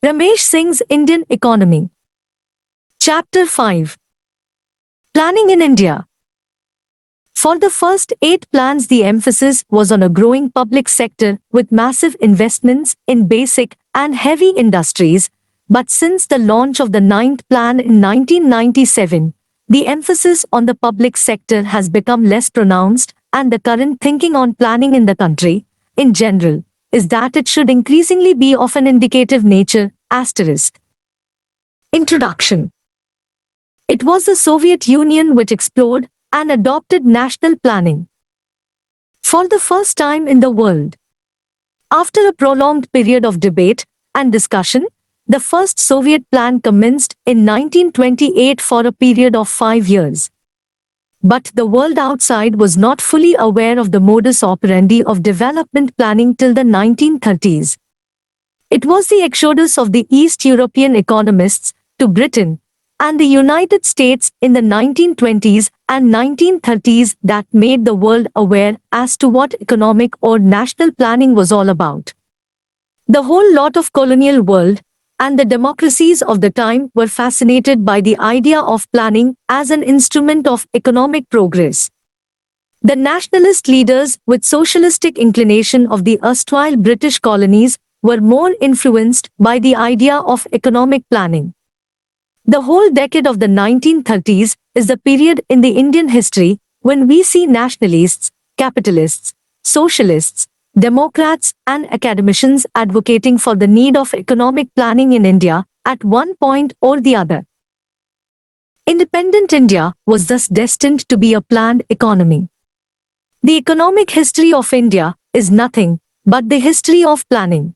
RAMESH Singh's Indian Economy. Chapter 5. Planning in India. For the first 8 plans, the emphasis was on a growing public sector with massive investments in basic and heavy industries, but since the launch of the 9th plan in 1997, the emphasis on the public sector has become less pronounced, and the current thinking on planning in the country, in general, is that it should increasingly be of an indicative nature. Introduction. It was the Soviet Union which explored and adopted national planning for the first time in the world. After a prolonged period of debate and discussion, the first Soviet plan commenced in 1928 for a period of 5 years. But the world outside was not fully aware of the modus operandi of development planning till the 1930s. It was the exodus of the East European economists to Britain and the United States in the 1920s and 1930s that made the world aware as to what economic or national planning was all about. The whole lot of colonial world and the democracies of the time were fascinated by the idea of planning as an instrument of economic progress. The nationalist leaders with socialistic inclination of the erstwhile British colonies were more influenced by the idea of economic planning. The whole decade of the 1930s is the period in the Indian history when we see nationalists, capitalists, socialists, Democrats and academicians advocating for the need of economic planning in India at one point or the other. Independent India was thus destined to be a planned economy. The economic history of India is nothing but the history of planning.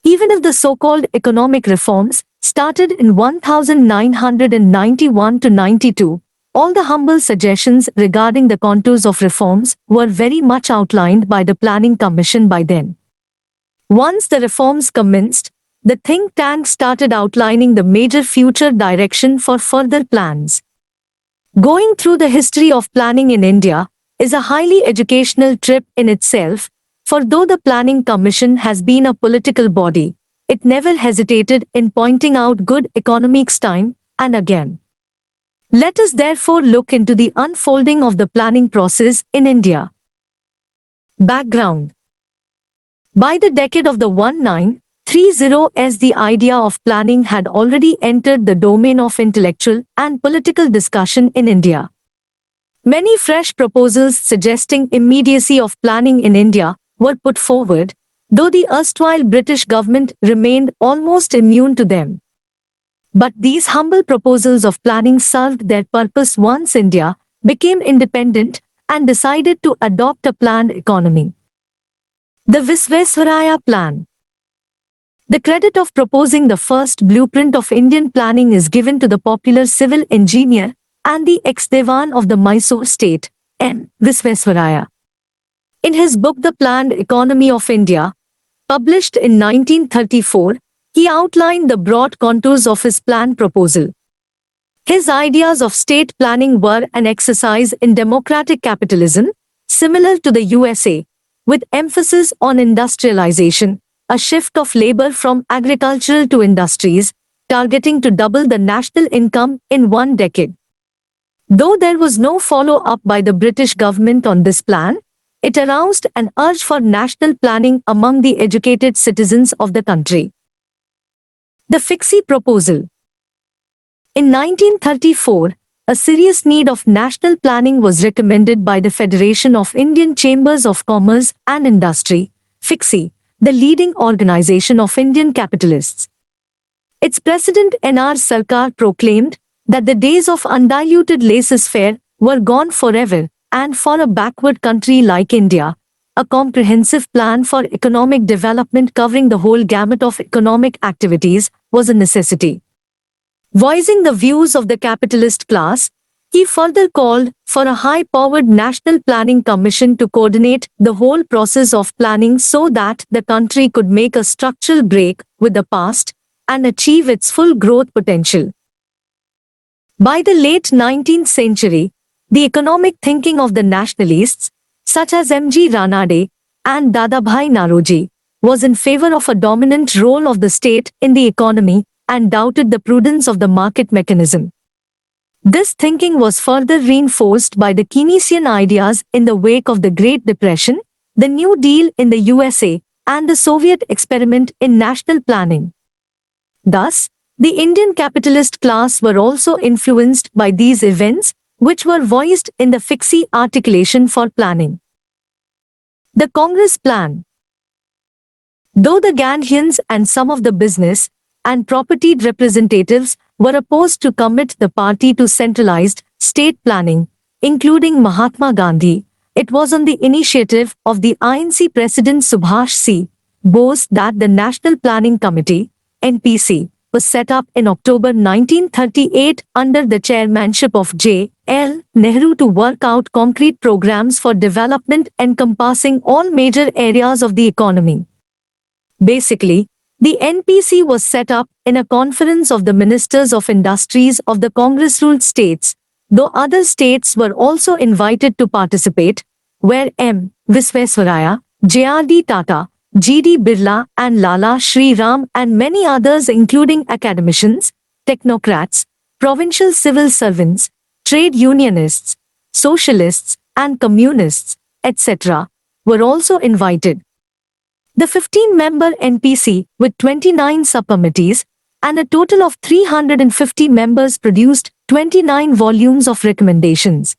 Even if the so-called economic reforms started in 1991 to 92, all the humble suggestions regarding the contours of reforms were very much outlined by the Planning Commission by then. Once the reforms commenced, the think tank started outlining the major future direction for further plans. Going through the history of planning in India is a highly educational trip in itself, for though the Planning Commission has been a political body, it never hesitated in pointing out good economics time and again. Let us therefore look into the unfolding of the planning process in India. Background. By the decade of the 1930s, the idea of planning had already entered the domain of intellectual and political discussion in India. Many fresh proposals suggesting immediacy of planning in India were put forward, though the erstwhile British government remained almost immune to them. But these humble proposals of planning served their purpose once India became independent and decided to adopt a planned economy. The Visvesvaraya Plan. The credit of proposing the first blueprint of Indian planning is given to the popular civil engineer and the ex-Dewan of the Mysore state, N. Visvesvaraya. In his book The Planned Economy of India, published in 1934, he outlined the broad contours of his plan proposal. His ideas of state planning were an exercise in democratic capitalism, similar to the USA, with emphasis on industrialization, a shift of labor from agricultural to industries, targeting to double the national income in 1 decade. Though there was no follow-up by the British government on this plan, it aroused an urge for national planning among the educated citizens of the country. The Fixi Proposal. In 1934, a serious need of national planning was recommended by the Federation of Indian Chambers of Commerce and Industry, Fixi, the leading organization of Indian capitalists. Its president N.R. Sarkar proclaimed that the days of undiluted laissez-faire were gone forever, and for a backward country like India, a comprehensive plan for economic development covering the whole gamut of economic activities was a necessity. Voicing the views of the capitalist class, he further called for a high-powered National Planning Commission to coordinate the whole process of planning so that the country could make a structural break with the past and achieve its full growth potential. By the late 19th century, the economic thinking of the nationalists, such as M.G. Ranade and Dadabhai Naoroji, was in favor of a dominant role of the state in the economy and doubted the prudence of the market mechanism. This thinking was further reinforced by the Keynesian ideas in the wake of the Great Depression, the New Deal in the USA, and the Soviet experiment in national planning. Thus, the Indian capitalist class were also influenced by these events, which were voiced in the Fixi articulation for planning. The Congress Plan. Though the Gandhians and some of the business and propertied representatives were opposed to commit the party to centralized state planning, including Mahatma Gandhi, it was on the initiative of the INC President Subhash C. Bose that the National Planning Committee, NPC, was set up in October 1938 under the chairmanship of J. L. Nehru to work out concrete programs for development encompassing all major areas of the economy. Basically, the NPC was set up in a conference of the ministers of industries of the Congress-ruled states, though other states were also invited to participate, where M. Visvesvaraya, J.R.D. Tata, G.D. Birla and Lala Shri Ram and many others including academicians, technocrats, provincial civil servants, trade unionists, socialists and communists, etc., were also invited. The 15-member NPC, with 29 subcommittees and a total of 350 members, produced 29 volumes of recommendations.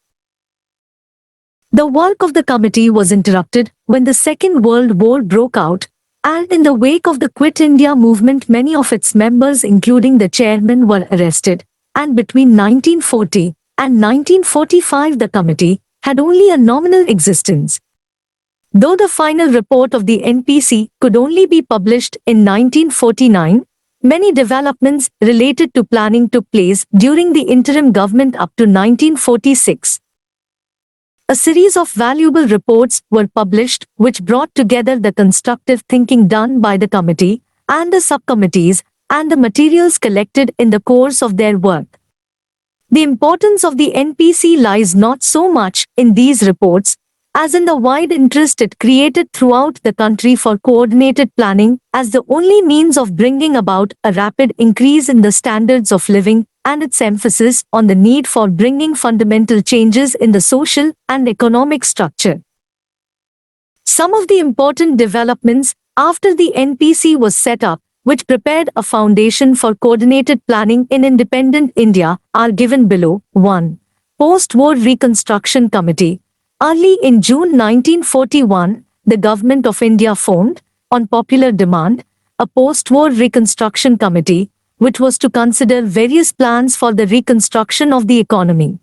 The work of the committee was interrupted when the Second World War broke out, and in the wake of the Quit India movement many of its members including the chairman were arrested, and between 1940 and 1945 the committee had only a nominal existence. Though the final report of the NPC could only be published in 1949, many developments related to planning took place during the interim government up to 1946. A series of valuable reports were published which brought together the constructive thinking done by the committee and the subcommittees and the materials collected in the course of their work. The importance of the NPC lies not so much in these reports as in the wide interest it created throughout the country for coordinated planning as the only means of bringing about a rapid increase in the standards of living and its emphasis on the need for bringing fundamental changes in the social and economic structure. Some of the important developments after the NPC was set up, which prepared a foundation for coordinated planning in independent India, are given below. 1. Post-War Reconstruction Committee. Early in June 1941, the Government of India formed, on popular demand, a post-war reconstruction committee, which was to consider various plans for the reconstruction of the economy.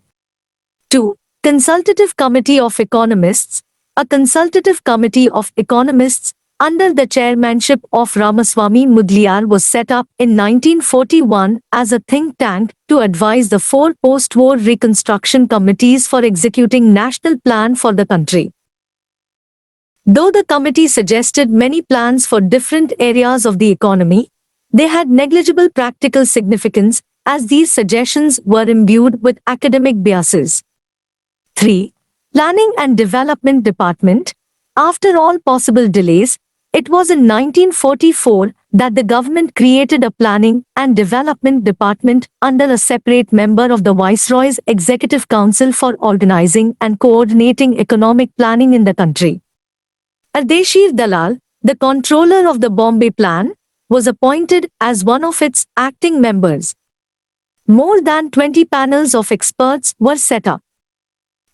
2. Consultative Committee of Economists. A consultative committee of economists under the chairmanship of Ramaswamy Mudaliar was set up in 1941 as a think tank to advise the 4 post-war reconstruction committees for executing national plan for the country. Though the committee suggested many plans for different areas of the economy, they had negligible practical significance as these suggestions were imbued with academic biases. 3. Planning and Development Department. After all possible delays, it was in 1944 that the government created a Planning and Development Department under a separate member of the Viceroy's Executive Council for organizing and coordinating economic planning in the country. Ardeshir Dalal, the controller of the Bombay Plan, was appointed as one of its acting members. More than 20 panels of experts were set up.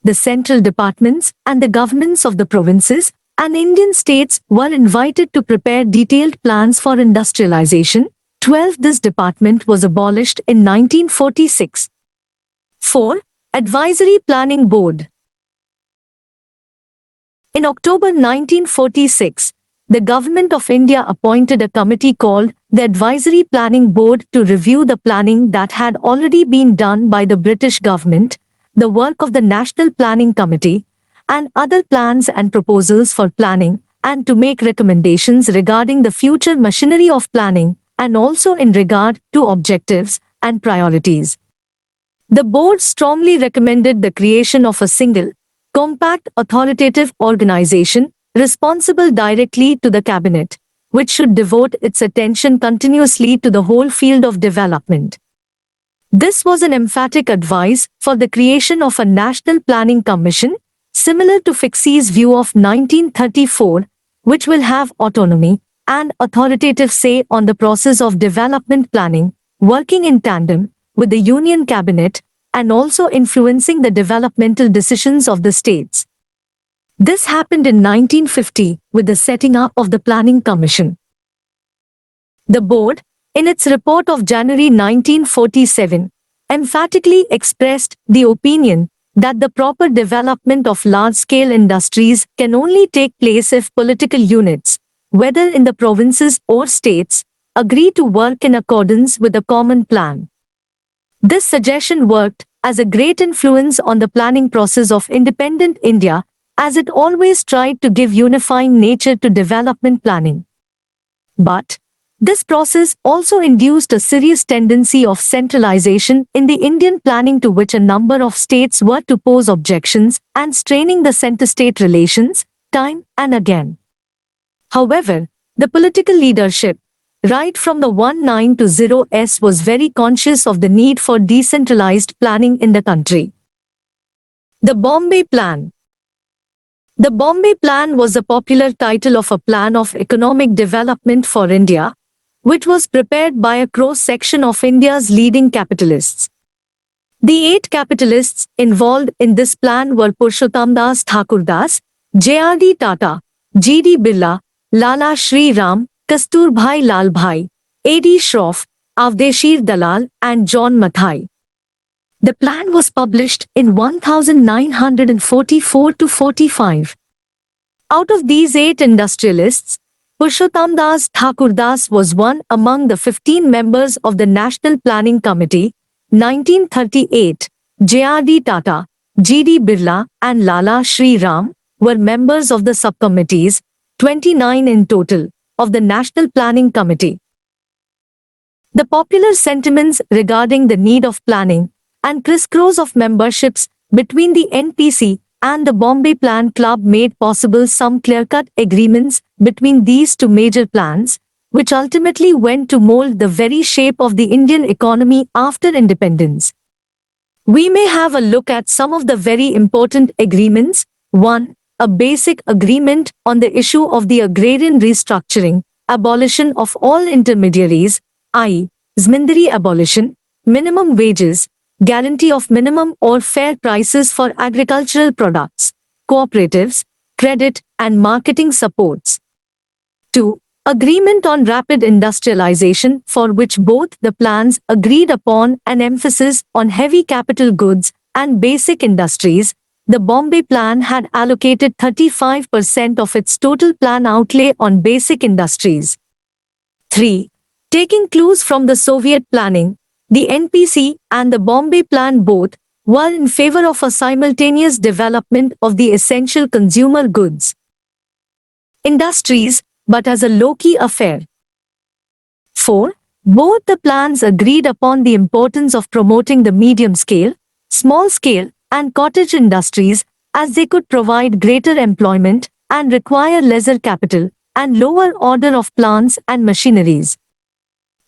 The central departments and the governments of the provinces and Indian states were invited to prepare detailed plans for industrialization. 12. This department was abolished in 1946. 4. Advisory Planning Board. In October 1946, the Government of India appointed a committee called the Advisory Planning Board to review the planning that had already been done by the British government, the work of the National Planning Committee, and other plans and proposals for planning, and to make recommendations regarding the future machinery of planning, and also in regard to objectives and priorities. The board strongly recommended the creation of a single, compact authoritative organization, responsible directly to the cabinet, which should devote its attention continuously to the whole field of development. This was an emphatic advice for the creation of a National Planning Commission, similar to Fixi's view of 1934, which will have autonomy and authoritative say on the process of development planning, working in tandem with the Union Cabinet and also influencing the developmental decisions of the states. This happened in 1950 with the setting up of the Planning Commission. The board, in its report of January 1947, emphatically expressed the opinion that the proper development of large-scale industries can only take place if political units, whether in the provinces or states, agree to work in accordance with a common plan. This suggestion worked as a great influence on the planning process of independent India, as it always tried to give unifying nature to development planning. But this process also induced a serious tendency of centralization in the Indian planning, to which a number of states were to pose objections and straining the center-state relations time and again. However, the political leadership, right from the 1920s, was very conscious of the need for decentralized planning in the country. The Bombay Plan. The Bombay Plan was a popular title of a plan of economic development for India, which was prepared by a cross-section of India's leading capitalists. The 8 capitalists involved in this plan were Purushottamdas Thakurdas, J.R.D. Tata, G.D. Birla, Lala Shri Ram, Kasturbhai Lalbhai, A.D. Shroff, Avdeshir Dalal, and John Mathai. The plan was published in 1944-45. Out of these 8 industrialists, Purushottamdas Thakurdas was one among the 15 members of the National Planning Committee, 1938. J.R.D. Tata, G.D. Birla, and Lala Shri Ram were members of the subcommittees, 29 in total, of the National Planning Committee. The popular sentiments regarding the need of planning and crisscross of memberships between the NPC and the Bombay Plan Club made possible some clear-cut agreements between these 2 major plans, which ultimately went to mold the very shape of the Indian economy after independence. We may have a look at some of the very important agreements. 1. A basic agreement on the issue of the agrarian restructuring, abolition of all intermediaries, i.e., Zmindari abolition, minimum wages, guarantee of minimum or fair prices for agricultural products, cooperatives, credit and marketing supports. 2. Agreement on rapid industrialization, for which both the plans agreed upon an emphasis on heavy capital goods and basic industries. The Bombay Plan had allocated 35% of its total plan outlay on basic industries. 3. Taking clues from the Soviet planning, the NPC and the Bombay Plan both were in favor of a simultaneous development of the essential consumer goods industries, but as a low-key affair. 4. Both the plans agreed upon the importance of promoting the medium-scale, small-scale, and cottage industries, as they could provide greater employment and require lesser capital and lower order of plants and machineries.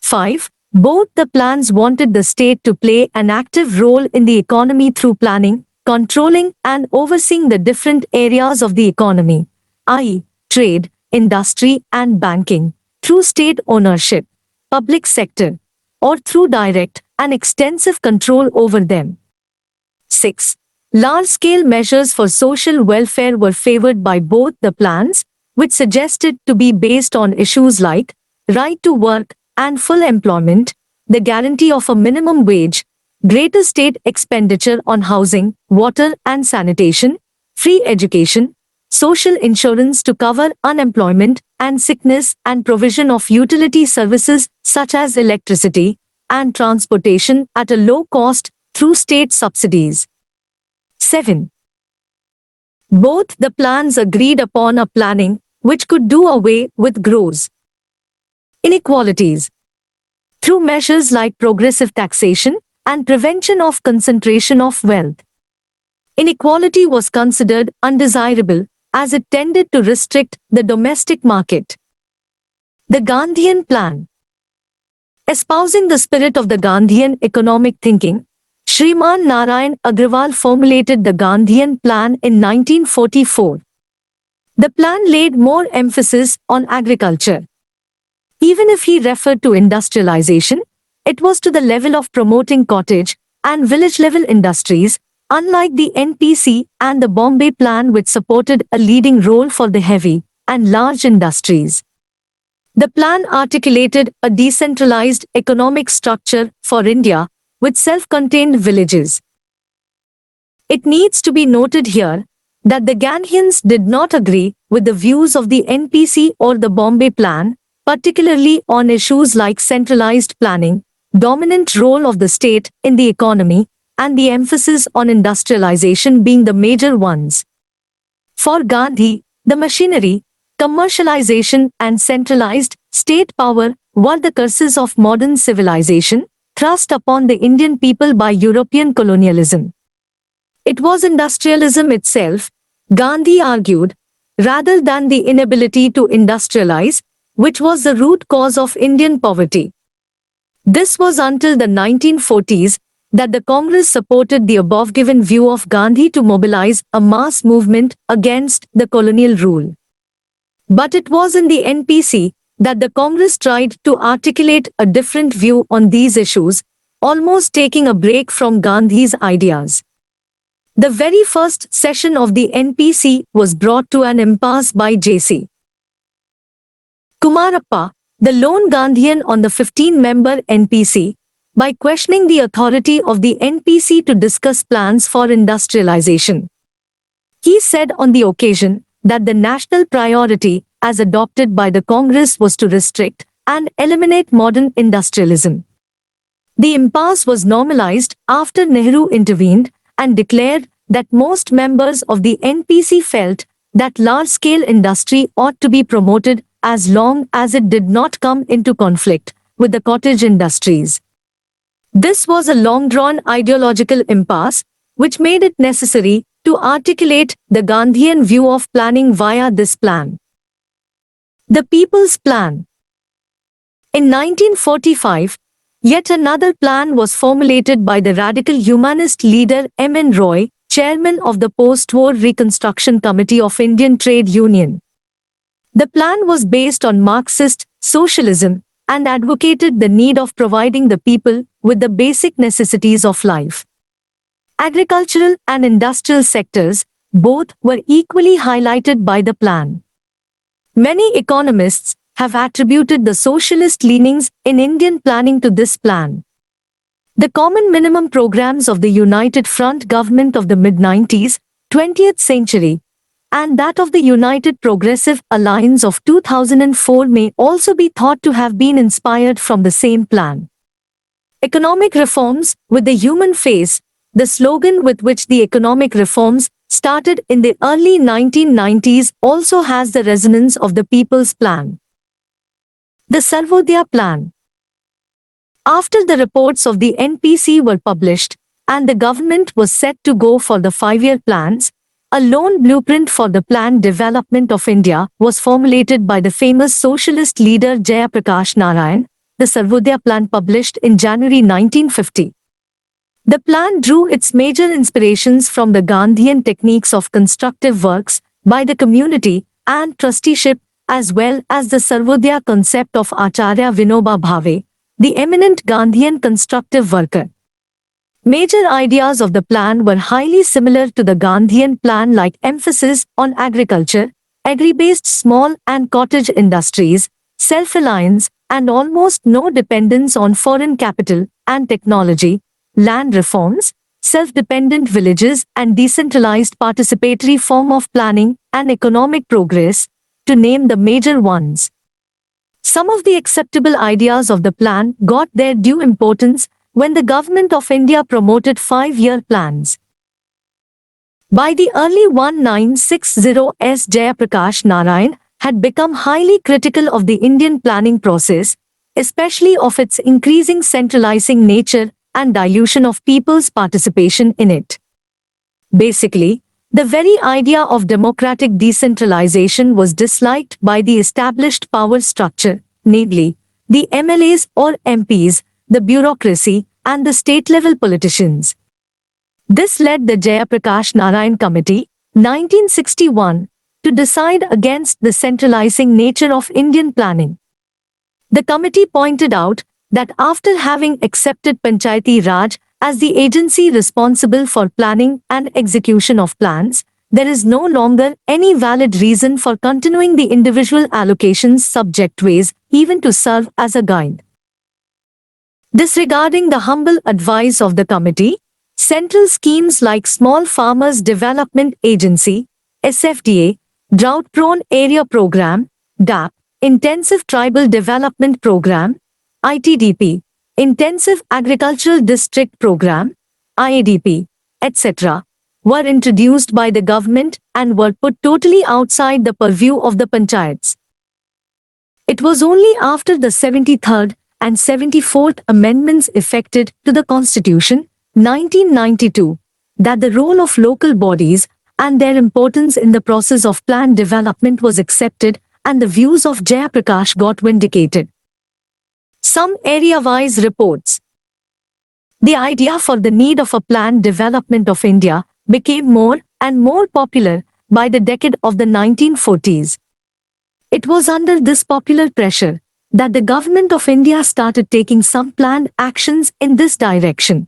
5. Both the plans wanted the state to play an active role in the economy through planning, controlling and overseeing the different areas of the economy, i.e., trade, industry and banking, through state ownership, public sector, or through direct and extensive control over them. 6. Large-scale measures for social welfare were favored by both the plans, which suggested to be based on issues like right to work and full employment, the guarantee of a minimum wage, greater state expenditure on housing, water and sanitation, free education, social insurance to cover unemployment and sickness, and provision of utility services such as electricity and transportation at a low cost through state subsidies. 7. Both the plans agreed upon a planning which could do away with gross inequalities through measures like progressive taxation and prevention of concentration of wealth. Inequality was considered undesirable as it tended to restrict the domestic market. The Gandhian Plan. Espousing the spirit of the Gandhian economic thinking, Shriman Narayan Agrawal formulated the Gandhian Plan in 1944. The plan laid more emphasis on agriculture. Even if he referred to industrialization, it was to the level of promoting cottage and village-level industries, unlike the NPC and the Bombay Plan, which supported a leading role for the heavy and large industries. The plan articulated a decentralized economic structure for India with self-contained villages. It needs to be noted here that the Gandhians did not agree with the views of the NPC or the Bombay Plan, particularly on issues like centralized planning, dominant role of the state in the economy, and the emphasis on industrialization being the major ones. For Gandhi, the machinery, commercialization and centralized state power were the curses of modern civilization, thrust upon the Indian people by European colonialism. It was industrialism itself, Gandhi argued, rather than the inability to industrialize, which was the root cause of Indian poverty. This was until the 1940s that the Congress supported the above given view of Gandhi to mobilize a mass movement against the colonial rule. But it was in the NPC that the Congress tried to articulate a different view on these issues, almost taking a break from Gandhi's ideas. The very first session of the NPC was brought to an impasse by J.C. Kumarappa, the lone Gandhian on the 15-member NPC, by questioning the authority of the NPC to discuss plans for industrialization. He said on the occasion that the national priority, as adopted by the Congress, was to restrict and eliminate modern industrialism. The impasse was normalized after Nehru intervened and declared that most members of the NPC felt that large-scale industry ought to be promoted as long as it did not come into conflict with the cottage industries. This was a long-drawn ideological impasse, which made it necessary to articulate the Gandhian view of planning via this plan. The People's Plan. In 1945, yet another plan was formulated by the radical humanist leader M.N. Roy, chairman of the post-war Reconstruction Committee of Indian Trade Union. The plan was based on Marxist socialism and advocated the need of providing the people with the basic necessities of life. Agricultural and industrial sectors, both were equally highlighted by the plan. Many economists have attributed the socialist leanings in Indian planning to this plan. The common minimum programs of the United Front government of the mid-90s, 20th century, and that of the United Progressive Alliance of 2004 may also be thought to have been inspired from the same plan. Economic reforms with the human face, the slogan with which the economic reforms started in the early 1990s, also has the resonance of the People's Plan. The Salvodya Plan. After the reports of the NPC were published, and the government was set to go for the 5-year plans, a lone blueprint for the planned development of India was formulated by the famous socialist leader Jayaprakash Narayan, the Salvodya Plan published in January 1950. The plan drew its major inspirations from the Gandhian techniques of constructive works by the community and trusteeship, as well as the Sarvodaya concept of Acharya Vinoba Bhave, the eminent Gandhian constructive worker. Major ideas of the plan were highly similar to the Gandhian plan, like emphasis on agriculture, agri-based small and cottage industries, self-reliance, and almost no dependence on foreign capital and technology, land reforms, self-dependent villages, and decentralized participatory form of planning and economic progress, to name the major ones. Some of the acceptable ideas of the plan got their due importance when the Government of India promoted 5-year plans. By the early 1960s, Jayaprakash Narayan had become highly critical of the Indian planning process, especially of its increasing centralizing nature and dilution of people's participation in it. Basically, the very idea of democratic decentralization was disliked by the established power structure, namely, the MLAs or MPs, the bureaucracy, and the state-level politicians. This led the Jayaprakash Narayan Committee, 1961, to decide against the centralizing nature of Indian planning. The committee pointed out that after having accepted Panchayati Raj as the agency responsible for planning and execution of plans, there is no longer any valid reason for continuing the individual allocations subject ways even to serve as a guide. Disregarding the humble advice of the committee, central schemes like Small Farmers Development Agency, SFDA, Drought-Prone Area Program, DAP, Intensive Tribal Development Program, ITDP, Intensive Agricultural District Program, IADP, etc., were introduced by the government and were put totally outside the purview of the panchayats. It was only after the 73rd and 74th Amendments effected to the Constitution, 1992, that the role of local bodies and their importance in the process of plan development was accepted and the views of Jayaprakash got vindicated. Some area-wise reports. The idea for the need of a planned development of India became more and more popular by the decade of the 1940s. It was under this popular pressure that the government of India started taking some planned actions in this direction.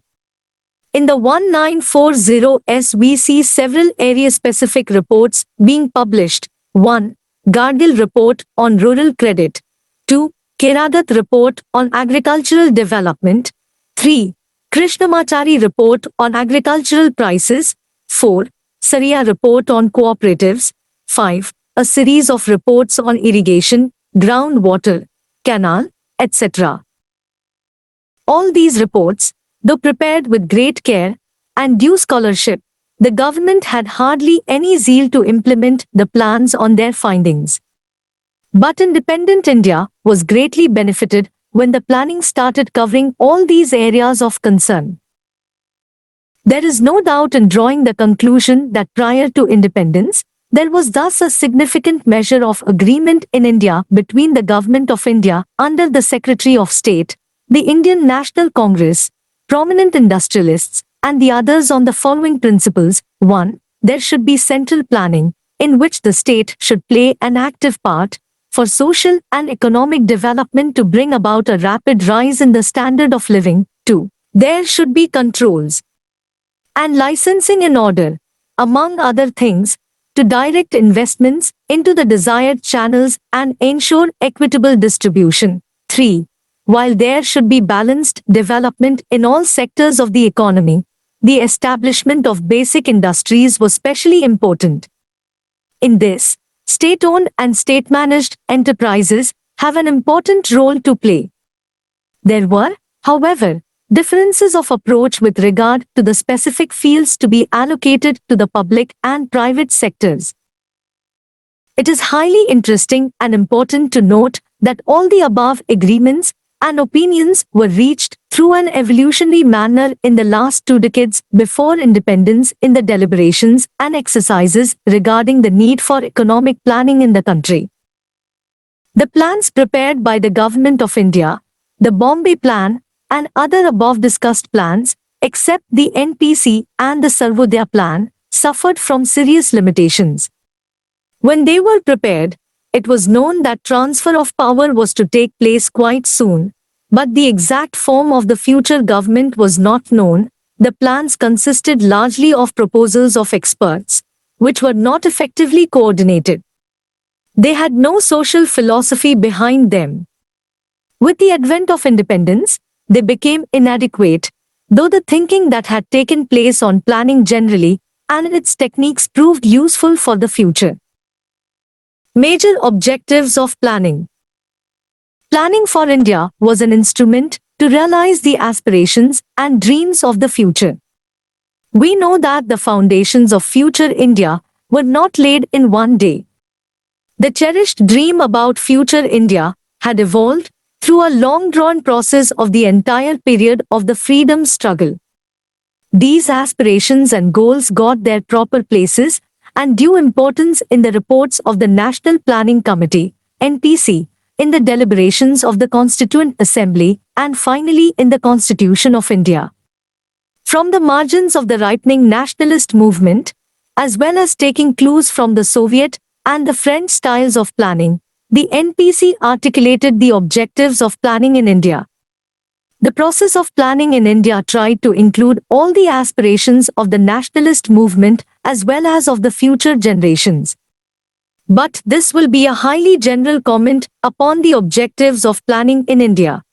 In the 1940s, we see several area-specific reports being published. 1. Gargil Report on Rural Credit. 2. Keradat Report on Agricultural Development. 3. Krishnamachari Report on Agricultural Prices. 4. Sariya Report on Cooperatives. 5. A series of reports on irrigation, groundwater, canal, etc. All these reports, though prepared with great care and due scholarship, the government had hardly any zeal to implement the plans on their findings. But independent India was greatly benefited when the planning started covering all these areas of concern. There is no doubt in drawing the conclusion that prior to independence, there was thus a significant measure of agreement in India between the Government of India under the Secretary of State, the Indian National Congress, prominent industrialists, and the others on the following principles. 1. There should be central planning, in which the state should play an active part for social and economic development to bring about a rapid rise in the standard of living. 2. There should be controls and licensing in order, among other things, to direct investments into the desired channels and ensure equitable distribution. 3. While there should be balanced development in all sectors of the economy, the establishment of basic industries was specially important. In this, state-owned and state-managed enterprises have an important role to play. There were, however, differences of approach with regard to the specific fields to be allocated to the public and private sectors. It is highly interesting and important to note that all the above agreements and opinions were reached through an evolutionary manner in the last 2 decades before independence in the deliberations and exercises regarding the need for economic planning in the country. The plans prepared by the Government of India, the Bombay Plan, and other above discussed plans, except the NPC and the Salvodya Plan, suffered from serious limitations. When they were prepared, it was known that transfer of power was to take place quite soon, but the exact form of the future government was not known. The plans consisted largely of proposals of experts, which were not effectively coordinated. They had no social philosophy behind them. With the advent of independence, they became inadequate, though the thinking that had taken place on planning generally and its techniques proved useful for the future. Major objectives of planning. Planning for India was an instrument to realize the aspirations and dreams of the future. We know that the foundations of future India were not laid in one day. The cherished dream about future India had evolved through a long-drawn process of the entire period of the freedom struggle. These aspirations and goals got their proper places and due importance in the reports of the National Planning Committee, NPC, in the deliberations of the Constituent Assembly, and finally in the Constitution of India. From the margins of the ripening nationalist movement, as well as taking clues from the Soviet and the French styles of planning, the NPC articulated the objectives of planning in India. The process of planning in India tried to include all the aspirations of the nationalist movement as well as of the future generations. But this will be a highly general comment upon the objectives of planning in India.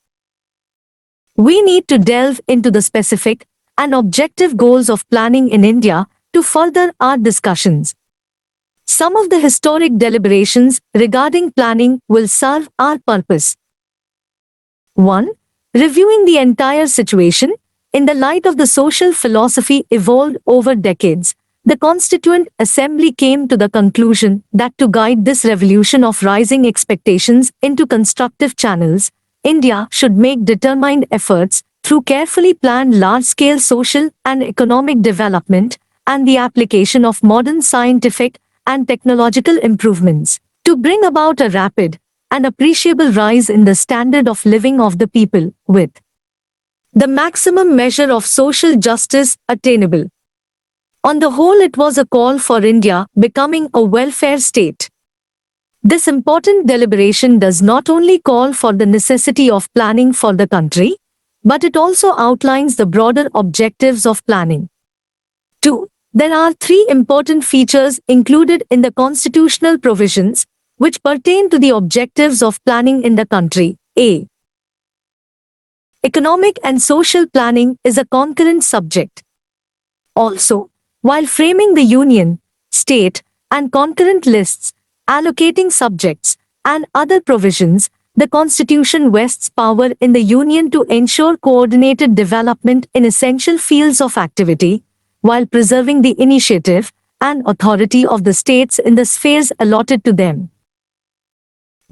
We need to delve into the specific and objective goals of planning in India to further our discussions. Some of the historic deliberations regarding planning will serve our purpose. 1. Reviewing the entire situation in the light of the social philosophy evolved over decades. The Constituent Assembly came to the conclusion that to guide this revolution of rising expectations into constructive channels, India should make determined efforts through carefully planned large-scale social and economic development and the application of modern scientific and technological improvements to bring about a rapid and appreciable rise in the standard of living of the people, with the maximum measure of social justice attainable. On the whole, it was a call for India becoming a welfare state. This important deliberation does not only call for the necessity of planning for the country, but it also outlines the broader objectives of planning. 2. There are three important features included in the constitutional provisions which pertain to the objectives of planning in the country. A. Economic and social planning is a concurrent subject. Also, while framing the union, state, and concurrent lists, allocating subjects, and other provisions, the Constitution vests power in the Union to ensure coordinated development in essential fields of activity, while preserving the initiative and authority of the states in the spheres allotted to them.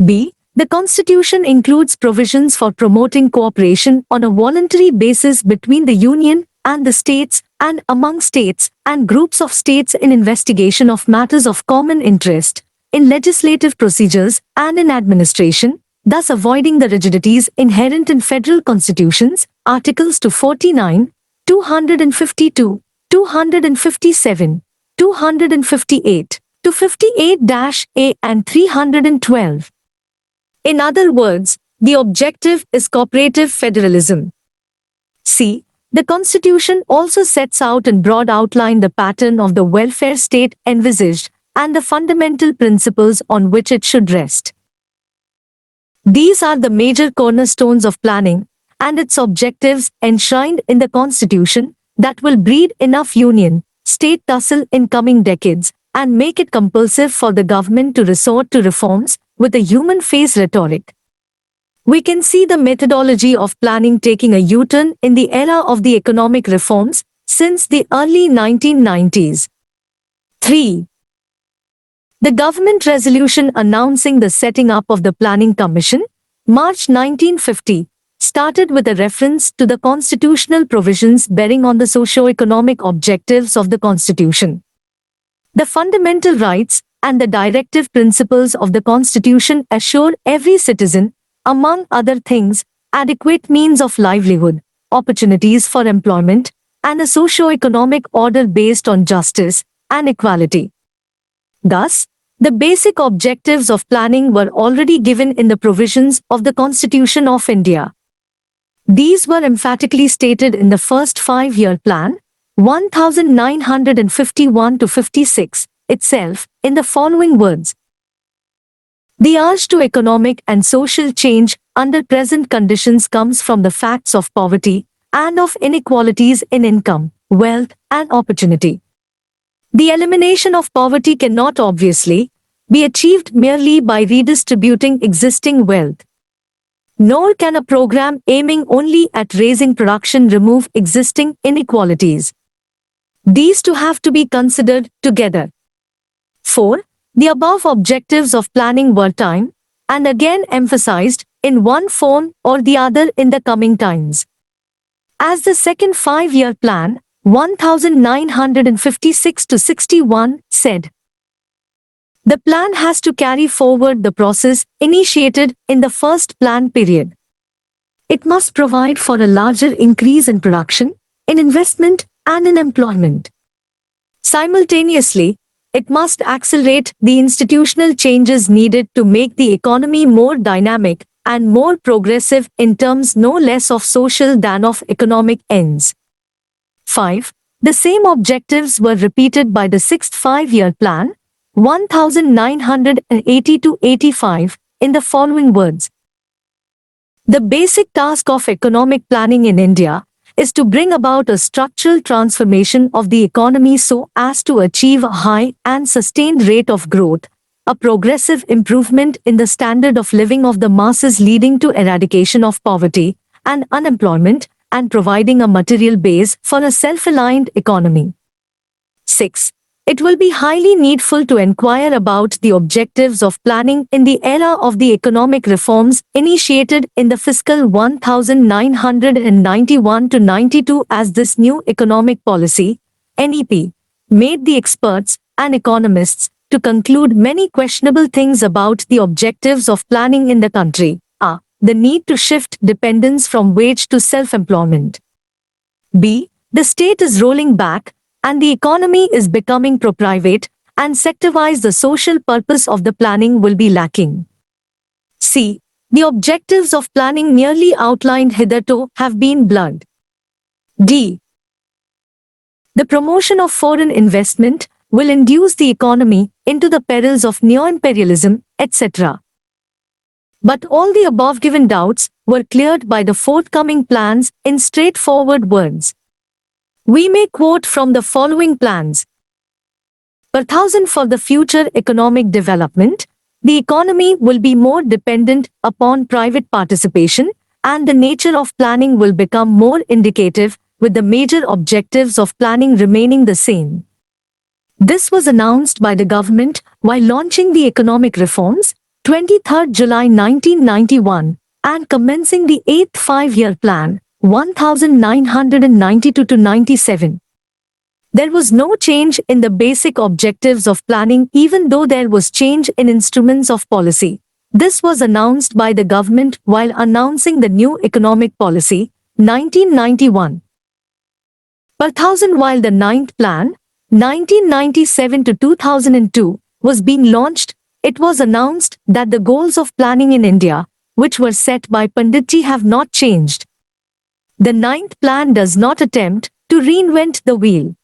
B. The Constitution includes provisions for promoting cooperation on a voluntary basis between the Union and the states and among states and groups of states in investigation of matters of common interest, in legislative procedures and in administration, thus avoiding the rigidities inherent in federal constitutions, Articles 249, 252, 257, 258, 258-A and 312. In other words, the objective is cooperative federalism. C. The Constitution also sets out in broad outline the pattern of the welfare state envisaged and the fundamental principles on which it should rest. These are the major cornerstones of planning and its objectives enshrined in the Constitution that will breed enough union-state tussle in coming decades and make it compulsive for the government to resort to reforms with a human face rhetoric. We can see the methodology of planning taking a U-turn in the era of the economic reforms since the early 1990s. 3. The government resolution announcing the setting up of the Planning Commission, March 1950, started with a reference to the constitutional provisions bearing on the socio-economic objectives of the Constitution. The fundamental rights and the directive principles of the Constitution assure every citizen, among other things, adequate means of livelihood, opportunities for employment, and a socio-economic order based on justice and equality. Thus, the basic objectives of planning were already given in the provisions of the Constitution of India. These were emphatically stated in the first 5-year plan, 1951-56, itself, in the following words. The urge to economic and social change under present conditions comes from the facts of poverty and of inequalities in income, wealth, and opportunity. The elimination of poverty cannot obviously be achieved merely by redistributing existing wealth. Nor can a program aiming only at raising production remove existing inequalities. These two have to be considered together. 4. The above objectives of planning were time and again emphasized in one form or the other in the coming times. As the second 5-year plan, 1956-61, said, The plan has to carry forward the process initiated in the first plan period. It must provide for a larger increase in production, in investment, and in employment. Simultaneously, it must accelerate the institutional changes needed to make the economy more dynamic and more progressive in terms no less of social than of economic ends. 5. The same objectives were repeated by the sixth five-year plan, 1980-85, in the following words. The basic task of economic planning in India is to bring about a structural transformation of the economy so as to achieve a high and sustained rate of growth, a progressive improvement in the standard of living of the masses leading to eradication of poverty and unemployment, and providing a material base for a self-reliant economy. 6. It will be highly needful to inquire about the objectives of planning in the era of the economic reforms initiated in the fiscal 1991-92 as this new economic policy, NEP, made the experts and economists to conclude many questionable things about the objectives of planning in the country. A. The need to shift dependence from wage to self-employment. B. The state is rolling back and the economy is becoming pro-private, and sector-wise the social purpose of the planning will be lacking. C. The objectives of planning merely outlined hitherto have been blurred. D. The promotion of foreign investment will induce the economy into the perils of neo-imperialism, etc. But all the above given doubts were cleared by the forthcoming plans in straightforward words. We may quote from the following plans. Per thousand for the future economic development, the economy will be more dependent upon private participation, and the nature of planning will become more indicative, with the major objectives of planning remaining the same. This was announced by the government while launching the economic reforms, 23 July 1991, and commencing the 8th five-year plan, 1992-97. There was no change in the basic objectives of planning even though there was change in instruments of policy. This was announced by the government while announcing the new economic policy, 1991. Per thousand while the 9th plan, 1997-2002, was being launched, it was announced that the goals of planning in India, which were set by Panditji, have not changed. The 9th plan does not attempt to reinvent the wheel.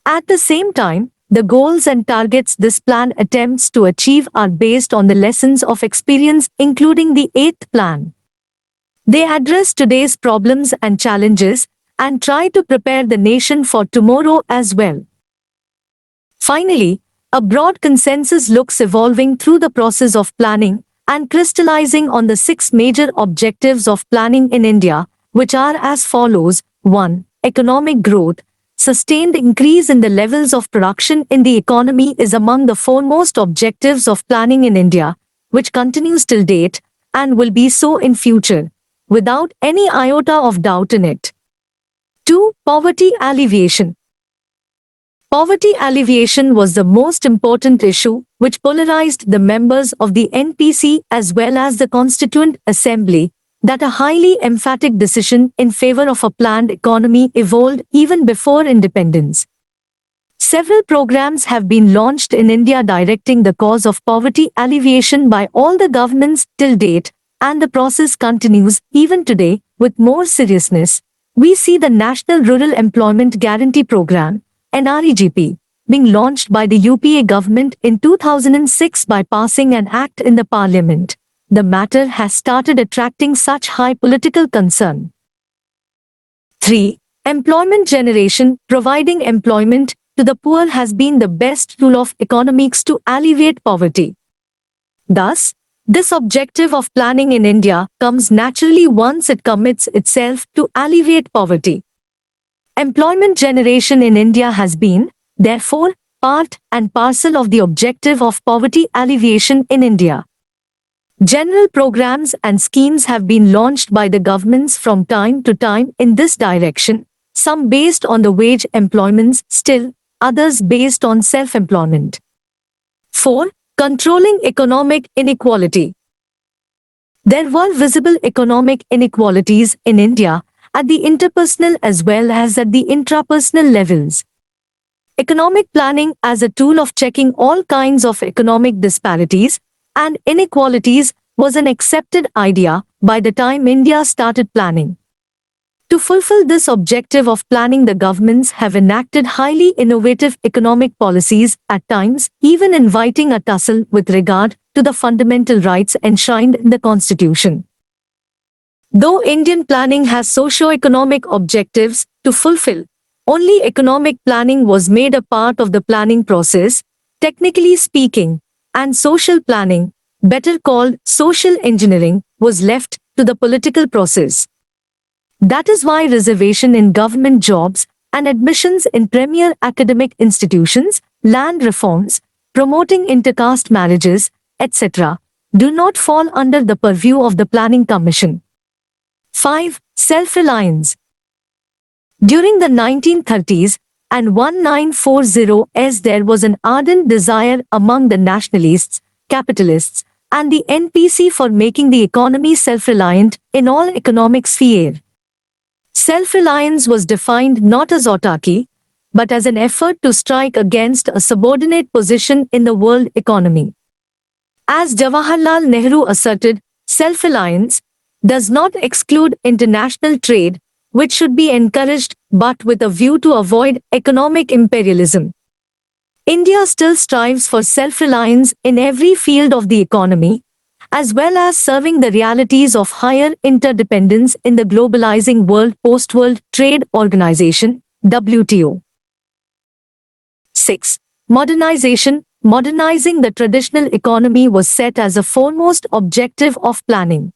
At the same time, the goals and targets this plan attempts to achieve are based on the lessons of experience, including the 8th plan. They address today's problems and challenges and try to prepare the nation for tomorrow as well. Finally, a broad consensus looks evolving through the process of planning and crystallizing on the 6 major objectives of planning in India, which are as follows. 1. Economic growth. Sustained increase in the levels of production in the economy is among the foremost objectives of planning in India, which continues till date and will be so in future, without any iota of doubt in it. 2. Poverty alleviation. Poverty alleviation was the most important issue which polarized the members of the NPC as well as the Constituent Assembly, that a highly emphatic decision in favor of a planned economy evolved even before independence. Several programs have been launched in India directing the cause of poverty alleviation by all the governments till date, and the process continues even today with more seriousness. We see the National Rural Employment Guarantee Program, NREGP, being launched by the UPA government in 2006 by passing an act in the parliament. The matter has started attracting such high political concern. 3. Employment generation. Providing employment to the poor has been the best tool of economics to alleviate poverty. Thus, this objective of planning in India comes naturally once it commits itself to alleviate poverty. Employment generation in India has been, therefore, part and parcel of the objective of poverty alleviation in India. General programs and schemes have been launched by the governments from time to time in this direction, some based on the wage employments, still others based on self-employment. 4. Controlling economic inequality. There were visible economic inequalities in India at the interpersonal as well as at the intrapersonal levels. Economic planning as a tool of checking all kinds of economic disparities and inequalities was an accepted idea by the time India started planning. To fulfill this objective of planning, the governments have enacted highly innovative economic policies, at times even inviting a tussle with regard to the fundamental rights enshrined in the Constitution. Though Indian planning has socio-economic objectives to fulfill, only economic planning was made a part of the planning process, technically speaking, and social planning, better called social engineering, was left to the political process. That is why reservation in government jobs and admissions in premier academic institutions, land reforms, promoting intercaste marriages, etc., do not fall under the purview of the Planning Commission. 5. Self-Reliance. During the 1930s and 1940s, there was an ardent desire among the nationalists, capitalists, and the NPC for making the economy self-reliant in all economic spheres. Self-reliance was defined not as autarky, but as an effort to strike against a subordinate position in the world economy. As Jawaharlal Nehru asserted, self-reliance does not exclude international trade, which should be encouraged but with a view to avoid economic imperialism. India still strives for self-reliance in every field of the economy, as well as serving the realities of higher interdependence in the globalizing world post-World Trade Organization, WTO. 6. Modernization. Modernizing the traditional economy was set as a foremost objective of planning.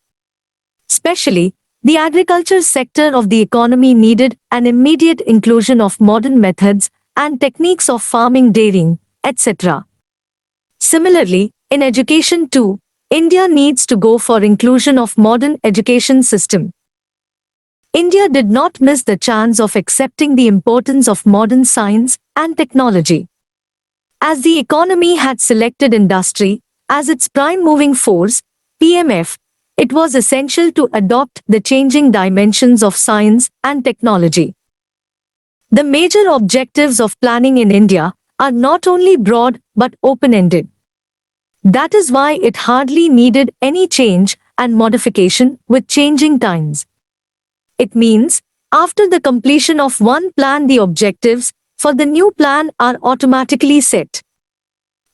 Especially, the agriculture sector of the economy needed an immediate inclusion of modern methods and techniques of farming, dairying, etc. Similarly, in education too, India needs to go for inclusion of modern education system. India did not miss the chance of accepting the importance of modern science and technology. As the economy had selected industry as its prime moving force, PMF, it was essential to adopt the changing dimensions of science and technology. The major objectives of planning in India are not only broad but open-ended. That is why it hardly needed any change and modification with changing times. It means, after the completion of one plan, the objectives for the new plan are automatically set.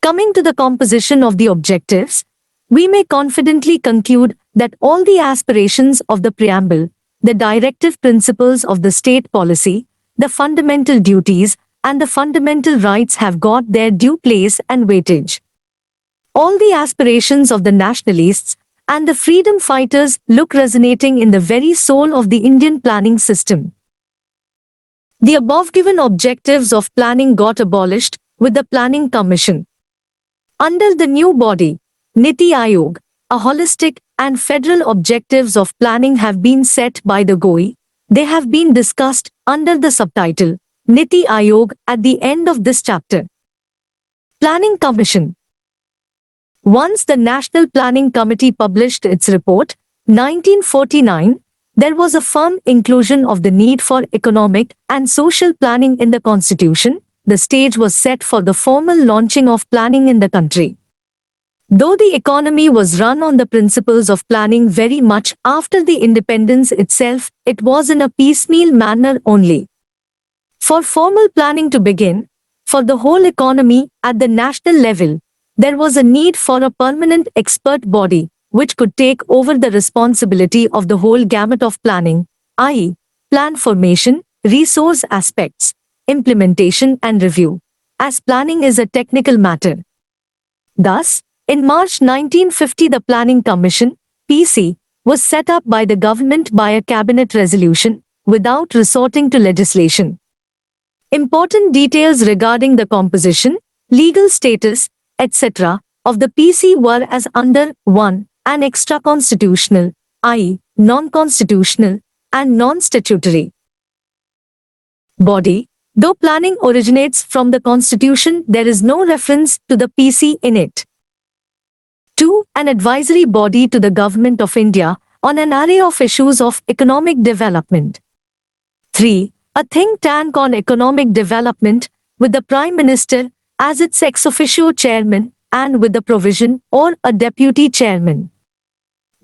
Coming to the composition of the objectives, we may confidently conclude that all the aspirations of the preamble, the directive principles of the state policy, the fundamental duties, and the fundamental rights have got their due place and weightage. All the aspirations of the nationalists and the freedom fighters look resonating in the very soul of the Indian planning system. The above given objectives of planning got abolished with the Planning Commission. Under the new body, Niti Ayog, a holistic and federal objectives of planning have been set by the GOI. They have been discussed under the subtitle Niti Ayog at the end of this chapter. Planning Commission. Once the National Planning Committee published its report, 1949, there was a firm inclusion of the need for economic and social planning in the Constitution. The stage was set for the formal launching of planning in the country. Though the economy was run on the principles of planning very much after the independence itself, it was in a piecemeal manner only. For formal planning to begin, for the whole economy at the national level, there was a need for a permanent expert body which could take over the responsibility of the whole gamut of planning, i.e., plan formation, resource aspects, implementation and review, as planning is a technical matter. Thus, in March 1950 the Planning Commission, PC, was set up by the government by a cabinet resolution, without resorting to legislation. Important details regarding the composition, legal status, etc., of the PC were as under 1. An extra-constitutional, i.e., non-constitutional, and non-statutory body, Though planning originates from the Constitution, there is no reference to the PC in it. 2. An advisory body to the Government of India on an array of issues of economic development. 3. A think tank on economic development with the Prime Minister as its ex officio chairman and with the provision or a deputy chairman.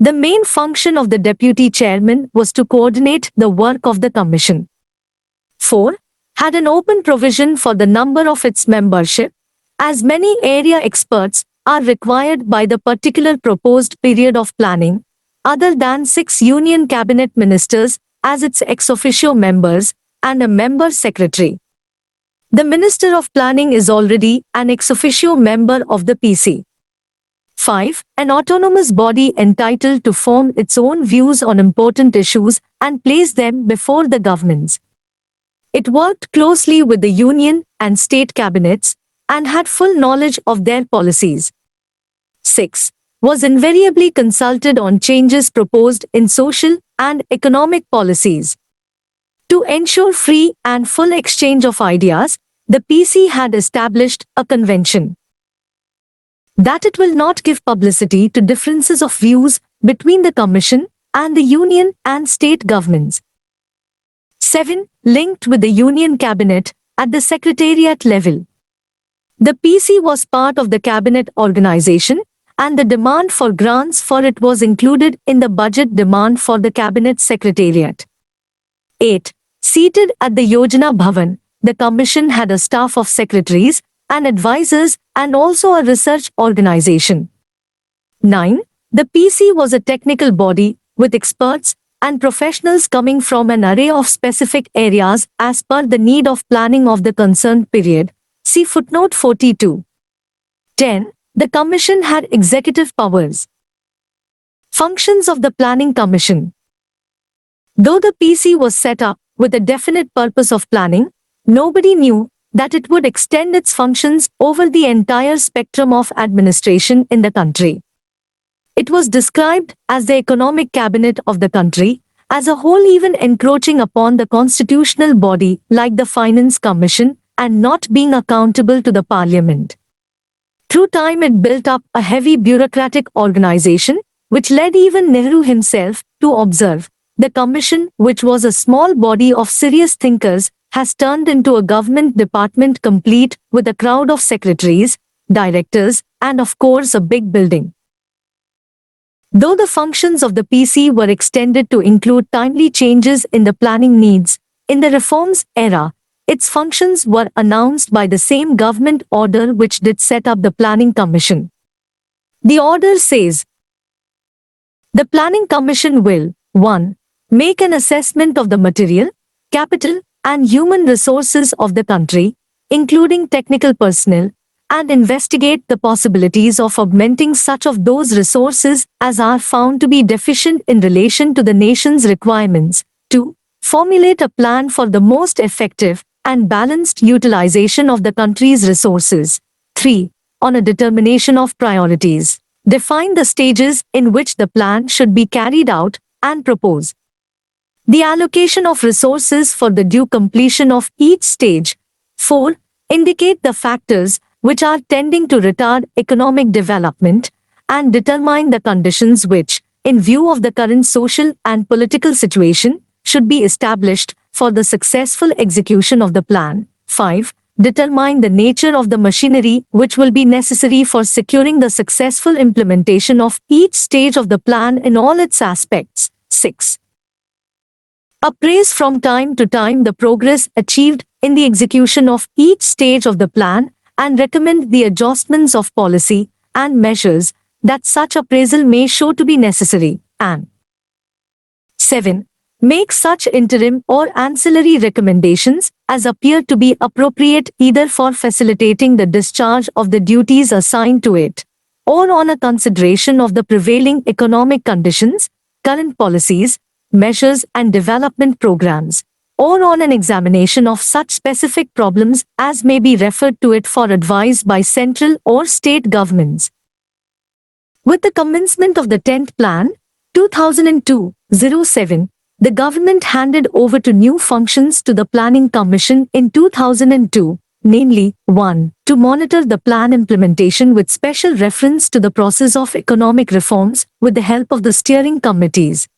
The main function of the deputy chairman was to coordinate the work of the commission. 4. Had an open provision for the number of its membership, as many area experts are required by the particular proposed period of planning, other than 6 union cabinet ministers as its ex officio members and a member secretary. The Minister of Planning is already an ex officio member of the PC. 5. An autonomous body entitled to form its own views on important issues and place them before the governments. It worked closely with the union and state cabinets and had full knowledge of their policies. 6. Was invariably consulted on changes proposed in social and economic policies. To ensure free and full exchange of ideas, the PC had established a convention that it will not give publicity to differences of views between the Commission and the Union and state governments. 7. Linked with the Union Cabinet at the Secretariat level. The PC was part of the Cabinet organization, and the demand for grants for it was included in the budget demand for the Cabinet Secretariat. 8. Seated at the Yojana Bhavan, the Commission had a staff of secretaries and advisors and also a research organization. 9. The PC was a technical body with experts and professionals coming from an array of specific areas as per the need of planning of the concerned period. See footnote 42. 10. The Commission had executive powers. Functions of the Planning Commission. Though the PC was set up with a definite purpose of planning, nobody knew that it would extend its functions over the entire spectrum of administration in the country. It was described as the economic cabinet of the country, as a whole, even encroaching upon the constitutional body like the Finance Commission and not being accountable to the Parliament. Through time it built up a heavy bureaucratic organization, which led even Nehru himself to observe, the Commission, which was a small body of serious thinkers, has turned into a government department complete with a crowd of secretaries, directors, and of course a big building. Though the functions of the PC were extended to include timely changes in the planning needs, in the reforms era, its functions were announced by the same government order which did set up the Planning Commission. The order says, the Planning Commission will 1. Make an assessment of the material, capital, and human resources of the country, including technical personnel, and investigate the possibilities of augmenting such of those resources as are found to be deficient in relation to the nation's requirements. 2. Formulate a plan for the most effective and balanced utilization of the country's resources. 3. On a determination of priorities. Define the stages in which the plan should be carried out and propose the allocation of resources for the due completion of each stage. 4. Indicate the factors which are tending to retard economic development and determine the conditions which, in view of the current social and political situation, should be established for the successful execution of the plan. 5. Determine the nature of the machinery which will be necessary for securing the successful implementation of each stage of the plan in all its aspects. 6. Appraise from time to time the progress achieved in the execution of each stage of the plan and recommend the adjustments of policy and measures that such appraisal may show to be necessary. And 7. Make such interim or ancillary recommendations as appear to be appropriate either for facilitating the discharge of the duties assigned to it, or on a consideration of the prevailing economic conditions, current policies, measures and development programs, or on an examination of such specific problems as may be referred to it for advice by central or state governments. With the commencement of the 10th Plan, 2002-07, the government handed over to new functions to the Planning Commission in 2002, namely, 1. To monitor the plan implementation with special reference to the process of economic reforms with the help of the steering committees.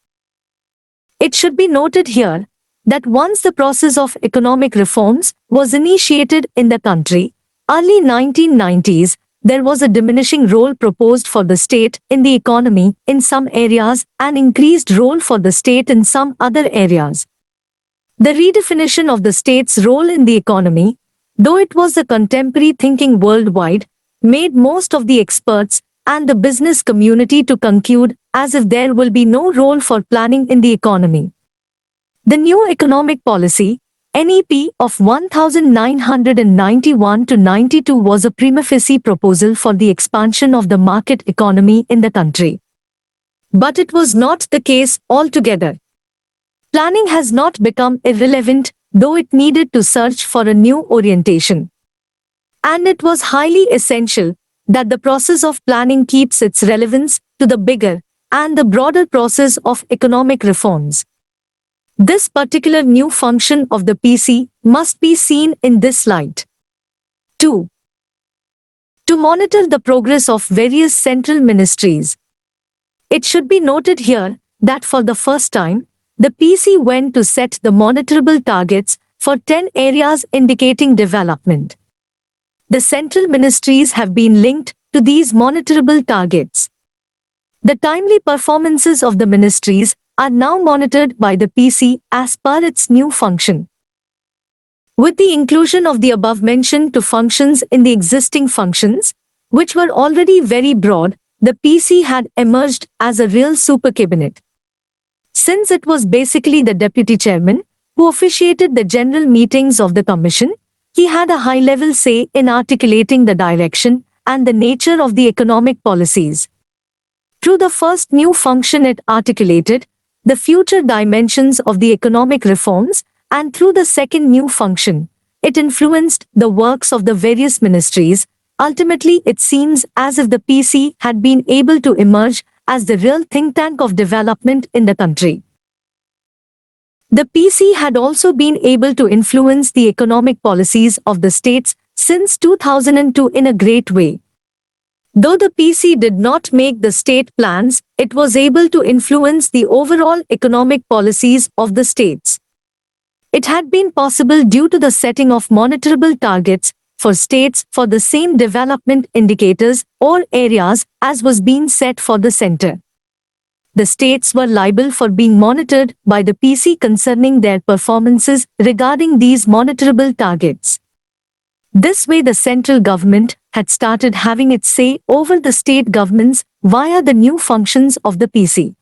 It should be noted here that once the process of economic reforms was initiated in the country, early 1990s, there was a diminishing role proposed for the state in the economy in some areas and increased role for the state in some other areas. The redefinition of the state's role in the economy, though it was the contemporary thinking worldwide, made most of the experts and the business community to conclude as if there will be no role for planning in the economy. The new economic policy, NEP of 1991 to 92 was a prima facie proposal for the expansion of the market economy in the country. But it was not the case altogether. Planning has not become irrelevant, though it needed to search for a new orientation. And it was highly essential that the process of planning keeps its relevance to the bigger and the broader process of economic reforms. This particular new function of the PC must be seen in this light. 2. To monitor the progress of various central ministries. It should be noted here that for the first time, the PC went to set the monitorable targets for 10 areas indicating development. The central ministries have been linked to these monitorable targets. The timely performances of the ministries are now monitored by the PC as per its new function. With the inclusion of the above-mentioned two functions in the existing functions, which were already very broad, the PC had emerged as a real super cabinet. Since it was basically the deputy chairman, who officiated the general meetings of the commission, he had a high-level say in articulating the direction and the nature of the economic policies. Through the first new function it articulated the future dimensions of the economic reforms, and through the second new function, it influenced the works of the various ministries. Ultimately, it seems as if the PC had been able to emerge as the real think tank of development in the country. The PC had also been able to influence the economic policies of the states since 2002 in a great way. Though the PC did not make the state plans, it was able to influence the overall economic policies of the states. It had been possible due to the setting of monitorable targets for states for the same development indicators or areas as was being set for the center. The states were liable for being monitored by the PC concerning their performances regarding these monitorable targets. This way the central government had started having its say over the state governments via the new functions of the PC.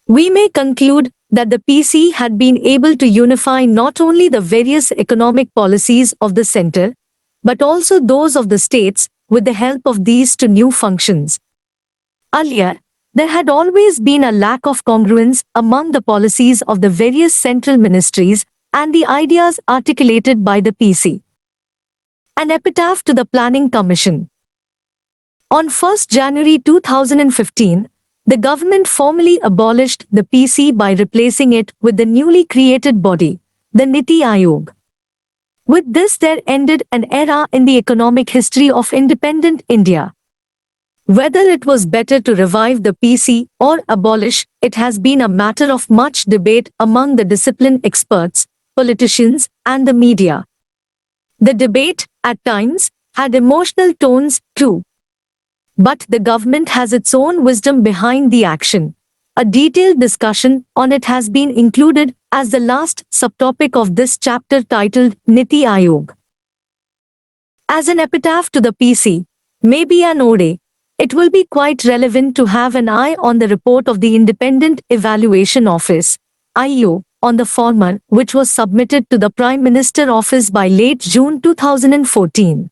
We may conclude that the PC had been able to unify not only the various economic policies of the center, but also those of the states with the help of these two new functions. Earlier, there had always been a lack of congruence among the policies of the various central ministries and the ideas articulated by the PC. An epitaph to the Planning Commission. On 1st January 2015, the government formally abolished the PC by replacing it with the newly created body, the Niti Ayog. With this there ended an era in the economic history of independent India. Whether it was better to revive the PC or abolish it has been a matter of much debate among the disciplined experts, politicians, and the media. The debate, at times, had emotional tones too. But the government has its own wisdom behind the action. A detailed discussion on it has been included as the last subtopic of this chapter titled Niti Ayog. As an epitaph to the PC, maybe an ode, it will be quite relevant to have an eye on the report of the Independent Evaluation Office, IEO, on the former, which was submitted to the Prime Minister Office by late June 2014.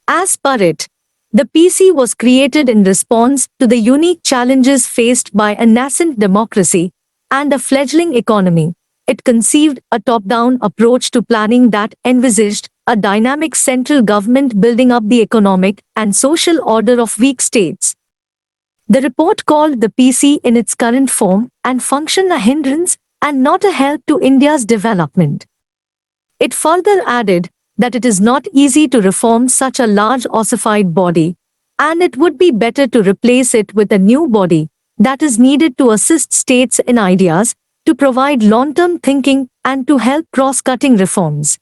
As per it, the PC was created in response to the unique challenges faced by a nascent democracy and a fledgling economy. It conceived a top-down approach to planning that envisaged a dynamic central government building up the economic and social order of weak states. The report called the PC in its current form and function a hindrance and not a help to India's development. It further added that it is not easy to reform such a large ossified body, and it would be better to replace it with a new body that is needed to assist states in ideas, to provide long-term thinking, and to help cross-cutting reforms.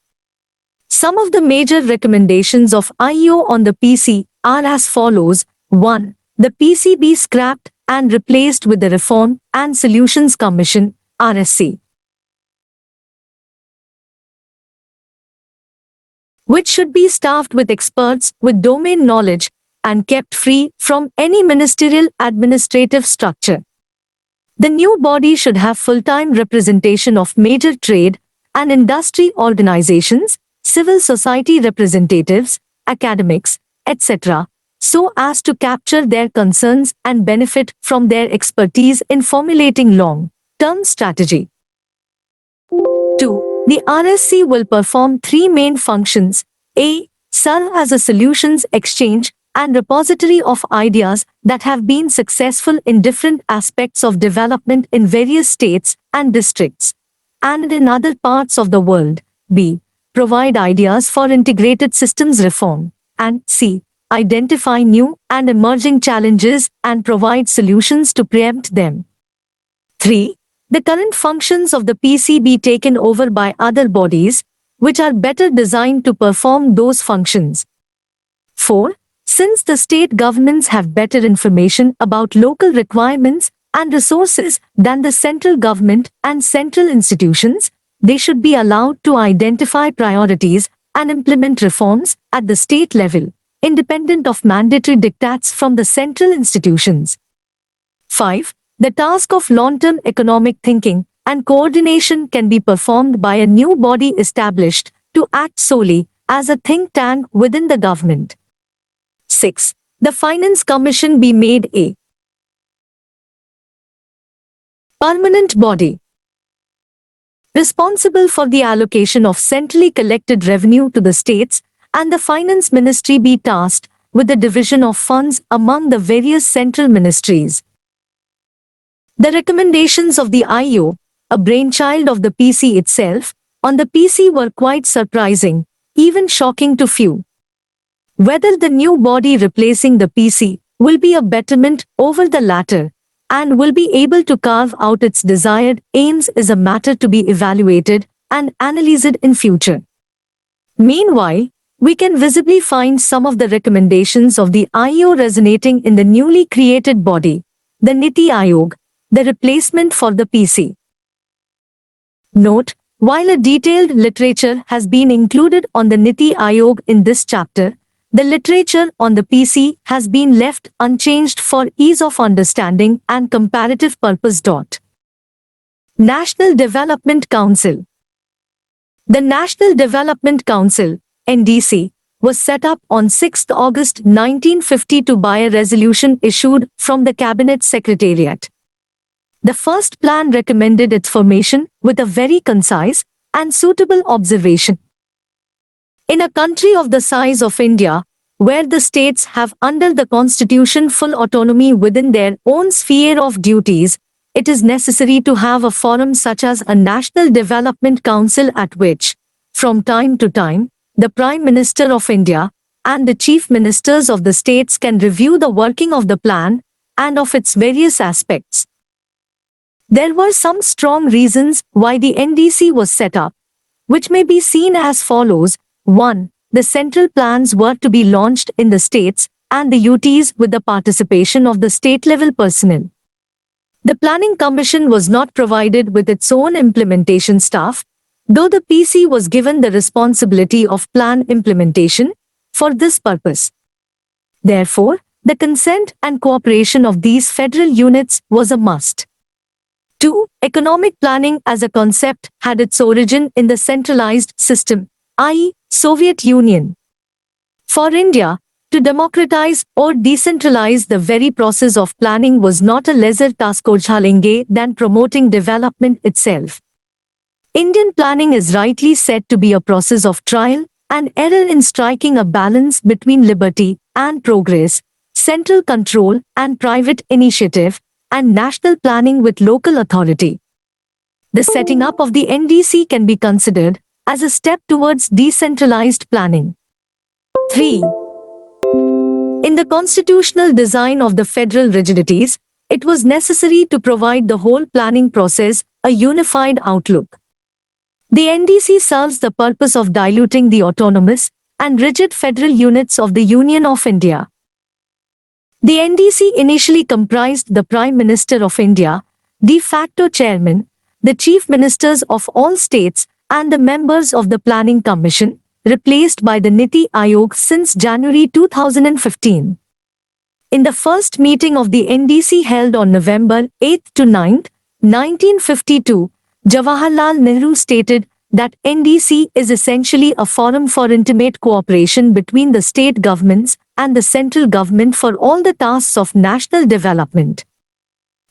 Some of the major recommendations of IEO on the PC are as follows. 1. The PC be scrapped and replaced with the Reform and Solutions Commission, RSC, which should be staffed with experts with domain knowledge and kept free from any ministerial administrative structure. The new body should have full-time representation of major trade and industry organizations, civil society representatives, academics, etc., so as to capture their concerns and benefit from their expertise in formulating long-term strategy. 2. The RSC will perform three main functions. A. Serve as a solutions exchange and repository of ideas that have been successful in different aspects of development in various states and districts and in other parts of the world. B. Provide ideas for integrated systems reform. And C. Identify new and emerging challenges and provide solutions to preempt them. 3. The current functions of the PC be taken over by other bodies, which are better designed to perform those functions. 4. Since the state governments have better information about local requirements and resources than the central government and central institutions, they should be allowed to identify priorities and implement reforms at the state level, independent of mandatory diktats from the central institutions. 5. The task of long-term economic thinking and coordination can be performed by a new body established to act solely as a think tank within the government. 6. The Finance Commission be made a permanent body responsible for the allocation of centrally collected revenue to the states, and the Finance Ministry be tasked with the division of funds among the various central ministries. The recommendations of the IEO, a brainchild of the PC itself, on the PC were quite surprising, even shocking to few. Whether the new body replacing the PC will be a betterment over the latter and will be able to carve out its desired aims is a matter to be evaluated and analyzed in future. Meanwhile, we can visibly find some of the recommendations of the IEO resonating in the newly created body, the Niti Ayog, the replacement for the PC. Note, while a detailed literature has been included on the Niti Ayog in this chapter, the literature on the PC has been left unchanged for ease of understanding and comparative purpose. National Development Council. The National Development Council, NDC, was set up on 6 August 1952 by a resolution issued from the Cabinet Secretariat. The first plan recommended its formation with a very concise and suitable observation. In a country of the size of India, where the states have under the Constitution full autonomy within their own sphere of duties, it is necessary to have a forum such as a National Development Council at which, from time to time, the Prime Minister of India and the Chief Ministers of the states can review the working of the plan and of its various aspects. There were some strong reasons why the NDC was set up, which may be seen as follows. 1. The central plans were to be launched in the states and the UTs with the participation of the state-level personnel. The Planning Commission was not provided with its own implementation staff, though the PC was given the responsibility of plan implementation for this purpose. Therefore, the consent and cooperation of these federal units was a must. 2. Economic planning as a concept had its origin in the centralized system, i.e., Soviet Union. For India, to democratize or decentralize the very process of planning was not a lesser task than promoting development itself. Indian planning is rightly said to be a process of trial and error in striking a balance between liberty and progress, central control and private initiative, and national planning with local authority. The setting up of the NDC can be considered as a step towards decentralized planning. 3. In the constitutional design of the federal rigidities, it was necessary to provide the whole planning process a unified outlook. The NDC serves the purpose of diluting the autonomous and rigid federal units of the Union of India. The NDC initially comprised the Prime Minister of India, de facto chairman, the chief ministers of all states, and the members of the Planning Commission, replaced by the Niti Ayog since January 2015. In the first meeting of the NDC held on November 8 to 9, 1952, Jawaharlal Nehru stated that NDC is essentially a forum for intimate cooperation between the state governments and the central government for all the tasks of national development.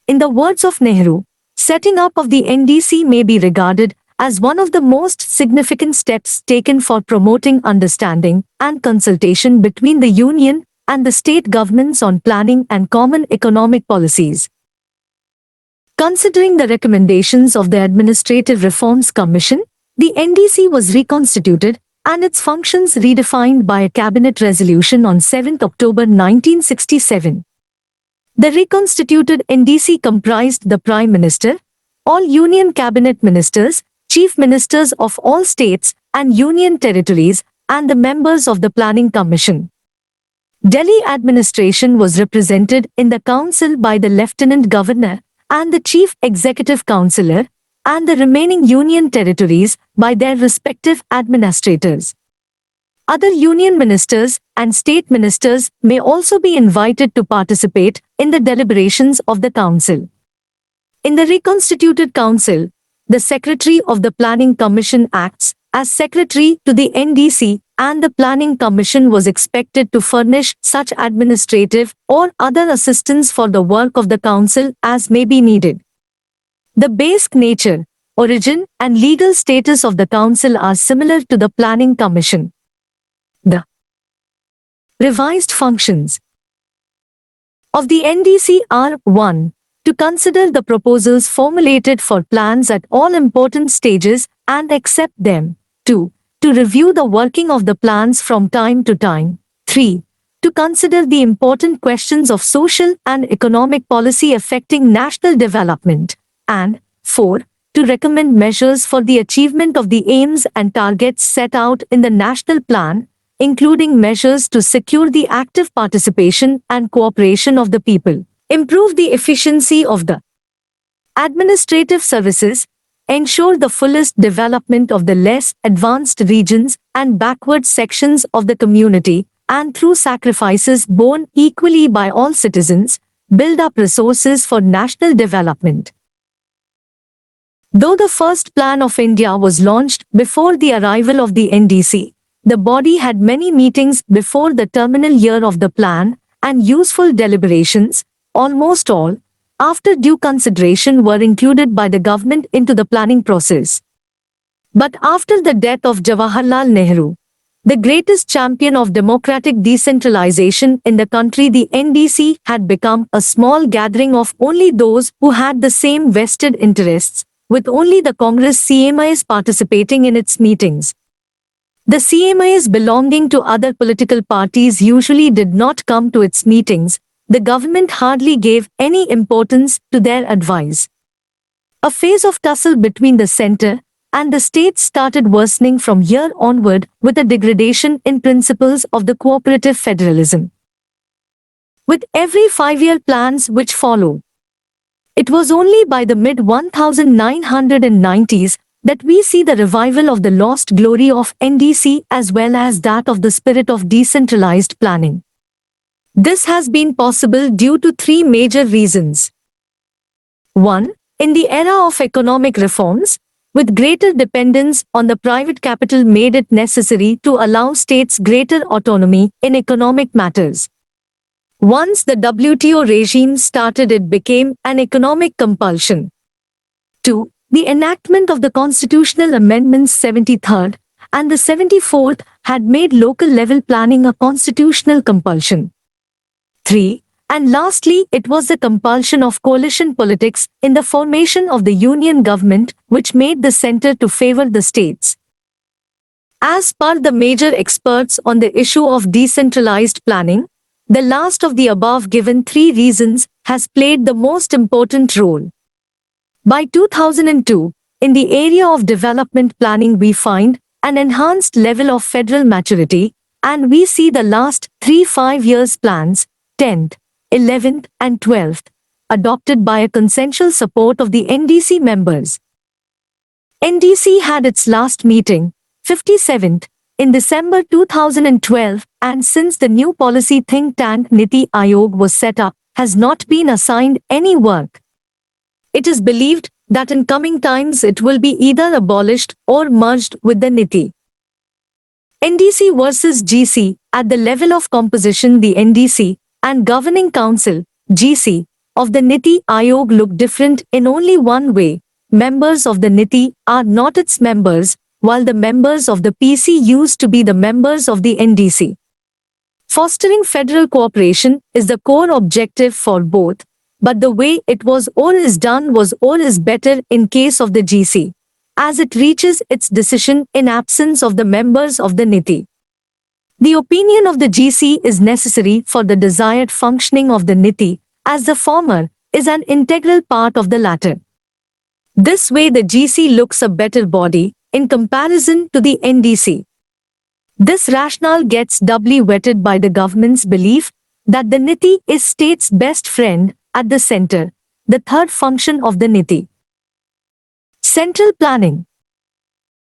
In the words of Nehru, setting up of the NDC may be regarded as one of the most significant steps taken for promoting understanding and consultation between the Union and the state governments on planning and common economic policies. Considering the recommendations of the Administrative Reforms Commission, the NDC was reconstituted and its functions redefined by a cabinet resolution on 7 October 1967. The reconstituted NDC comprised the Prime Minister, all Union Cabinet Ministers, Chief Ministers of all states and Union territories, and the members of the Planning Commission. Delhi administration was represented in the council by the Lieutenant Governor and the Chief Executive Councillor, and the remaining Union territories by their respective administrators. Other Union ministers and state ministers may also be invited to participate in the deliberations of the council. In the reconstituted council, the Secretary of the Planning Commission acts as Secretary to the NDC, and the Planning Commission was expected to furnish such administrative or other assistance for the work of the council as may be needed. The basic nature, origin, and legal status of the council are similar to the Planning Commission. The revised functions of the NDC are 1. To consider the proposals formulated for plans at all important stages and accept them. 2. To review the working of the plans from time to time. 3. To consider the important questions of social and economic policy affecting national development. And 4. To recommend measures for the achievement of the aims and targets set out in the National Plan, including measures to secure the active participation and cooperation of the people, improve the efficiency of the administrative services, ensure the fullest development of the less advanced regions and backward sections of the community, and through sacrifices borne equally by all citizens, build up resources for national development. Though the first plan of India was launched before the arrival of the NDC, the body had many meetings before the terminal year of the plan and useful deliberations. Almost all, after due consideration, were included by the government into the planning process. But after the death of Jawaharlal Nehru, the greatest champion of democratic decentralization in the country, the NDC had become a small gathering of only those who had the same vested interests, with only the Congress CMIs participating in its meetings. The CMIs belonging to other political parties usually did not come to its meetings. The government hardly gave any importance to their advice. A phase of tussle between the center and the states started worsening from here onward with a degradation in principles of the cooperative federalism. With every 5-year plans which follow, it was only by the mid-1990s that we see the revival of the lost glory of NDC as well as that of the spirit of decentralized planning. This has been possible due to 3 major reasons. 1. In the era of economic reforms, with greater dependence on the private capital made it necessary to allow states greater autonomy in economic matters. Once the WTO regime started, it became an economic compulsion. 2. The enactment of the constitutional amendments 73rd and the 74th had made local level planning a constitutional compulsion. 3. And lastly, it was the compulsion of coalition politics in the formation of the union government which made the center to favor the states. As per the major experts on the issue of decentralized planning, the last of the above given three reasons has played the most important role. By 2002, in the area of development planning we find an enhanced level of federal maturity, and we see the last 3 5 years plans, 10th, 11th and 12th, adopted by a consensual support of the NDC members. NDC had its last meeting, 57th, in December 2012, and since the new policy think tank Niti Ayog was set up, has not been assigned any work. It is believed that in coming times it will be either abolished or merged with the Niti. NDC versus GC, at the level of composition the NDC and Governing Council, GC, of the Niti Ayog look different in only one way. Members of the Niti are not its members, while the members of the PC used to be the members of the NDC. Fostering federal cooperation is the core objective for both, but the way it was or is done was or is better in case of the GC, as it reaches its decision in absence of the members of the Niti. The opinion of the GC is necessary for the desired functioning of the Niti, as the former is an integral part of the latter. This way the GC looks a better body in comparison to the NDC. This rationale gets doubly wetted by the government's belief that the Niti is state's best friend at the center, the third function of the Niti. Central planning.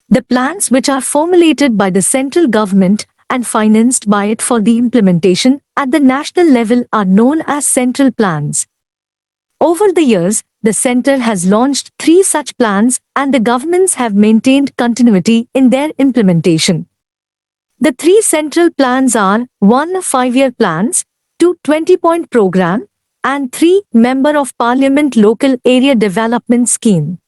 The plans which are formulated by the central government and financed by it for the implementation at the national level are known as central plans. Over the years, the center has launched 3 such plans and the governments have maintained continuity in their implementation. The 3 central plans are 1 5-year plans, 2 20-point program, and 3 Member of Parliament Local Area Development Scheme.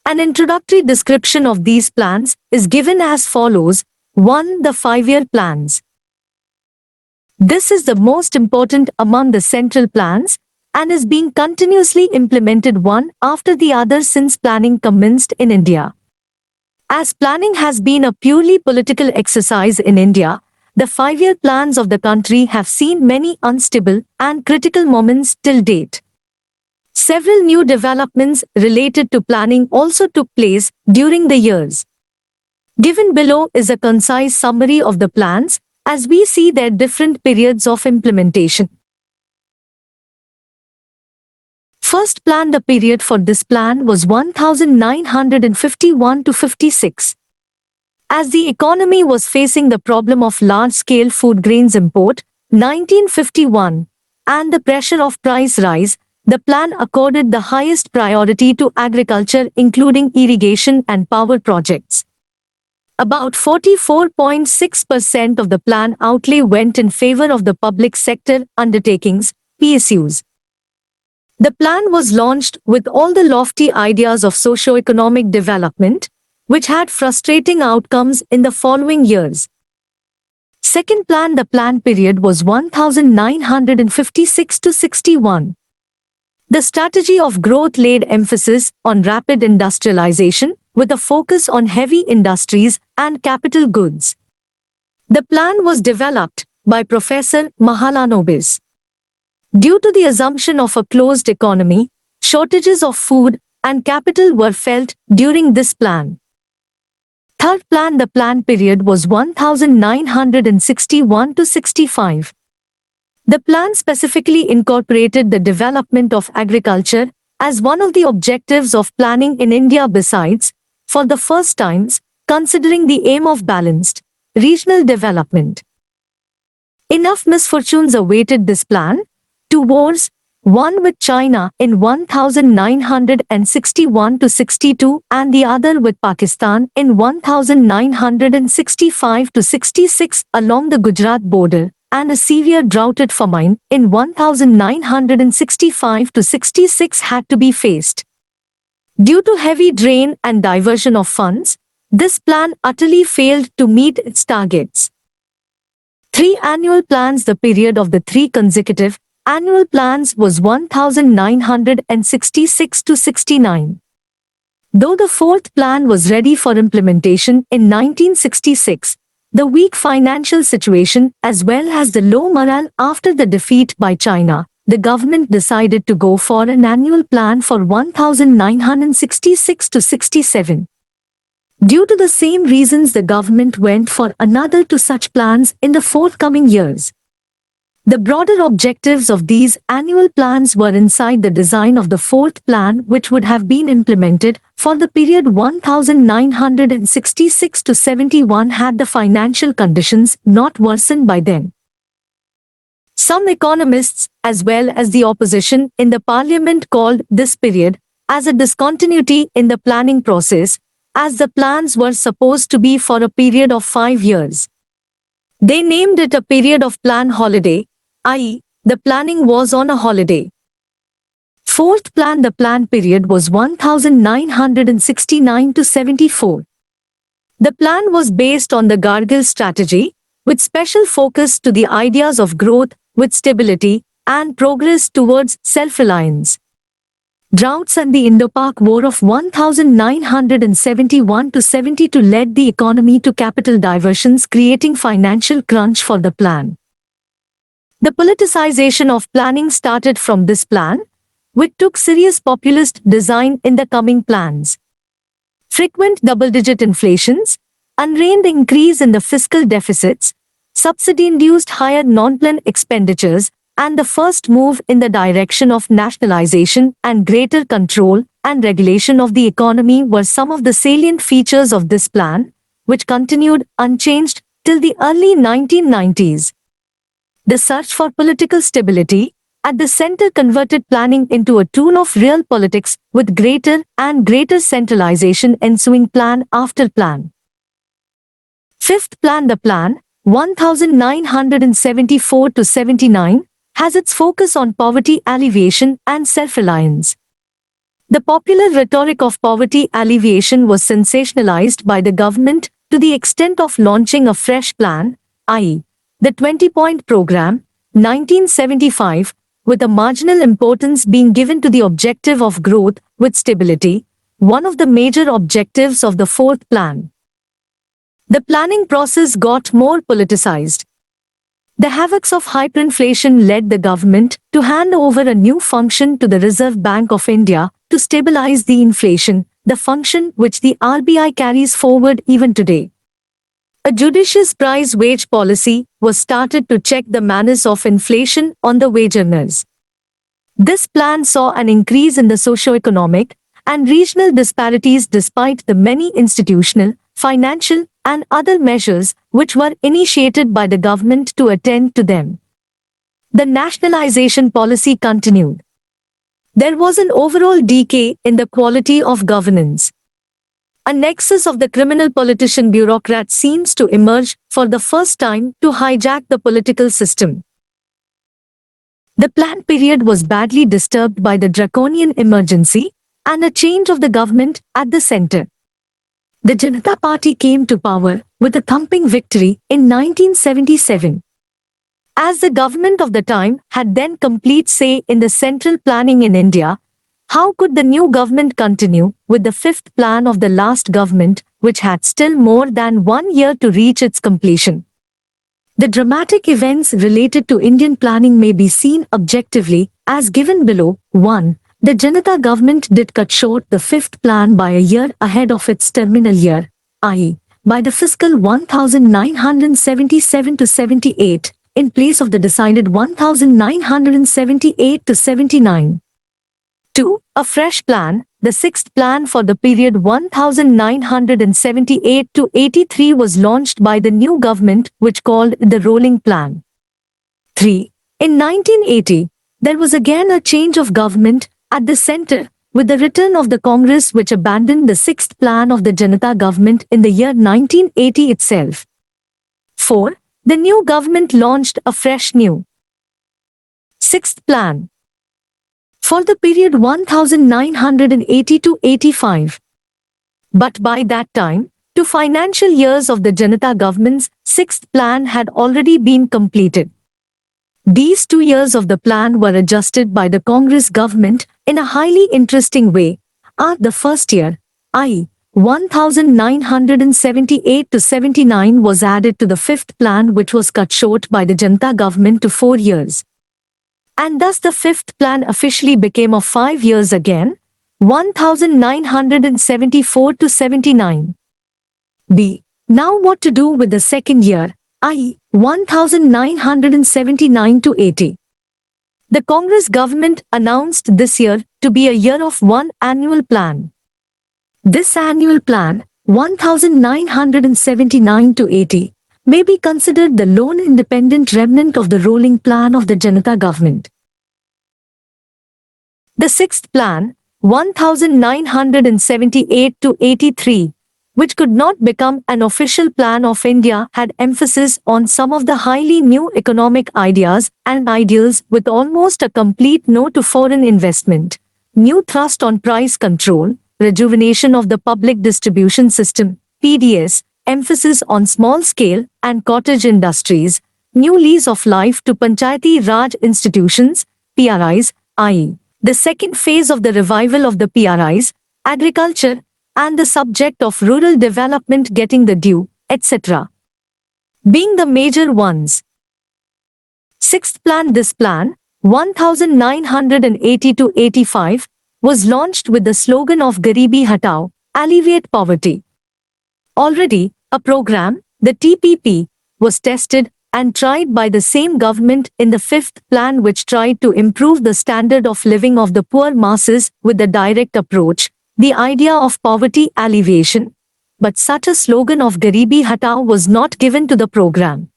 An introductory description of these plans is given as follows. 1. The 5-year plans. This is the most important among the central plans and is being continuously implemented one after the other since planning commenced in India. As planning has been a purely political exercise in India, the 5-year plans of the country have seen many unstable and critical moments till date. Several new developments related to planning also took place during the years. Given below is a concise summary of the plans, as we see their different periods of implementation. First plan. The period for this plan was 1951 to 56. As the economy was facing the problem of large-scale food grains import, 1951, and the pressure of price rise, the plan accorded the highest priority to agriculture including irrigation and power projects. About 44.6% of the plan outlay went in favor of the public sector undertakings, PSUs. The plan was launched with all the lofty ideas of socio-economic development, which had frustrating outcomes in the following years. Second plan. The plan period was 1956 to 61. The strategy of growth laid emphasis on rapid industrialization, with a focus on heavy industries and capital goods. The plan was developed by Professor Mahalanobis. Due to the assumption of a closed economy, shortages of food and capital were felt during this plan. Third plan. The plan period was 1961 to 65. The plan specifically incorporated the development of agriculture as one of the objectives of planning in India besides, for the first times, considering the aim of balanced regional development. Enough misfortunes awaited this plan. 2 wars, one with China in 1961 to 62 and the other with Pakistan in 1965 to 66 along the Gujarat border, and a severe drought famine in 1965 to 66 had to be faced. Due to heavy drain and diversion of funds, this plan utterly failed to meet its targets. Three annual plans. The period of the three consecutive annual plans was 1966 to 69. Though the fourth plan was ready for implementation in 1966, the weak financial situation as well as the low morale after the defeat by China, the government decided to go for an annual plan for 1966 to 67. Due to the same reasons, the government went for another two such plans in the forthcoming years. The broader objectives of these annual plans were inside the design of the fourth plan, which would have been implemented for the period 1966 to 71 had the financial conditions not worsened by then. Some economists, as well as the opposition in the parliament, called this period as a discontinuity in the planning process, as the plans were supposed to be for a period of 5 years. They named it a period of plan holiday, i.e., the planning was on a holiday. Fourth plan. The plan period was 1969 to 74. The plan was based on the Gargill strategy, with special focus to the ideas of growth with stability and progress towards self-reliance. Droughts and the Indo-Pak War of 1971 to 72 led the economy to capital diversions, creating financial crunch for the plan. The politicization of planning started from this plan, which took serious populist design in the coming plans. Frequent double-digit inflations, unreined increase in the fiscal deficits, subsidy-induced higher non-plan expenditures, and the first move in the direction of nationalization and greater control and regulation of the economy were some of the salient features of this plan, which continued unchanged till the early 1990s. The search for political stability at the center converted planning into a tool of real politics, with greater and greater centralization ensuing plan after plan. Fifth plan. The plan, 1974 to 79, has its focus on poverty alleviation and self-reliance. The popular rhetoric of poverty alleviation was sensationalized by the government to the extent of launching a fresh plan, i.e., the 20-point program, 1975, with a marginal importance being given to the objective of growth with stability, one of the major objectives of the fourth plan. The planning process got more politicized. The havocs of hyperinflation led the government to hand over a new function to the Reserve Bank of India to stabilize the inflation, the function which the RBI carries forward even today. A judicious price-wage policy was started to check the menace of inflation on the wage earners. This plan saw an increase in the socio-economic and regional disparities despite the many institutional, financial, and other measures which were initiated by the government to attend to them. The nationalization policy continued. There was an overall decay in the quality of governance. A nexus of the criminal politician bureaucrat seems to emerge for the first time to hijack the political system. The plan period was badly disturbed by the draconian emergency and a change of the government at the center. The Janata Party came to power with a thumping victory in 1977. As the government of the time had then complete say in the central planning in India, how could the new government continue with the fifth plan of the last government, which had still more than 1 year to reach its completion? The dramatic events related to Indian planning may be seen objectively as given below. 1. The Janata government did cut short the fifth plan by a year ahead of its terminal year, i.e., by the fiscal 1977 to 78, in place of the decided 1978 to 79. 2. A fresh plan, the sixth plan for the period 1978 to 83 was launched by the new government, which called the rolling plan. 3. In 1980, there was again a change of government at the center, with the return of the Congress, which abandoned the sixth plan of the Janata government in the year 1980 itself. 4. The new government launched a fresh new sixth plan for the period 1980 to 85. But by that time, Two financial years of the Janata government's sixth plan had already been completed. These 2 years of the plan were adjusted by the Congress government in a highly interesting way. The first year, i.e., 1978 to 79 was added to the fifth plan, which was cut short by the Janata government to 4 years. And thus the fifth plan officially became of 5 years again, 1974 to 79. B. Now what to do with the second year, i.e., 1979 to 80. The Congress government announced this year to be a year of one annual plan. This annual plan, 1979 to 80, may be considered the lone independent remnant of the rolling plan of the Janata government. The sixth plan, 1978 to 83, which could not become an official plan of India, had emphasis on some of the highly new economic ideas and ideals, with almost a complete no to foreign investment, new thrust on price control, rejuvenation of the public distribution system, PDS, emphasis on small-scale and cottage industries, new lease of life to Panchayati Raj institutions, PRIs, i.e., the second phase of the revival of the PRIs, agriculture, and the subject of rural development getting the due, etc., being the major ones. Sixth plan. This plan, 1980 to 85, was launched with the slogan of Garibi Hatao, Alleviate Poverty. Already, a program, the TPP, was tested and tried by the same government in the fifth plan, which tried to improve the standard of living of the poor masses with the direct approach, the idea of poverty alleviation. But such a slogan of Garibi Hatao was not given to the program.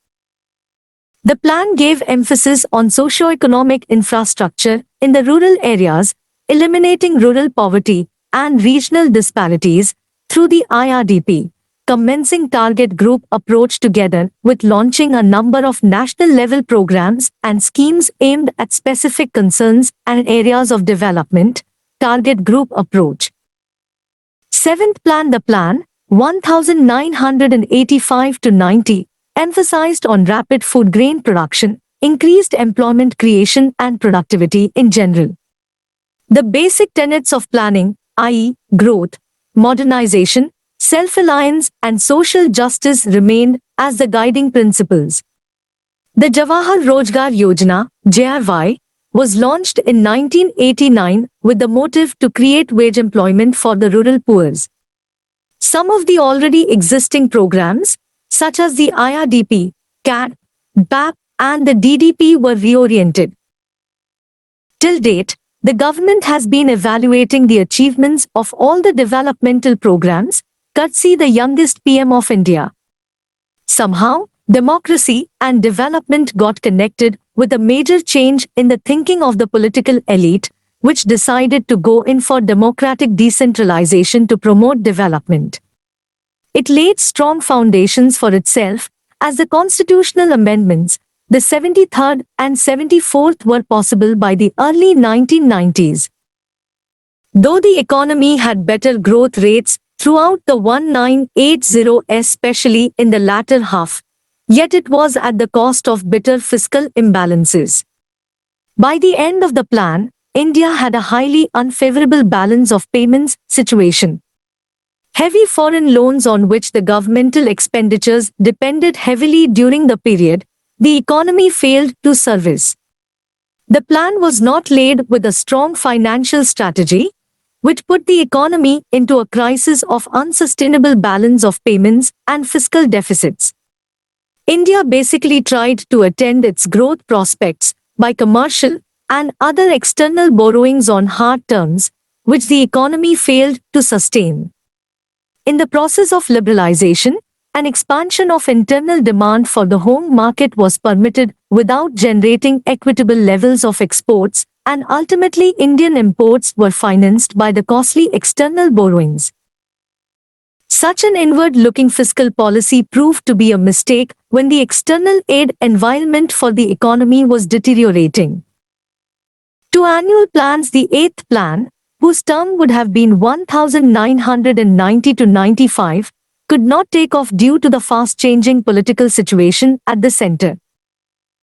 The plan gave emphasis on socio-economic infrastructure in the rural areas, eliminating rural poverty and regional disparities through the IRDP, commencing target group approach together with launching a number of national-level programs and schemes aimed at specific concerns and areas of development, target group approach. Seventh plan. The plan, 1985 to 90, emphasized on rapid food grain production, increased employment creation and productivity in general. The basic tenets of planning, i.e., growth, modernization, self-reliance and social justice remained as the guiding principles. The Jawahar Rojgar Yojana, JRY, was launched in 1989 with the motive to create wage employment for the rural poor. Some of the already existing programs, such as the IRDP, CAD, BAP, and the DDP, were reoriented. Till date, the government has been evaluating the achievements of all the developmental programs, courtesy the youngest PM of India. Somehow, democracy and development got connected with a major change in the thinking of the political elite, which decided to go in for democratic decentralization to promote development. It laid strong foundations for itself, as the constitutional amendments, the 73rd and 74th, were possible by the early 1990s. Though the economy had better growth rates throughout the 1980s, especially in the latter half, yet it was at the cost of bitter fiscal imbalances. By the end of the plan, India had a highly unfavorable balance of payments situation. Heavy foreign loans on which the governmental expenditures depended heavily during the period, the economy failed to service. The plan was not laid with a strong financial strategy, which put the economy into a crisis of unsustainable balance of payments and fiscal deficits. India basically tried to attend its growth prospects by commercial and other external borrowings on hard terms, which the economy failed to sustain. In the process of liberalization, an expansion of internal demand for the home market was permitted without generating equitable levels of exports, and ultimately Indian imports were financed by the costly external borrowings. Such an inward-looking fiscal policy proved to be a mistake when the external aid environment for the economy was deteriorating. Two annual plans. The eighth plan, whose term would have been 1990 to 95, could not take off due to the fast-changing political situation at the center.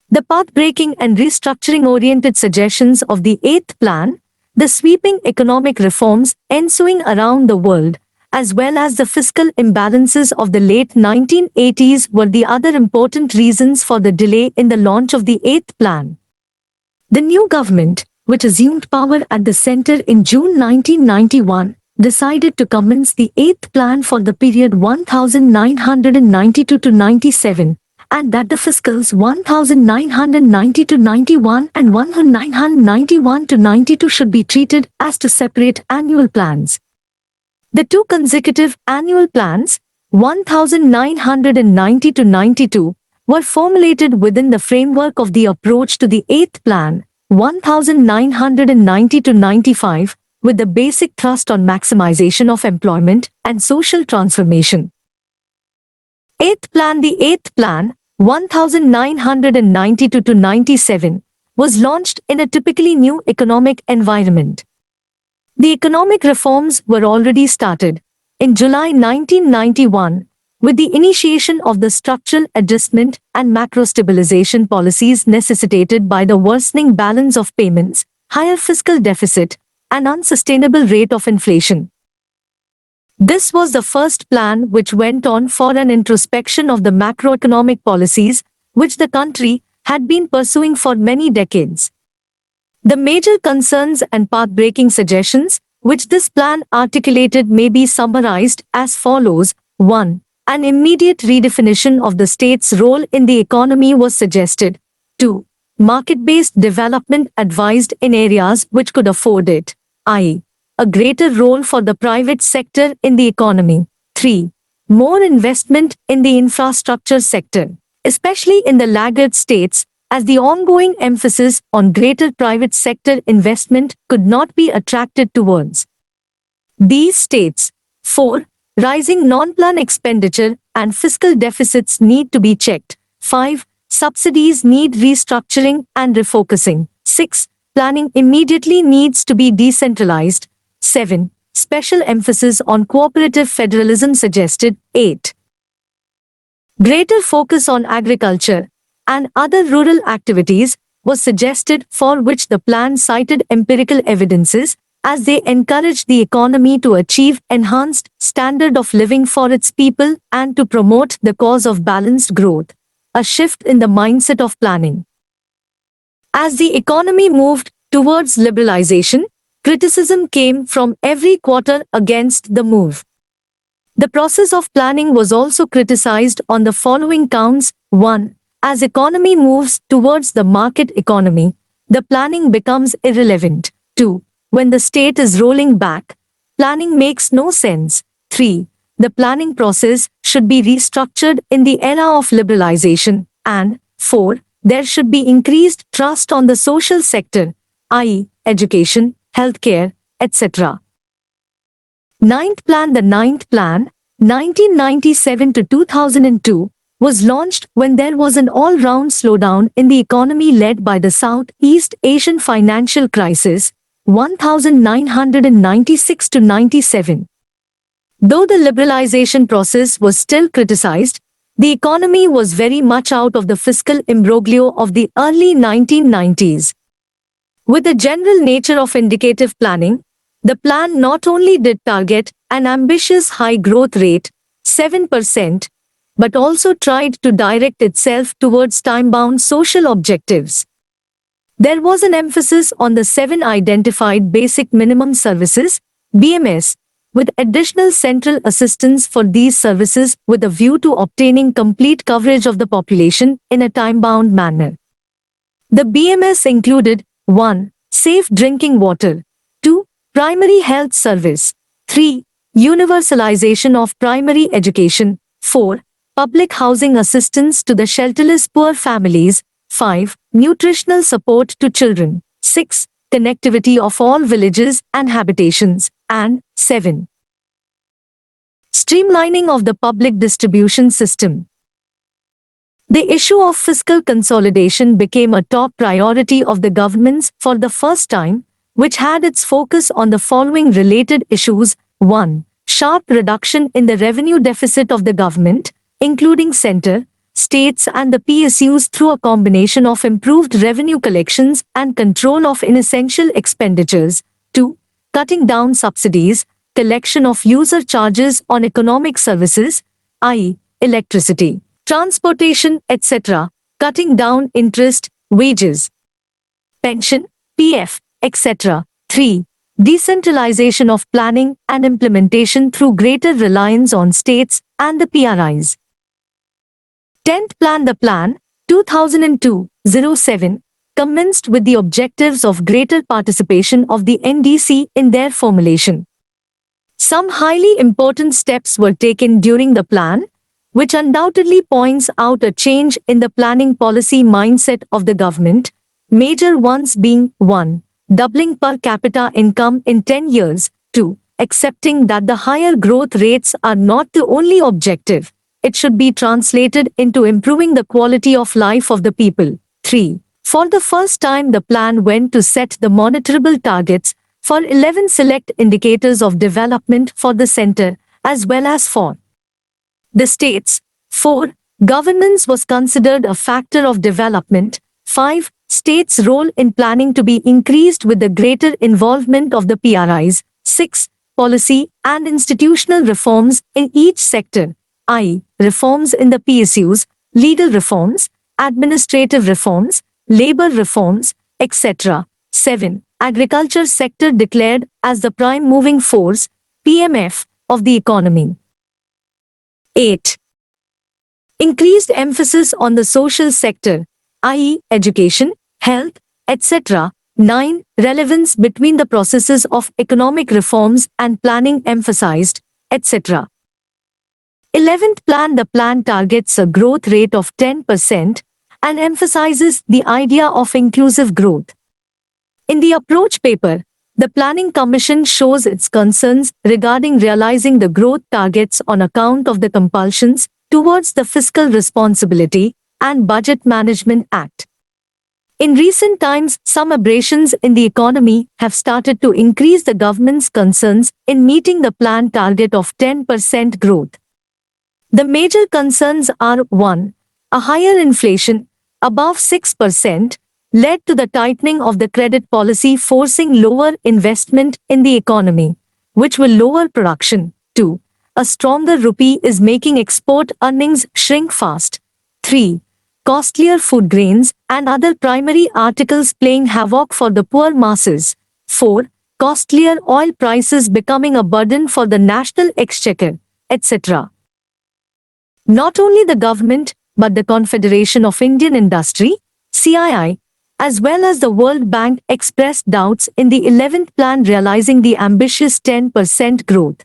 The path-breaking and restructuring-oriented suggestions of the Eighth Plan, the sweeping economic reforms ensuing around the world, as well as the fiscal imbalances of the late 1980s were the other important reasons for the delay in the launch of the Eighth Plan. The new government, which assumed power at the center in June 1991, decided to commence the Eighth Plan for the period 1992 to 97, and that the fiscals 1990 to 91 and 1991 to 92 should be treated as two separate annual plans. The two consecutive annual plans, 1990 to 92, were formulated within the framework of the approach to the Eighth Plan, 1990 to 95, with the basic thrust on maximization of employment and social transformation. Eighth Plan The Eighth Plan, 1992 to 97, was launched in a typically new economic environment. The economic reforms were already started in July 1991 with the initiation of the structural adjustment and macro-stabilization policies necessitated by the worsening balance of payments, higher fiscal deficit, and unsustainable rate of inflation. This was the first plan which went on for an introspection of the macroeconomic policies which the country had been pursuing for many decades. The major concerns and path-breaking suggestions which this plan articulated may be summarized as follows. 1. An immediate redefinition of the state's role in the economy was suggested. 2. Market-based development advised in areas which could afford it, i.e., a greater role for the private sector in the economy. 3. More investment in the infrastructure sector, especially in the laggard states, as the ongoing emphasis on greater private sector investment could not be attracted towards these states. 4. Rising non-plan expenditure and fiscal deficits need to be checked. 5. Subsidies need restructuring and refocusing. 6. Planning immediately needs to be decentralized. 7. Special emphasis on cooperative federalism suggested. 8. Greater focus on agriculture and other rural activities was suggested, for which the plan cited empirical evidences as they encouraged the economy to achieve enhanced standard of living for its people and to promote the cause of balanced growth, a shift in the mindset of planning. As the economy moved towards liberalization, criticism came from every quarter against the move. The process of planning was also criticized on the following counts. 1. As economy moves towards the market economy, the planning becomes irrelevant. 2. When the state is rolling back, planning makes no sense. 3. The planning process should be restructured in the era of liberalization. And 4. There should be increased trust on the social sector, i.e., education, healthcare, etc. Ninth Plan The Ninth Plan, 1997 to 2002, was launched when there was an all-round slowdown in the economy led by the Southeast Asian financial crisis, 1996 to 97. Though the liberalization process was still criticized, the economy was very much out of the fiscal imbroglio of the early 1990s. With the general nature of indicative planning, the plan not only did target an ambitious high growth rate, 7%, but also tried to direct itself towards time-bound social objectives. There was an emphasis on the 7 identified basic minimum services, BMS, with additional central assistance for these services with a view to obtaining complete coverage of the population in a time-bound manner. The BMS included 1. Safe drinking water, 2. Primary health service, 3. Universalization of primary education, 4. Public housing assistance to the shelterless poor families, 5. Nutritional support to children, 6. Connectivity of all villages and habitations, and 7. Streamlining of the public distribution system. The issue of fiscal consolidation became a top priority of the governments for the first time, which had its focus on the following related issues. 1. sharp reduction in the revenue deficit of the government, including center, states and the PSUs through a combination of improved revenue collections and control of inessential expenditures. 2. Cutting down subsidies, collection of user charges on economic services, i.e., electricity, transportation, etc., cutting down interest, wages, pension, PF, etc. 3. Decentralization of planning and implementation through greater reliance on states and the PRIs. 10th Plan. The plan, 2002-07, commenced with the objectives of greater participation of the NDC in their formulation. Some highly important steps were taken during the plan, which undoubtedly points out a change in the planning policy mindset of the government, major ones being 1. Doubling per capita income in 10 years, 2. Accepting that the higher growth rates are not the only objective, it should be translated into improving the quality of life of the people. 3. For the first time the plan went to set the monitorable targets for 11 select indicators of development for the center as well as for the states. 4. Governance was considered a factor of development. 5. States' role in planning to be increased with the greater involvement of the PRIs. 6. Policy and institutional reforms in each sector, i.e., reforms in the PSUs, legal reforms, administrative reforms, labor reforms, etc. 7. Agriculture sector declared as the prime moving force, PMF, of the economy. 8. Increased emphasis on the social sector, i.e., education, health, etc. 9. Relevance between the processes of economic reforms and planning emphasized, etc. 11th Plan. The plan targets a growth rate of 10% and emphasizes the idea of inclusive growth. In the approach paper, the Planning Commission shows its concerns regarding realizing the growth targets on account of the compulsions towards the Fiscal Responsibility and Budget Management Act. In recent times, some aberrations in the economy have started to increase the government's concerns in meeting the planned target of 10% growth. The major concerns are 1. A higher inflation, above 6%, led to the tightening of the credit policy forcing lower investment in the economy, which will lower production. 2. A stronger rupee is making export earnings shrink fast. 3. Costlier food grains and other primary articles playing havoc for the poor masses. 4. Costlier oil prices becoming a burden for the national exchequer, etc. Not only the government, but the Confederation of Indian Industry, CII, as well as the World Bank expressed doubts in the 11th Plan realizing the ambitious 10% growth.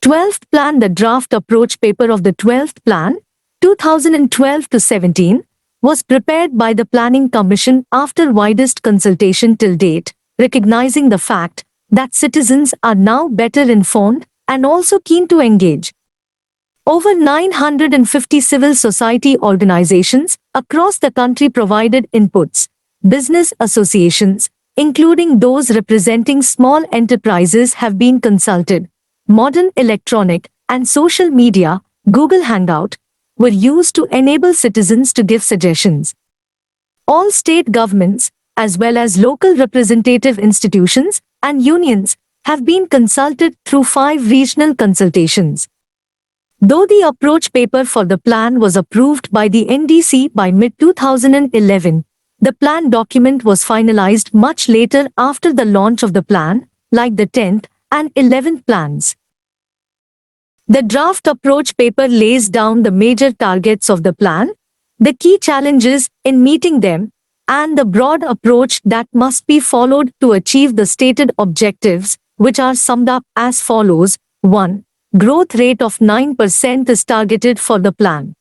12th Plan. The draft approach paper of the 12th Plan, 2012-17, was prepared by the Planning Commission after widest consultation till date, recognizing the fact that citizens are now better informed and also keen to engage. Over 950 civil society organizations across the country provided inputs. Business associations, including those representing small enterprises, have been consulted. Modern electronic and social media, Google Hangout, were used to enable citizens to give suggestions. All state governments, as well as local representative institutions and unions, have been consulted through 5 regional consultations. Though the approach paper for the plan was approved by the NDC by mid-2011, the plan document was finalized much later after the launch of the plan, like the 10th and 11th plans. The draft approach paper lays down the major targets of the plan, the key challenges in meeting them, and the broad approach that must be followed to achieve the stated objectives, which are summed up as follows. 1. Growth rate of 9% is targeted for the plan.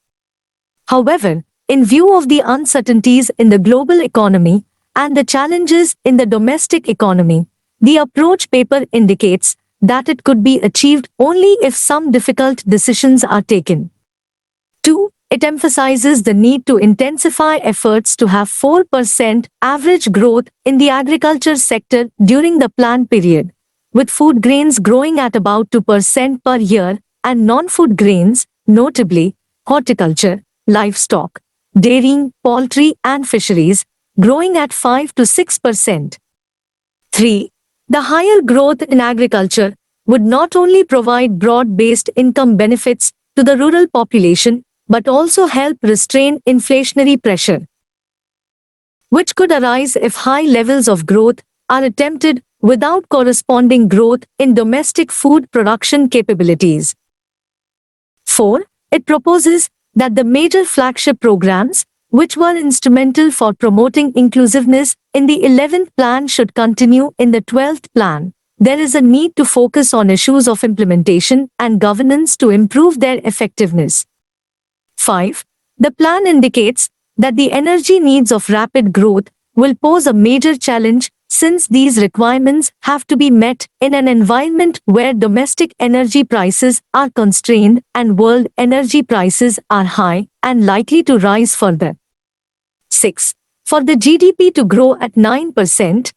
However, in view of the uncertainties in the global economy and the challenges in the domestic economy, the approach paper indicates that it could be achieved only if some difficult decisions are taken. 2. It emphasizes the need to intensify efforts to have 4% average growth in the agriculture sector during the plan period, with food grains growing at about 2% per year and non-food grains, notably horticulture, livestock, dairying, poultry and fisheries, growing at 5 to 6%. 3. The higher growth in agriculture would not only provide broad-based income benefits to the rural population but also help restrain inflationary pressure, which could arise if high levels of growth are attempted without corresponding growth in domestic food production capabilities. 4. It proposes that the major flagship programs, which were instrumental for promoting inclusiveness in the 11th plan, should continue in the 12th plan. There is a need to focus on issues of implementation and governance to improve their effectiveness. 5. The plan indicates that the energy needs of rapid growth will pose a major challenge since these requirements have to be met in an environment where domestic energy prices are constrained and world energy prices are high and likely to rise further. 6. For the GDP to grow at 9%,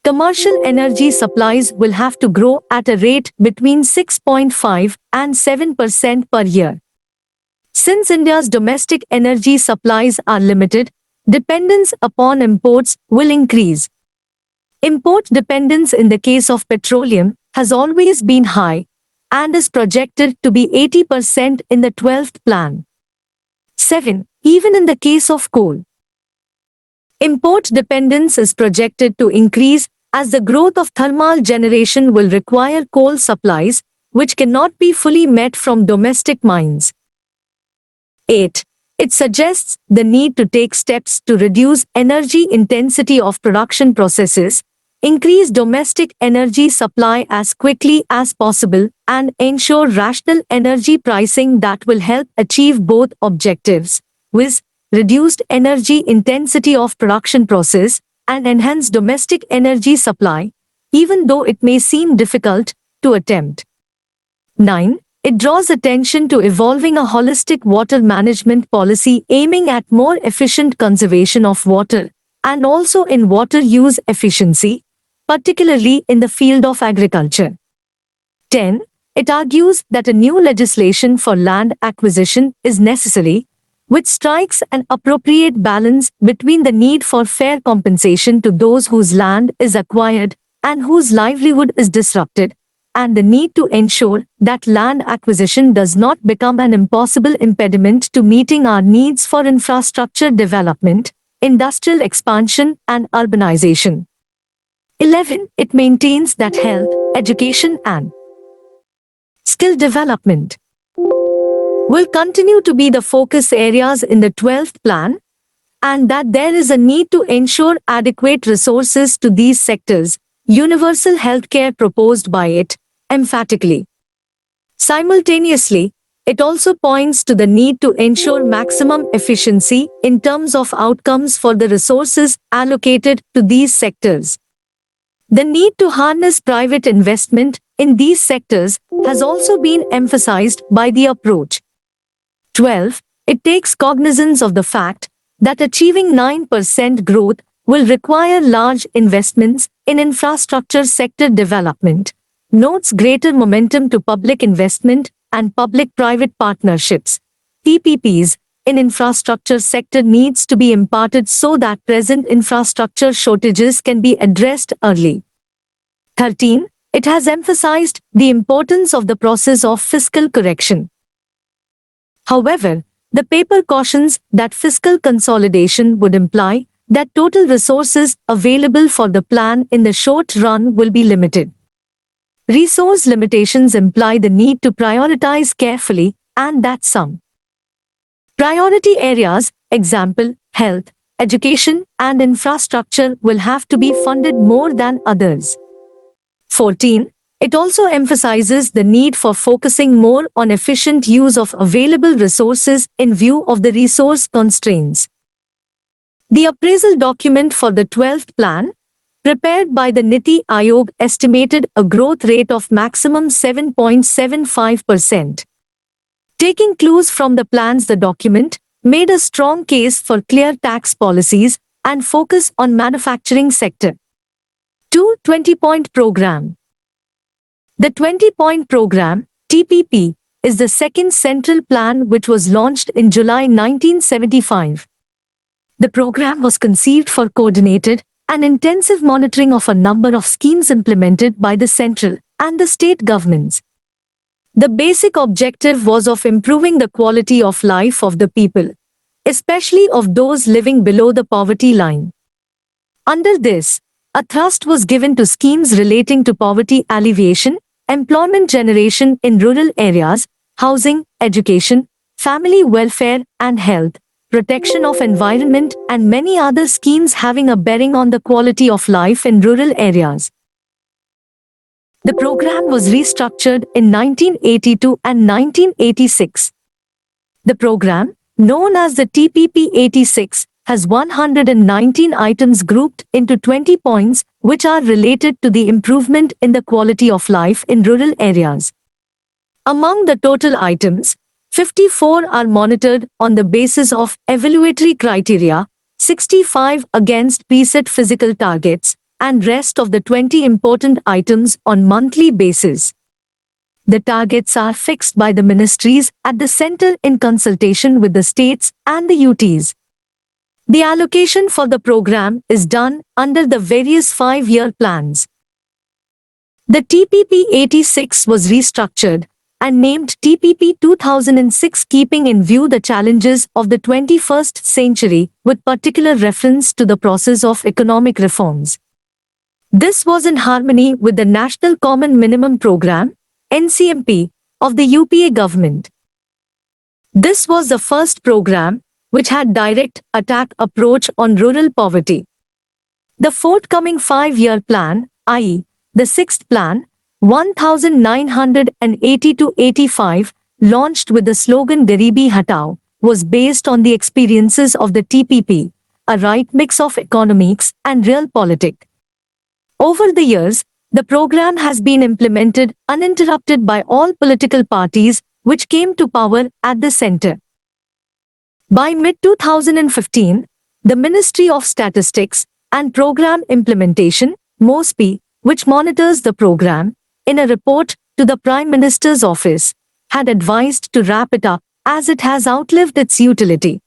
commercial energy supplies will have to grow at a rate between 6.5 and 7% per year. Since India's domestic energy supplies are limited, dependence upon imports will increase. Import dependence in the case of petroleum has always been high and is projected to be 80% in the 12th plan. 7. Even in the case of coal, import dependence is projected to increase as the growth of thermal generation will require coal supplies, which cannot be fully met from domestic mines. 8. It suggests the need to take steps to reduce energy intensity of production processes, increase domestic energy supply as quickly as possible, and ensure rational energy pricing that will help achieve both objectives, viz., reduced energy intensity of production process and enhance domestic energy supply, even though it may seem difficult to attempt. 9. It draws attention to evolving a holistic water management policy aiming at more efficient conservation of water and also in water use efficiency, particularly in the field of agriculture. 10. It argues that a new legislation for land acquisition is necessary, which strikes an appropriate balance between the need for fair compensation to those whose land is acquired and whose livelihood is disrupted, and the need to ensure that land acquisition does not become an impossible impediment to meeting our needs for infrastructure development, industrial expansion, and urbanization. 11. It maintains that health, education, and skill development will continue to be the focus areas in the 12th plan, and that there is a need to ensure adequate resources to these sectors, universal healthcare proposed by it, emphatically. Simultaneously, it also points to the need to ensure maximum efficiency in terms of outcomes for the resources allocated to these sectors. The need to harness private investment in these sectors has also been emphasized by the approach. 12. It takes cognizance of the fact that achieving 9% growth will require large investments in infrastructure sector development, notes greater momentum to public investment and public-private partnerships, PPPs, in infrastructure sector needs to be imparted so that present infrastructure shortages can be addressed early. 13. It has emphasized the importance of the process of fiscal correction. However, the paper cautions that fiscal consolidation would imply that total resources available for the plan in the short run will be limited. Resource limitations imply the need to prioritize carefully and that some priority areas, example, health, education, and infrastructure will have to be funded more than others. 14. It also emphasizes the need for focusing more on efficient use of available resources in view of the resource constraints. The appraisal document for the 12th plan, prepared by the Niti Ayog, estimated a growth rate of maximum 7.75%. Taking clues from the plans, the document made a strong case for clear tax policies and focus on manufacturing sector. 2. 20-point program. The 20-point program, TPP, is the second central plan which was launched in July 1975. The program was conceived for coordinated and intensive monitoring of a number of schemes implemented by the central and the state governments. The basic objective was of improving the quality of life of the people, especially of those living below the poverty line. Under this, a thrust was given to schemes relating to poverty alleviation, employment generation in rural areas, housing, education, family welfare and health, protection of environment and many other schemes having a bearing on the quality of life in rural areas. The program was restructured in 1982 and 1986. The program, known as the TPP 86, has 119 items grouped into 20 points which are related to the improvement in the quality of life in rural areas. Among the total items, 54 are monitored on the basis of evaluatory criteria, 65 against preset physical targets, and rest of the 20 important items on monthly basis. The targets are fixed by the ministries at the center in consultation with the states and the UTs. The allocation for the program is done under the various 5-year plans. The TPP 86 was restructured and named TPP 2006, keeping in view the challenges of the 21st century with particular reference to the process of economic reforms. This was in harmony with the National Common Minimum Program, NCMP, of the UPA government. This was the first program which had direct attack approach on rural poverty. The forthcoming 5-year plan, i.e., the 6th plan, 1980-85, launched with the slogan Garibi Hatao, was based on the experiences of the TPP, a right mix of economics and realpolitik. Over the years, the program has been implemented uninterrupted by all political parties which came to power at the center. By mid-2015, the Ministry of Statistics and Program Implementation, MOSPI, which monitors the program, in a report to the Prime Minister's office, had advised to wrap it up as it has outlived its utility.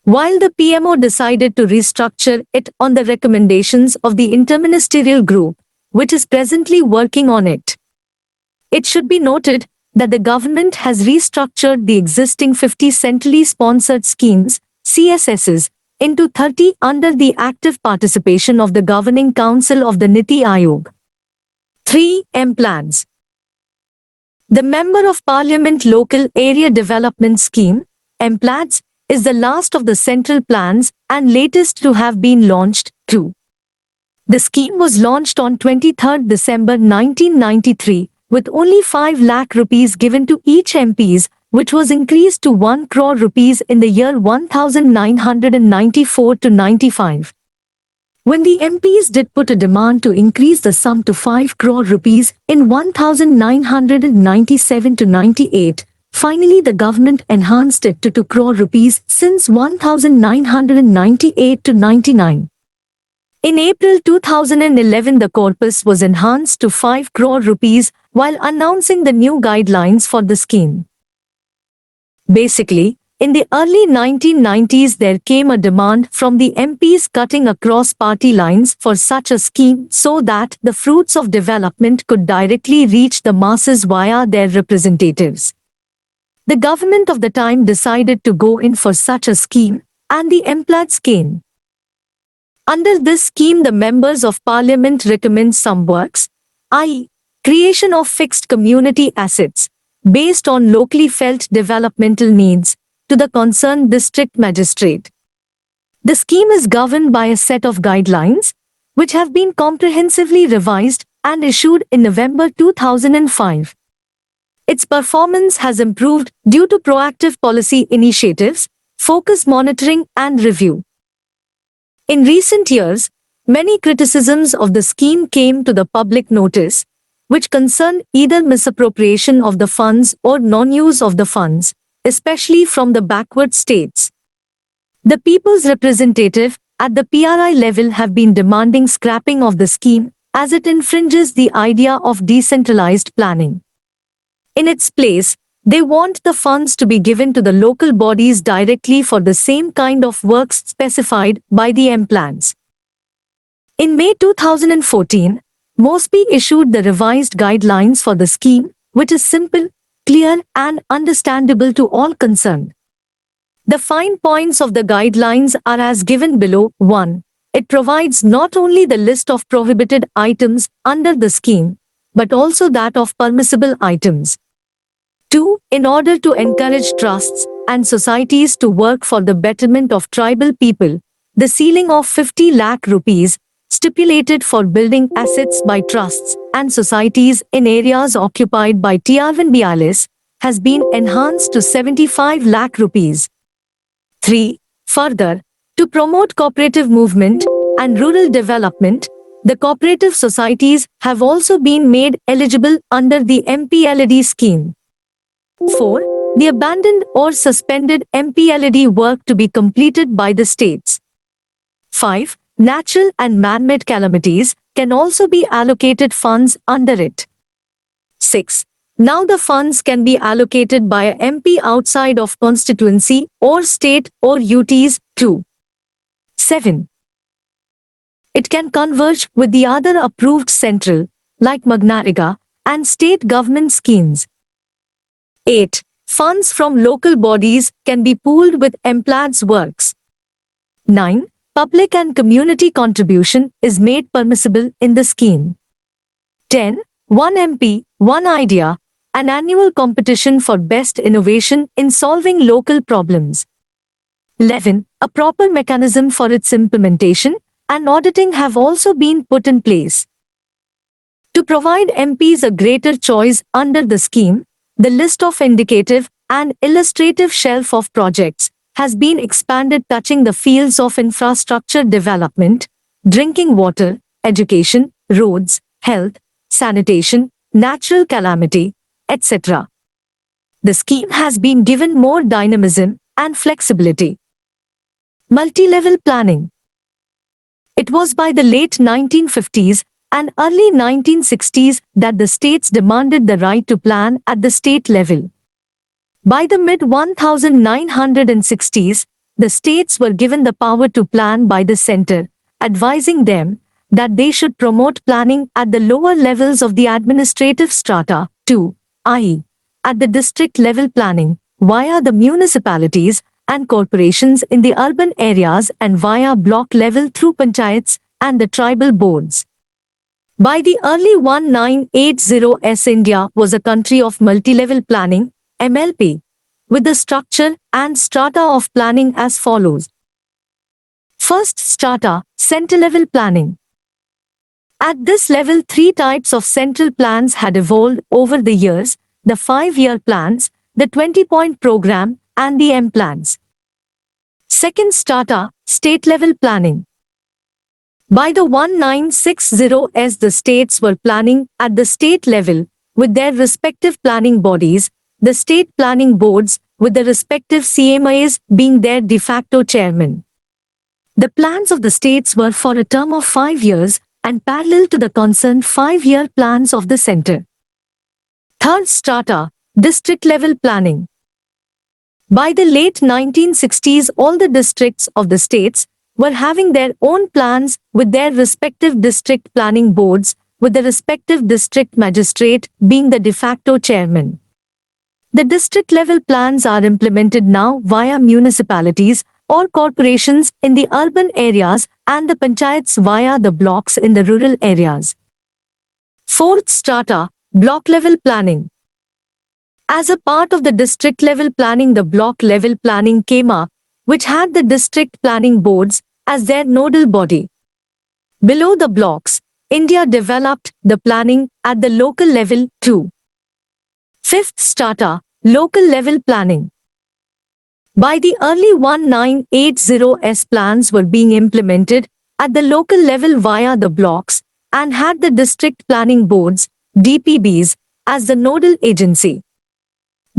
While the PMO decided to restructure it on the recommendations of the interministerial group, which is presently working on it. It should be noted that the government has restructured the existing 50 centrally sponsored schemes, CSSs, into 30 under the active participation of the Governing Council of the Niti Ayog. 3. M-Plans. The Member of Parliament Local Area Development Scheme, M-Plans, is the last of the central plans and latest to have been launched, too. The scheme was launched on 23 December 1993, with only 5 lakh rupees given to each MPs, which was increased to 1 crore rupees in the year 1994-95. When the MPs did put a demand to increase the sum to 5 crore rupees in 1997-98, finally the government enhanced it to 2 crore rupees since 1998-99. In April 2011, the corpus was enhanced to 5 crore rupees while announcing the new guidelines for the scheme. Basically, in the early 1990s there came a demand from the MPs cutting across party lines for such a scheme so that the fruits of development could directly reach the masses via their representatives. The government of the time decided to go in for such a scheme, and the MPLAD came. Under this scheme, the members of parliament recommend some works, i.e., creation of fixed community assets, based on locally felt developmental needs, to the concerned district magistrate. The scheme is governed by a set of guidelines, which have been comprehensively revised and issued in November 2005. Its performance has improved due to proactive policy initiatives, focus monitoring and review. In recent years, many criticisms of the scheme came to the public notice, which concerned either misappropriation of the funds or non-use of the funds, especially from the backward states. The people's representative at the PRI level have been demanding scrapping of the scheme as it infringes the idea of decentralized planning. In its place, they want the funds to be given to the local bodies directly for the same kind of works specified by the M plans. In May 2014, MOSPI issued the revised guidelines for the scheme, which is simple, clear, and understandable to all concerned. The fine points of the guidelines are as given below. 1. It provides not only the list of prohibited items under the scheme, but also that of permissible items. 2. In order to encourage trusts and societies to work for the betterment of tribal people, the ceiling of 50 lakh rupees, stipulated for building assets by trusts and societies in areas occupied by TR1BLS, has been enhanced to 75 lakh rupees. 3. Further, to promote cooperative movement and rural development, the cooperative societies have also been made eligible under the MPLD scheme. 4. The abandoned or suspended MPLD work to be completed by the states. 5. Natural and man-made calamities can also be allocated funds under it. 6. Now the funds can be allocated by a MP outside of constituency or state or UTs too. 7. It can converge with the other approved central, like MGNREGA, and state government schemes. 8. Funds from local bodies can be pooled with MPLAD's works. 9. Public and community contribution is made permissible in the scheme. 10. One MP, one idea, an annual competition for best innovation in solving local problems. 11. A proper mechanism for its implementation and auditing have also been put in place. To provide MPs a greater choice under the scheme, the list of indicative and illustrative shelf of projects has been expanded touching the fields of infrastructure development, drinking water, education, roads, health, sanitation, natural calamity, etc. The scheme has been given more dynamism and flexibility. Multi-level planning. It was by the late 1950s and early 1960s that the states demanded the right to plan at the state level. By the mid-1960s, the states were given the power to plan by the center, advising them that they should promote planning at the lower levels of the administrative strata, too, i.e., at the district level planning, via the municipalities and corporations in the urban areas and via block level through panchayats and the tribal boards. By the early 1980s, India was a country of multi-level planning, MLP, with the structure and strata of planning as follows. First strata, center-level planning. At this level, three types of central plans had evolved over the years: the 5-year plans, the 20-point program, and the M plans. Second strata, state-level planning. By the 1960s, the states were planning at the state level with their respective planning bodies, the state planning boards, with the respective CMAs being their de facto chairman. The plans of the states were for a term of 5 years and parallel to the concerned 5-year plans of the center. Third strata, district-level planning. By the late 1960s, all the districts of the states were having their own plans with their respective district planning boards, with the respective district magistrate being the de facto chairman. The district-level plans are implemented now via municipalities or corporations in the urban areas and the panchayats via the blocks in the rural areas. Fourth strata, block-level planning. As a part of the district-level planning, the block-level planning came up, which had the district planning boards as their nodal body. Below the blocks, India developed the planning at the local level too. Fifth strata, local level planning. By the early 1980s, plans were being implemented at the local level via the blocks and had the district planning boards, DPBs, as the nodal agency.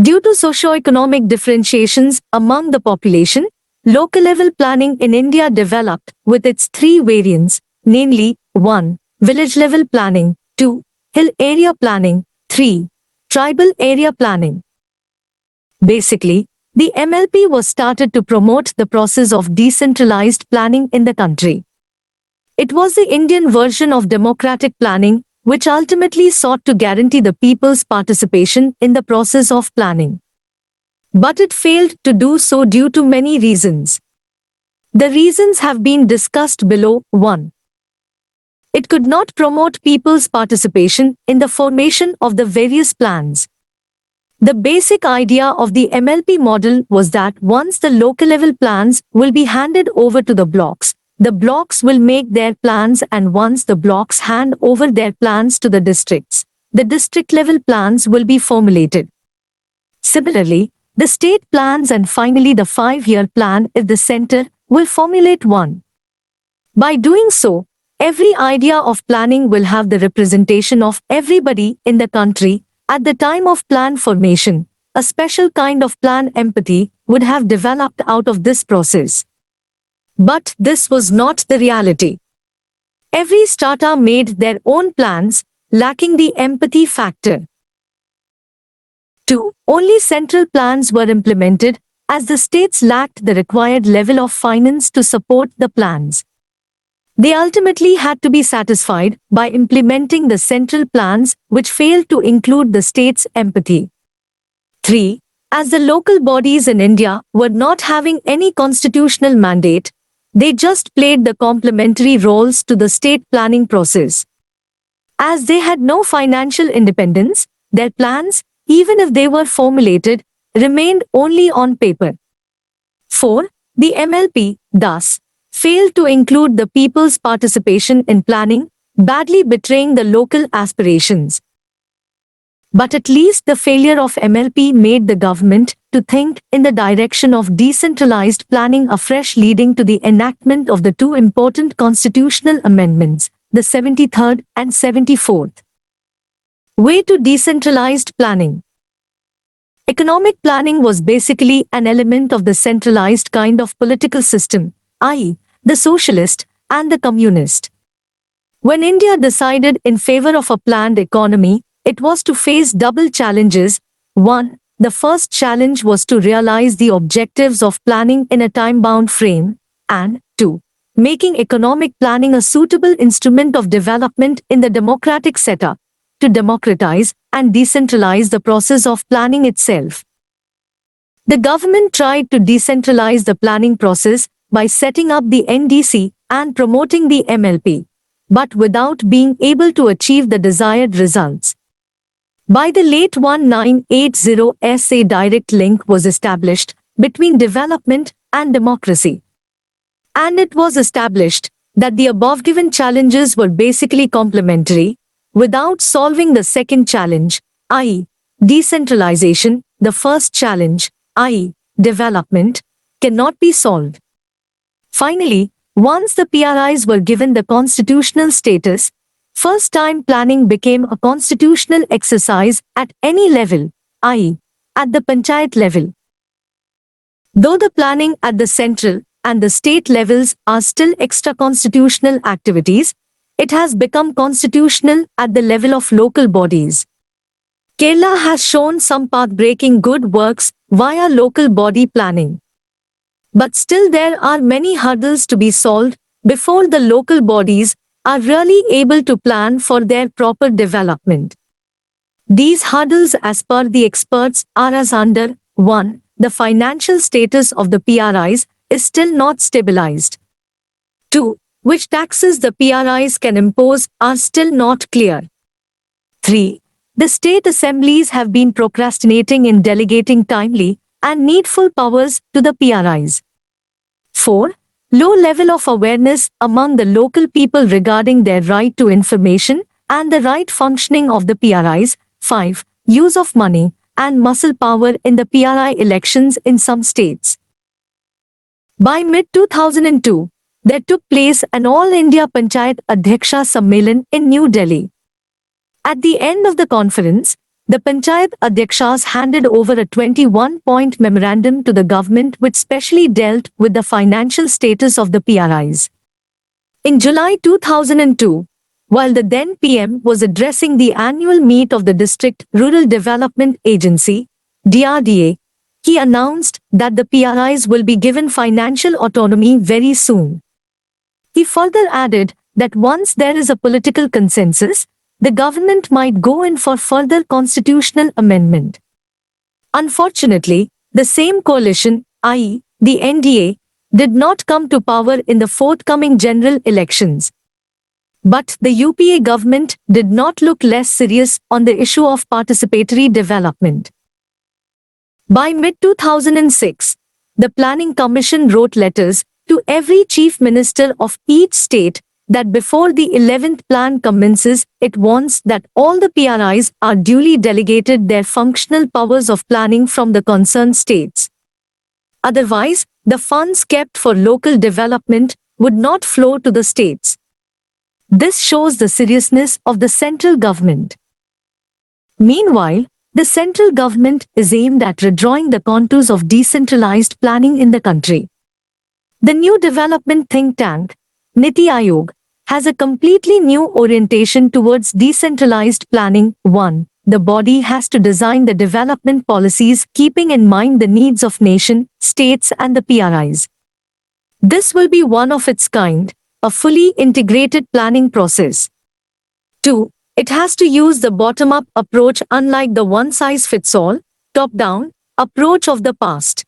Due to socio-economic differentiations among the population, local level planning in India developed with its three variants, namely 1. Village level planning. 2. Hill area planning. 3. Tribal area planning. Basically, the MLP was started to promote the process of decentralized planning in the country. It was the Indian version of democratic planning, which ultimately sought to guarantee the people's participation in the process of planning. But it failed to do so due to many reasons. The reasons have been discussed below. 1. It could not promote people's participation in the formation of the various plans. The basic idea of the MLP model was that once the local level plans will be handed over to the blocks will make their plans, and once the blocks hand over their plans to the district level plans will be formulated. Similarly, the state plans and finally the 5-year plan if the center will formulate one. By doing so, every idea of planning will have the representation of everybody in the country. At the time of plan formation, a special kind of plan empathy would have developed out of this process. But this was not the reality. Every strata made their own plans, lacking the empathy factor. 2. Only central plans were implemented, as the states lacked the required level of finance to support the plans. They ultimately had to be satisfied by implementing the central plans, which failed to include the state's empathy. 3. As the local bodies in India were not having any constitutional mandate, they just played the complementary roles to the state planning process. As they had no financial independence, their plans, even if they were formulated, remained only on paper. 4. The MLP, thus, failed to include the people's participation in planning, badly betraying the local aspirations. But at least the failure of MLP made the government to think in the direction of decentralized planning afresh, leading to the enactment of the two important constitutional amendments, the 73rd and 74th. Way to decentralized planning. Economic planning was basically an element of the centralized kind of political system, i.e., the socialist and the communist. When India decided in favor of a planned economy, it was to face double challenges. 1. The first challenge was to realize the objectives of planning in a time-bound frame, and 2. Making economic planning a suitable instrument of development in the democratic setup, to democratize and decentralize the process of planning itself. The government tried to decentralize the planning process by setting up the NDC and promoting the MLP, but without being able to achieve the desired results. By the late 1980s, a direct link was established between development and democracy. And it was established that the above given challenges were basically complementary. Without solving the second challenge, i.e., decentralization, the first challenge, i.e., development, cannot be solved. Finally, once the PRIs were given the constitutional status, first-time planning became a constitutional exercise at any level, i.e., at the panchayat level. Though the planning at the central and the state levels are still extra-constitutional activities, it has become constitutional at the level of local bodies. Kerala has shown some path-breaking good works via local body planning. But still there are many hurdles to be solved before the local bodies are really able to plan for their proper development. These hurdles, as per the experts, are as under: 1. The financial status of the PRIs is still not stabilized. 2. Which taxes the PRIs can impose are still not clear. 3. The state assemblies have been procrastinating in delegating timely and needful powers to the PRIs. 4. Low level of awareness among the local people regarding their right to information and the right functioning of the PRIs. 5. Use of money and muscle power in the PRI elections in some states. By mid-2002, there took place an All India Panchayat Adhyaksha Sammelan in New Delhi. At the end of the conference, the Panchayat Adhyakshas handed over a 21-point memorandum to the government which specially dealt with the financial status of the PRIs. In July 2002, While the then PM was addressing the annual meet of the District Rural Development Agency, DRDA, he announced that the PRIs will be given financial autonomy very soon. He further added that once there is a political consensus, the government might go in for further constitutional amendment. Unfortunately, the same coalition, i.e., the NDA, did not come to power in the forthcoming general elections. But the UPA government did not look less serious on the issue of participatory development. By mid-2006, the Planning Commission wrote letters to every chief minister of each state that before the 11th plan commences, it wants that all the PRIs are duly delegated their functional powers of planning from the concerned states. Otherwise, the funds kept for local development would not flow to the states. This shows the seriousness of the central government. Meanwhile, the central government is aimed at redrawing the contours of decentralized planning in the country. The new development think tank, Niti Ayog, has a completely new orientation towards decentralized planning. 1. The body has to design the development policies keeping in mind the needs of nation, states and the PRIs. This will be one of its kind, a fully integrated planning process. 2. It has to use the bottom-up approach unlike the one-size-fits-all, top-down approach of the past.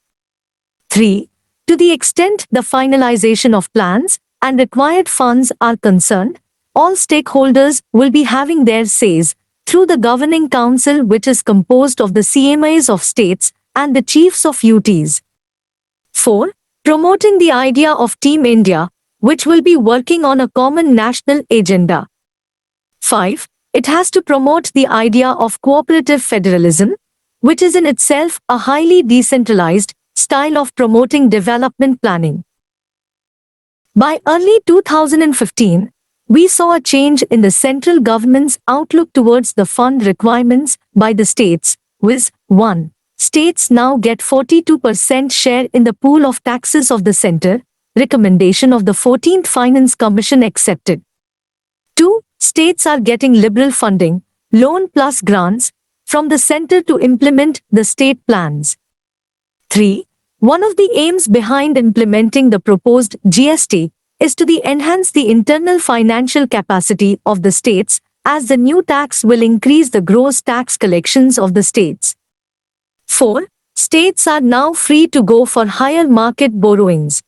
3. To the extent the finalization of plans and required funds are concerned, all stakeholders will be having their says through the Governing Council, which is composed of the CMAs of states and the chiefs of UTs. 4. Promoting the idea of Team India, which will be working on a common national agenda. 5. It has to promote the idea of cooperative federalism, which is in itself a highly decentralized style of promoting development planning. By early 2015, we saw a change in the central government's outlook towards the fund requirements by the states, with 1. States now get 42% share in the pool of taxes of the center, recommendation of the 14th Finance Commission accepted. 2. States are getting liberal funding, loan plus grants, from the center to implement the state plans. 3. One of the aims behind implementing the proposed GST is to enhance the internal financial capacity of the states, as the new tax will increase the gross tax collections of the states. 4. States are now free to go for higher market borrowings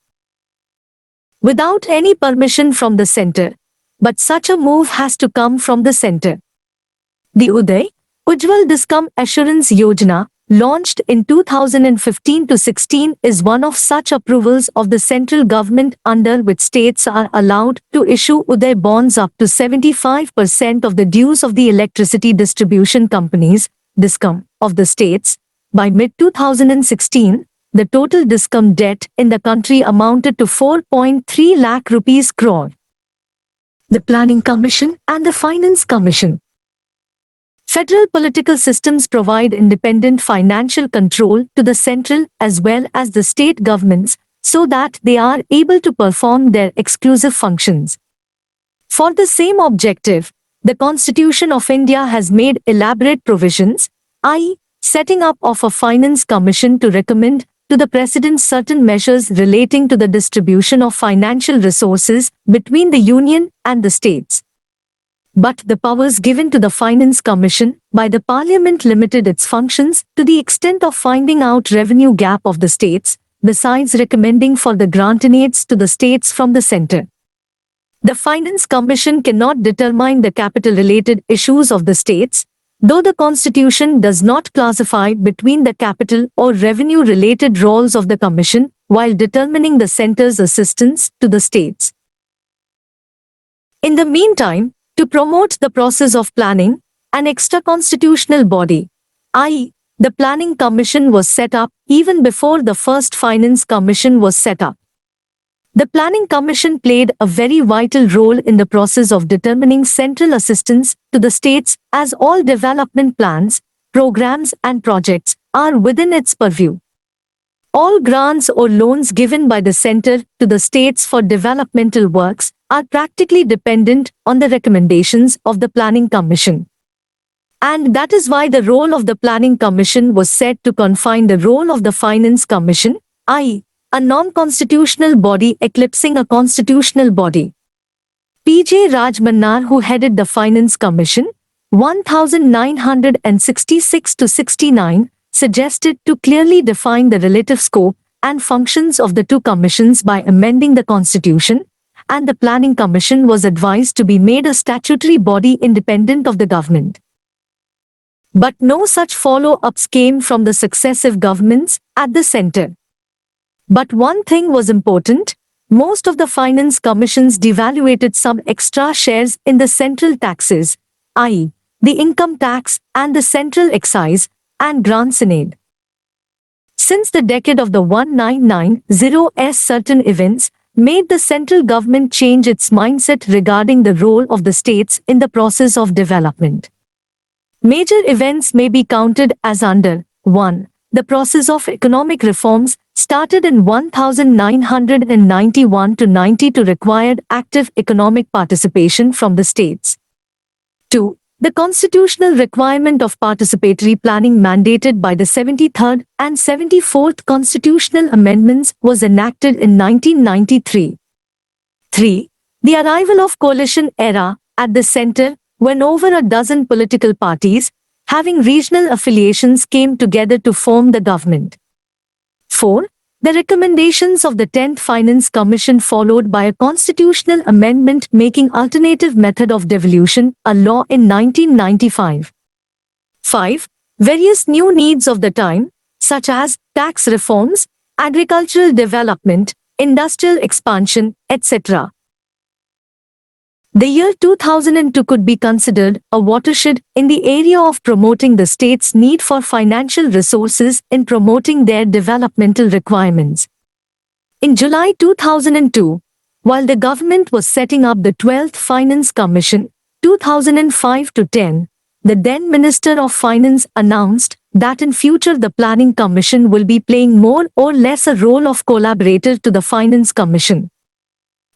without any permission from the center, but such a move has to come from the center. The Ujjwal Diskam Assurance Yojana, launched in 2015-16, is one of such approvals of the central government under which states are allowed to issue Uday bonds up to 75% of the dues of the electricity distribution companies, Discom, of the states. By mid-2016, the total Discom debt in the country amounted to 4.3 lakh rupees crore. The Planning Commission and the Finance Commission. Federal political systems provide independent financial control to the central as well as the state governments so that they are able to perform their exclusive functions. For the same objective, the Constitution of India has made elaborate provisions, i.e., setting up of a finance commission to recommend to the President certain measures relating to the distribution of financial resources between the Union and the states. But the powers given to the Finance Commission by the Parliament limited its functions to the extent of finding out revenue gap of the states, besides recommending for the grantinates to the states from the centre. The Finance Commission cannot determine the capital-related issues of the states, though the Constitution does not classify between the capital or revenue-related roles of the Commission while determining the centre's assistance to the states. In the meantime, to promote the process of planning, an extra-constitutional body, i.e., the Planning Commission, was set up even before the first Finance Commission was set up. The Planning Commission played a very vital role in the process of determining central assistance to the states, as all development plans, programs and projects are within its purview. All grants or loans given by the center to the states for developmental works are practically dependent on the recommendations of the Planning Commission. And that is why the role of the Planning Commission was said to confine the role of the Finance Commission, i.e., a non-constitutional body eclipsing a constitutional body. P.J. Rajmannar, who headed the Finance Commission, 1966-69, suggested to clearly define the relative scope and functions of the two commissions by amending the Constitution, and the Planning Commission was advised to be made a statutory body independent of the government. But no such follow-ups came from the successive governments at the center. But one thing was important: most of the finance commissions devaluated some extra shares in the central taxes, i.e., the income tax and the central excise and grants in aid. Since the decade of the 1990s, certain events made the central government change its mindset regarding the role of the states in the process of development. Major events may be counted as under 1. The process of economic reforms started in 1991-90 to require active economic participation from the states. 2. The constitutional requirement of participatory planning mandated by the 73rd and 74th constitutional amendments was enacted in 1993. 3. The arrival of coalition era at the center, when over a dozen political parties, having regional affiliations, came together to form the government. 4. The recommendations of the 10th Finance Commission, followed by a constitutional amendment making alternative method of devolution a law in 1995. 5. Various new needs of the time, such as tax reforms, agricultural development, industrial expansion, etc. The year 2002 could be considered a watershed in the area of promoting the state's need for financial resources in promoting their developmental requirements. In July 2002, while the government was setting up the 12th Finance Commission, 2005-10, the then Minister of Finance announced that in future the Planning Commission will be playing more or less a role of collaborator to the Finance Commission.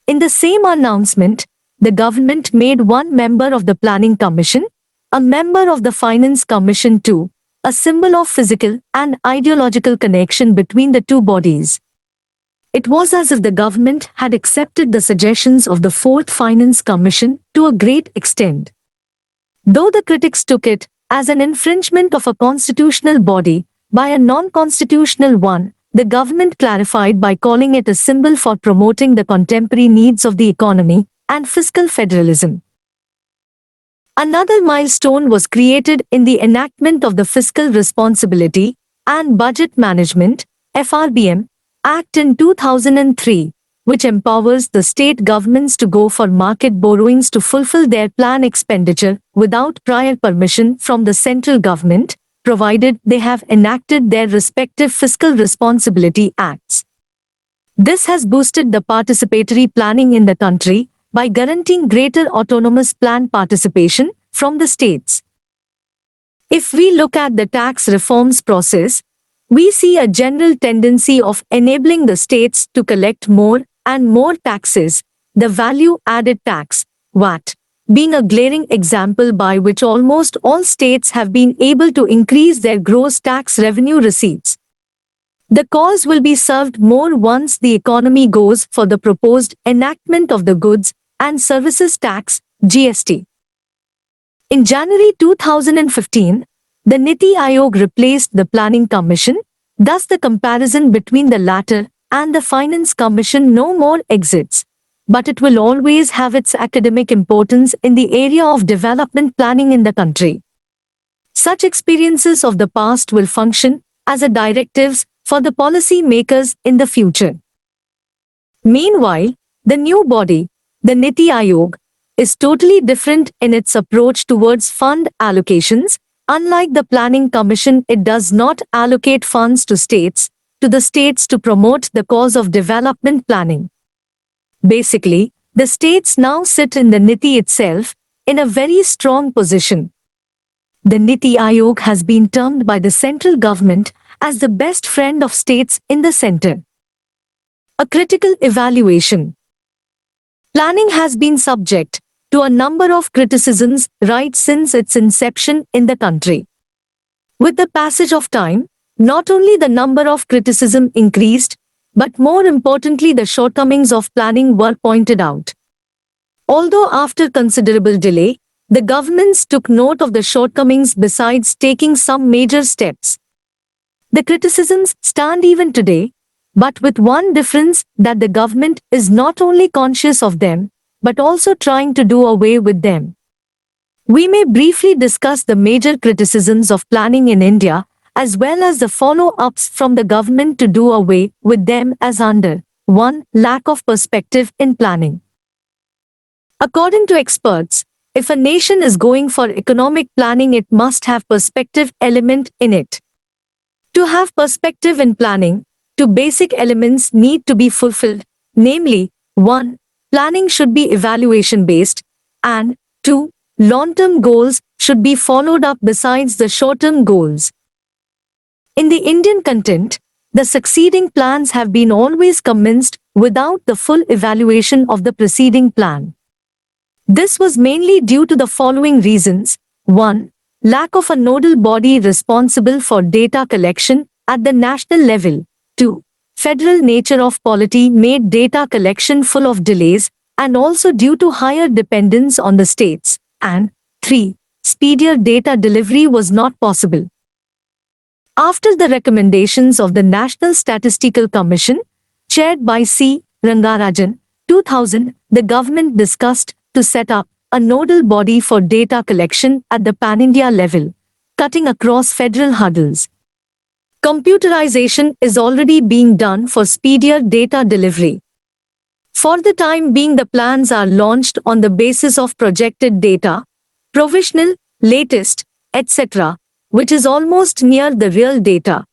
In the same announcement, the government made one member of the Planning Commission, a member of the Finance Commission too, a symbol of physical and ideological connection between the two bodies. It was as if the government had accepted the suggestions of the Fourth Finance Commission to a great extent. Though the critics took it as an infringement of a constitutional body by a non-constitutional one, the government clarified by calling it a symbol for promoting the contemporary needs of the economy and fiscal federalism. Another milestone was created in the enactment of the Fiscal Responsibility and Budget Management (FRBM) Act in 2003, which empowers the state governments to go for market borrowings to fulfill their plan expenditure without prior permission from the central government, provided they have enacted their respective Fiscal Responsibility Acts. This has boosted the participatory planning in the country by guaranteeing greater autonomous plan participation from the states. If we look at the tax reforms process, we see a general tendency of enabling the states to collect more and more taxes, the value-added tax, VAT, being a glaring example by which almost all states have been able to increase their gross tax revenue receipts. The cause will be served more once the economy goes for the proposed enactment of the Goods and Services Tax, GST. In January 2015, the Niti Ayog replaced the Planning Commission, thus the comparison between the latter and the Finance Commission no more exists, but it will always have its academic importance in the area of development planning in the country. Such experiences of the past will function as a directives for the policy makers in the future. Meanwhile, the new body, the Niti Ayog, is totally different in its approach towards fund allocations. Unlike the Planning Commission, it does not allocate funds to the states to promote the cause of development planning. Basically, the states now sit in the Niti itself in a very strong position. The Niti Ayog has been termed by the central government as the best friend of states in the center. A critical evaluation. Planning has been subject to a number of criticisms right since its inception in the country. With the passage of time, not only the number of criticism increased, but more importantly the shortcomings of planning were pointed out. Although after considerable delay, the governments took note of the shortcomings besides taking some major steps. The criticisms stand even today, but with one difference that the government is not only conscious of them, but also trying to do away with them. We may briefly discuss the major criticisms of planning in India, as well as the follow-ups from the government to do away with them as under 1. Lack of perspective in planning. According to experts, if a nation is going for economic planning, it must have perspective element in it. To have perspective in planning, two basic elements need to be fulfilled, namely, 1. Planning should be evaluation-based, and 2. Long-term goals should be followed up besides the short-term goals. In the Indian content, the succeeding plans have been always commenced without the full evaluation of the preceding plan. This was mainly due to the following reasons. 1. Lack of a nodal body responsible for data collection at the national level. 2. Federal nature of polity made data collection full of delays and also due to higher dependence on the states. And 3. Speedier data delivery was not possible. After the recommendations of the National Statistical Commission, chaired by C. Rangarajan, 2000, the government discussed to set up a nodal body for data collection at the pan-India level, cutting across federal hurdles. Computerization is already being done for speedier data delivery. For the time being, the plans are launched on the basis of projected data, provisional, latest, etc., which is almost near the real data.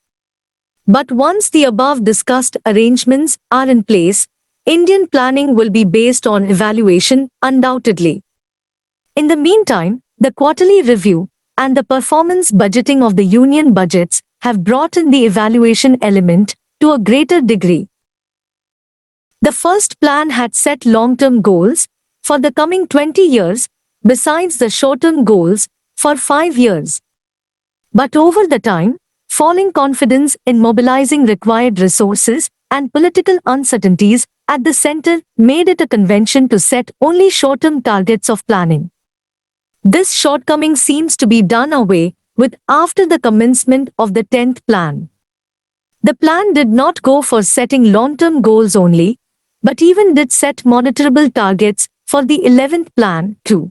But once the above discussed arrangements are in place, Indian planning will be based on evaluation, undoubtedly. In the meantime, the quarterly review and the performance budgeting of the union budgets have brought in the evaluation element to a greater degree. The first plan had set long-term goals for the coming 20 years, besides the short-term goals for 5 years. But over the time, falling confidence in mobilizing required resources and political uncertainties at the center made it a convention to set only short-term targets of planning. This shortcoming seems to be done away with after the commencement of the 10th plan. The plan did not go for setting long-term goals only, but even did set monitorable targets for the 11th plan too.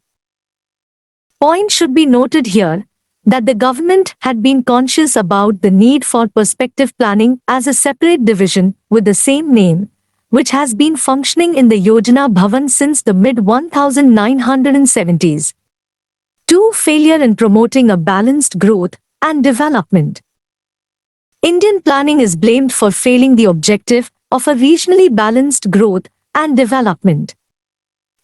Point should be noted here that the government had been conscious about the need for perspective planning as a separate division with the same name, which has been functioning in the Yojana Bhavan since the mid-1970s. 2. Failure in promoting a balanced growth and development. Indian planning is blamed for failing the objective of a regionally balanced growth and development.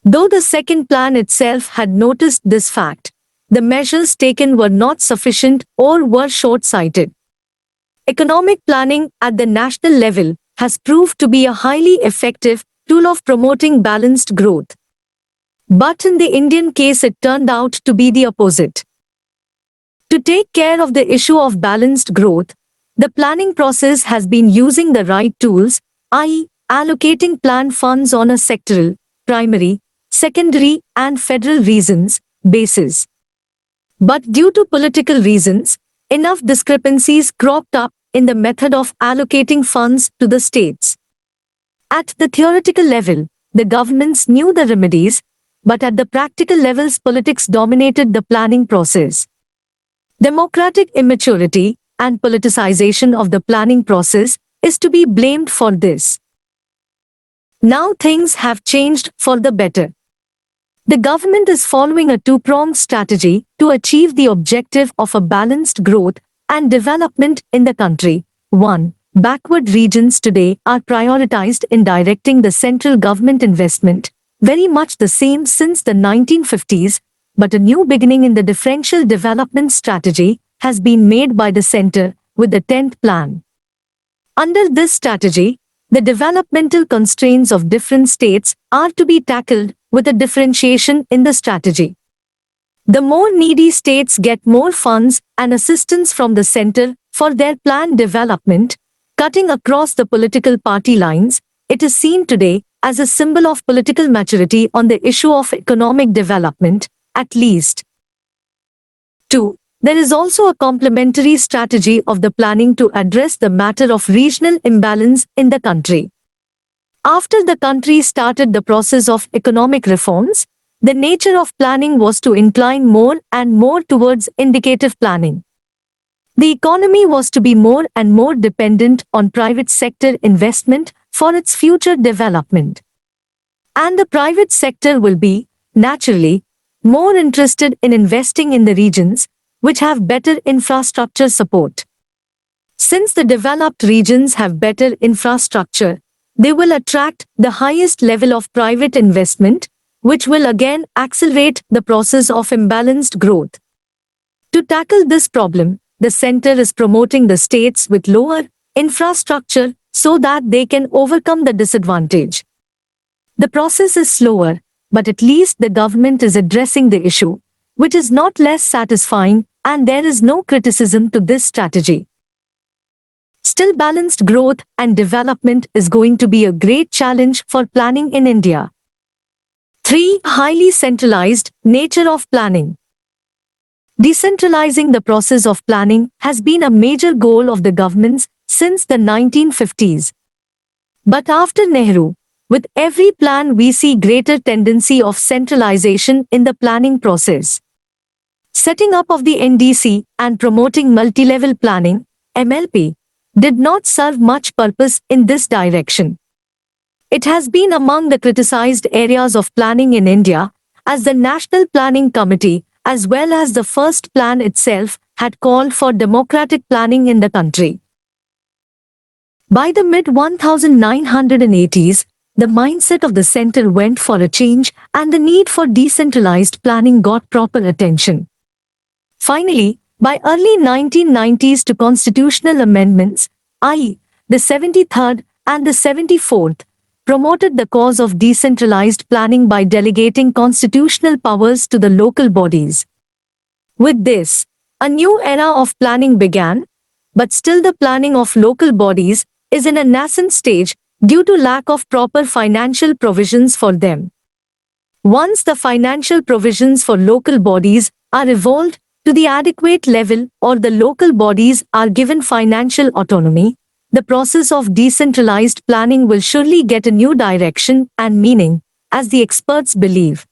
Though the second plan itself had noticed this fact, the measures taken were not sufficient or were short-sighted. Economic planning at the national level has proved to be a highly effective tool of promoting balanced growth. But in the Indian case, it turned out to be the opposite. To take care of the issue of balanced growth, the planning process has been using the right tools, i.e., allocating plan funds on a sectoral, primary, secondary, and federal basis. But due to political reasons, enough discrepancies cropped up in the method of allocating funds to the states. At the theoretical level, the governments knew the remedies, but at the practical levels, politics dominated the planning process. Democratic immaturity and politicization of the planning process is to be blamed for this. Now things have changed for the better. The government is following a two-pronged strategy to achieve the objective of a balanced growth and development in the country. 1. Backward regions today are prioritized in directing the central government investment, very much the same since the 1950s, but a new beginning in the differential development strategy has been made by the center with the 10th plan. Under this strategy, the developmental constraints of different states are to be tackled with a differentiation in the strategy. The more needy states get more funds and assistance from the center for their planned development, cutting across the political party lines. It is seen today as a symbol of political maturity on the issue of economic development, at least. 2. There is also a complementary strategy of the planning to address the matter of regional imbalance in the country. After the country started the process of economic reforms, the nature of planning was to incline more and more towards indicative planning. The economy was to be more and more dependent on private sector investment for its future development. And the private sector will be, naturally, more interested in investing in the regions which have better infrastructure support. Since the developed regions have better infrastructure, they will attract the highest level of private investment, which will again accelerate the process of imbalanced growth. To tackle this problem, the center is promoting the states with lower infrastructure so that they can overcome the disadvantage. The process is slower, but at least the government is addressing the issue, which is not less satisfying, and there is no criticism to this strategy. Still, balanced growth and development is going to be a great challenge for planning in India. 3. Highly centralized nature of planning. Decentralizing the process of planning has been a major goal of the governments since the 1950s. But after Nehru, with every plan we see greater tendency of centralization in the planning process. Setting up of the NDC and promoting multi-level planning, MLP, did not serve much purpose in this direction. It has been among the criticized areas of planning in India, as the National Planning Committee, as well as the first plan itself, had called for democratic planning in the country. By the mid-1980s, the mindset of the center went for a change and the need for decentralized planning got proper attention. Finally, by early 1990s to constitutional amendments, i.e., the 73rd and the 74th, promoted the cause of decentralized planning by delegating constitutional powers to the local bodies. With this, a new era of planning began, but still the planning of local bodies is in a nascent stage due to lack of proper financial provisions for them. Once the financial provisions for local bodies are evolved to the adequate level or the local bodies are given financial autonomy, the process of decentralized planning will surely get a new direction and meaning, as the experts believe.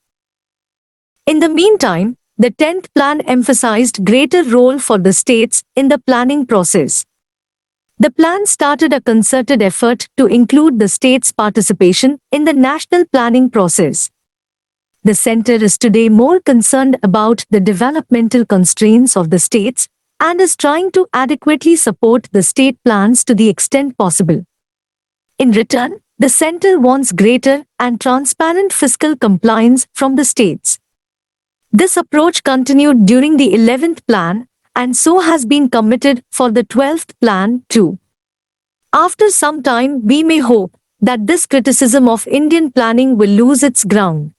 In the meantime, the 10th plan emphasized greater role for the states in the planning process. The plan started a concerted effort to include the states' participation in the national planning process. The center is today more concerned about the developmental constraints of the states and is trying to adequately support the state plans to the extent possible. In return, the center wants greater and transparent fiscal compliance from the states. This approach continued during the 11th plan and so has been committed for the 12th plan too. After some time, we may hope that this criticism of Indian planning will lose its ground.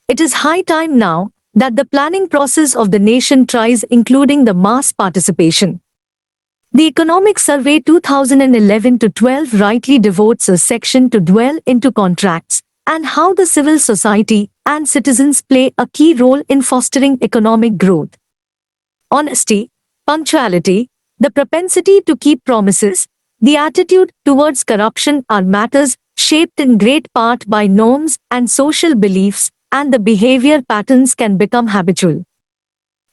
It is high time now that the planning process of the nation tries including the mass participation. The Economic Survey 2011-12 rightly devotes a section to dwell into contracts and how the civil society and citizens play a key role in fostering economic growth. Honesty, punctuality, the propensity to keep promises, the attitude towards corruption are matters shaped in great part by norms and social beliefs, and the behavior patterns can become habitual.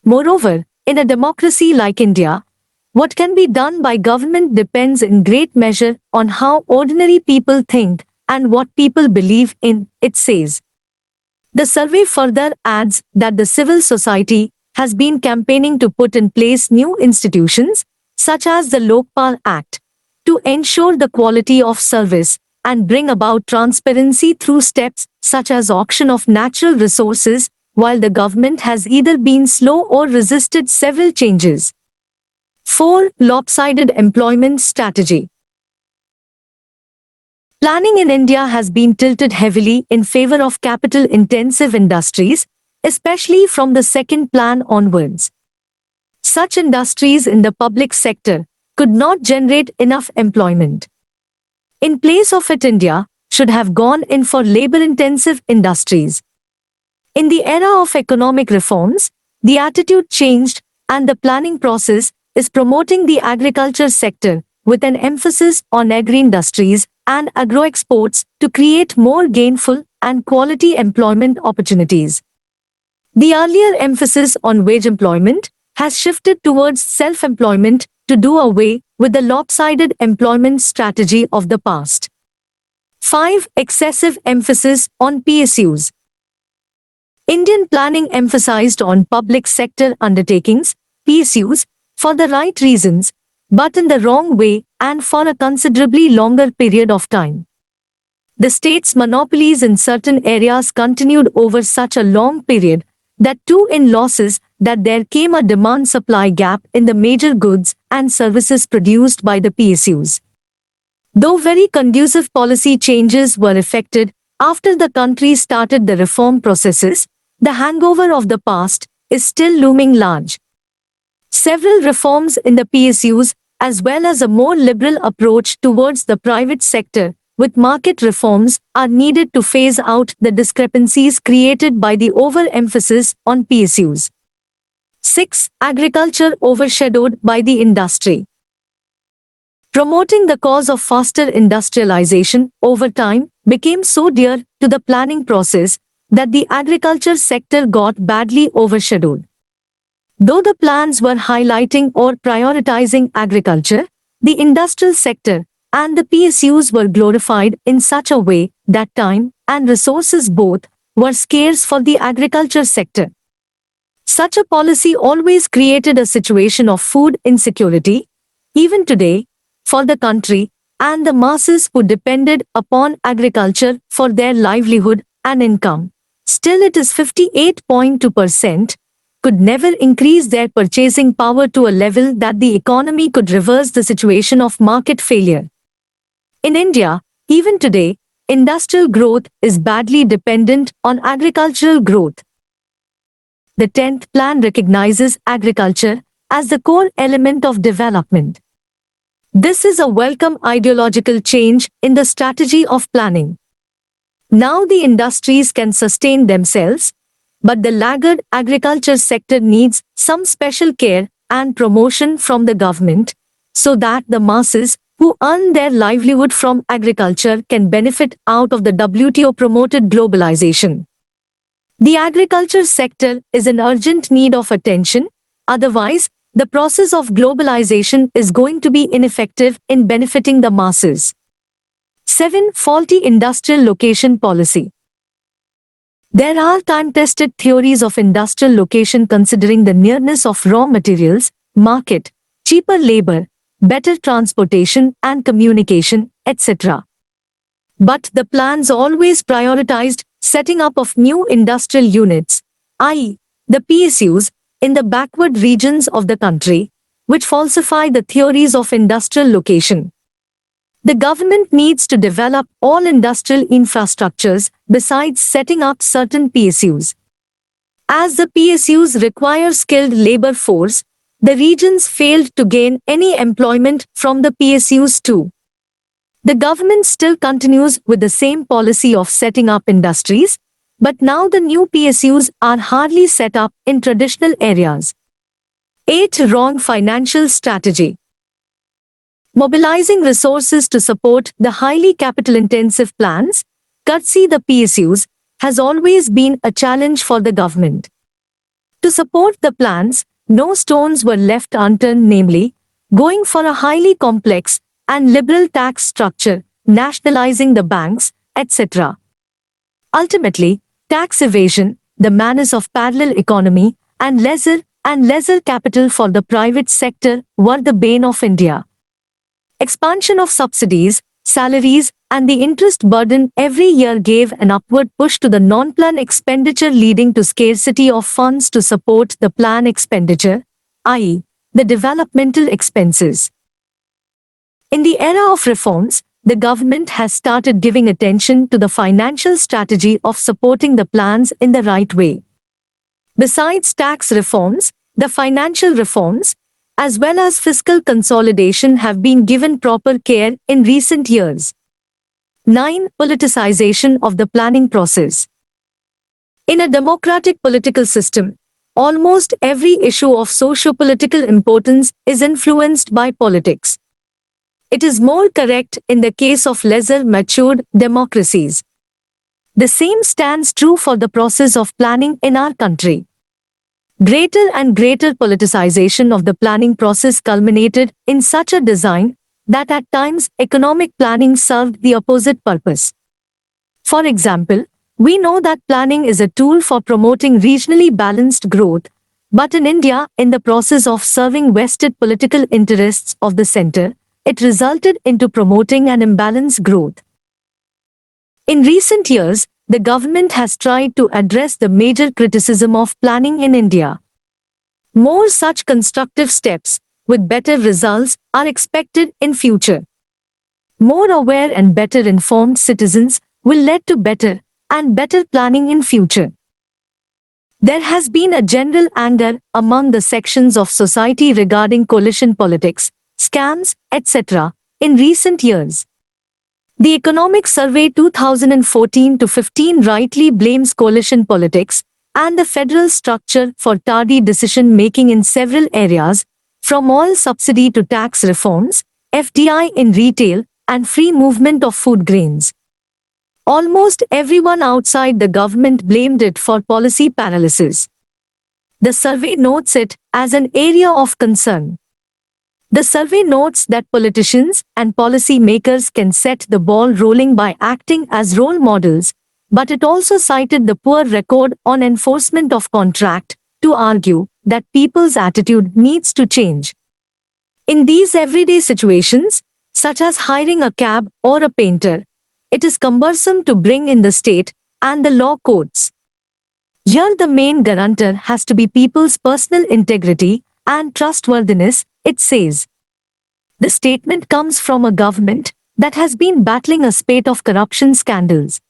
Moreover, in a democracy like India, what can be done by government depends in great measure on how ordinary people think and what people believe in, it says. The survey further adds that the civil society has been campaigning to put in place new institutions, such as the Lokpal Act, to ensure the quality of service and bring about transparency through steps such as auction of natural resources, while the government has either been slow or resisted several changes. 4. Lopsided employment strategy. Planning in India has been tilted heavily in favor of capital-intensive industries, especially from the second plan onwards. Such industries in the public sector could not generate enough employment. In place of it, India should have gone in for labor-intensive industries. In the era of economic reforms, the attitude changed, and the planning process is promoting the agriculture sector with an emphasis on agri-industries and agro-exports to create more gainful and quality employment opportunities. The earlier emphasis on wage employment has shifted towards self-employment to do away with the lopsided employment strategy of the past. 5. Excessive emphasis on PSUs. Indian planning emphasized on public sector undertakings, PSUs, for the right reasons, but in the wrong way and for a considerably longer period of time. The state's monopolies in certain areas continued over such a long period that too in losses that there came a demand-supply gap in the major goods and services produced by the PSUs. Though very conducive policy changes were effected after the country started the reform processes, the hangover of the past is still looming large. Several reforms in the PSUs, as well as a more liberal approach towards the private sector, with market reforms, are needed to phase out the discrepancies created by the overemphasis on PSUs. 6. Agriculture overshadowed by the industry. Promoting the cause of faster industrialization over time became so dear to the planning process that the agriculture sector got badly overshadowed. Though the plans were highlighting or prioritizing agriculture, the industrial sector and the PSUs were glorified in such a way that time and resources both were scarce for the agriculture sector. Such a policy always created a situation of food insecurity, even today, for the country and the masses who depended upon agriculture for their livelihood and income. Still, it is 58.2%, could never increase their purchasing power to a level that the economy could reverse the situation of market failure. In India, even today, industrial growth is badly dependent on agricultural growth. The 10th plan recognizes agriculture as the core element of development. This is a welcome ideological change in the strategy of planning. Now the industries can sustain themselves, but the laggard agriculture sector needs some special care and promotion from the government so that the masses who earn their livelihood from agriculture can benefit out of the WTO-promoted globalization. The agriculture sector is in urgent need of attention, otherwise, the process of globalization is going to be ineffective in benefiting the masses. 7. Faulty industrial location policy. There are time-tested theories of industrial location considering the nearness of raw materials, market, cheaper labor, better transportation and communication, etc. But the plans always prioritized setting up of new industrial units, i.e., the PSUs, in the backward regions of the country, which falsify the theories of industrial location. The government needs to develop all industrial infrastructures besides setting up certain PSUs. As the PSUs require skilled labor force, the regions failed to gain any employment from the PSUs too. The government still continues with the same policy of setting up industries, but now the new PSUs are hardly set up in traditional areas. 8. Wrong financial strategy. Mobilizing resources to support the highly capital-intensive plans, courtesy the PSUs, has always been a challenge for the government. To support the plans, no stones were left unturned, namely, going for a highly complex and liberal tax structure, nationalizing the banks, etc. Ultimately, tax evasion, the menace of parallel economy, and lesser capital for the private sector were the bane of India. Expansion of subsidies, salaries, and the interest burden every year gave an upward push to the non-plan expenditure, leading to scarcity of funds to support the plan expenditure, i.e., the developmental expenses. In the era of reforms, the government has started giving attention to the financial strategy of supporting the plans in the right way. Besides tax reforms, the financial reforms, as well as fiscal consolidation have been given proper care in recent years. 9. Politicization of the planning process. In a democratic political system, almost every issue of socio-political importance is influenced by politics. It is more correct in the case of lesser matured democracies. The same stands true for the process of planning in our country. Greater and greater politicization of the planning process culminated in such a design that at times economic planning served the opposite purpose. For example, we know that planning is a tool for promoting regionally balanced growth, but in India, in the process of serving vested political interests of the center, it resulted into promoting an imbalanced growth. In recent years, the government has tried to address the major criticism of planning in India. More such constructive steps, with better results, are expected in future. More aware and better informed citizens will lead to better and better planning in future. There has been a general anger among the sections of society regarding coalition politics, scams, etc. in recent years. The Economic Survey 2014-15 rightly blames coalition politics and the federal structure for tardy decision-making in several areas, from oil subsidy to tax reforms, FDI in retail, and free movement of food grains. Almost everyone outside the government blamed it for policy paralysis. The survey notes it as an area of concern. The survey notes that politicians and policy makers can set the ball rolling by acting as role models, but it also cited the poor record on enforcement of contract to argue that people's attitude needs to change. In these everyday situations, such as hiring a cab or a painter, it is cumbersome to bring in the state and the law courts. Here the main guarantor has to be people's personal integrity and trustworthiness, it says. The statement comes from a government that has been battling a spate of corruption scandals,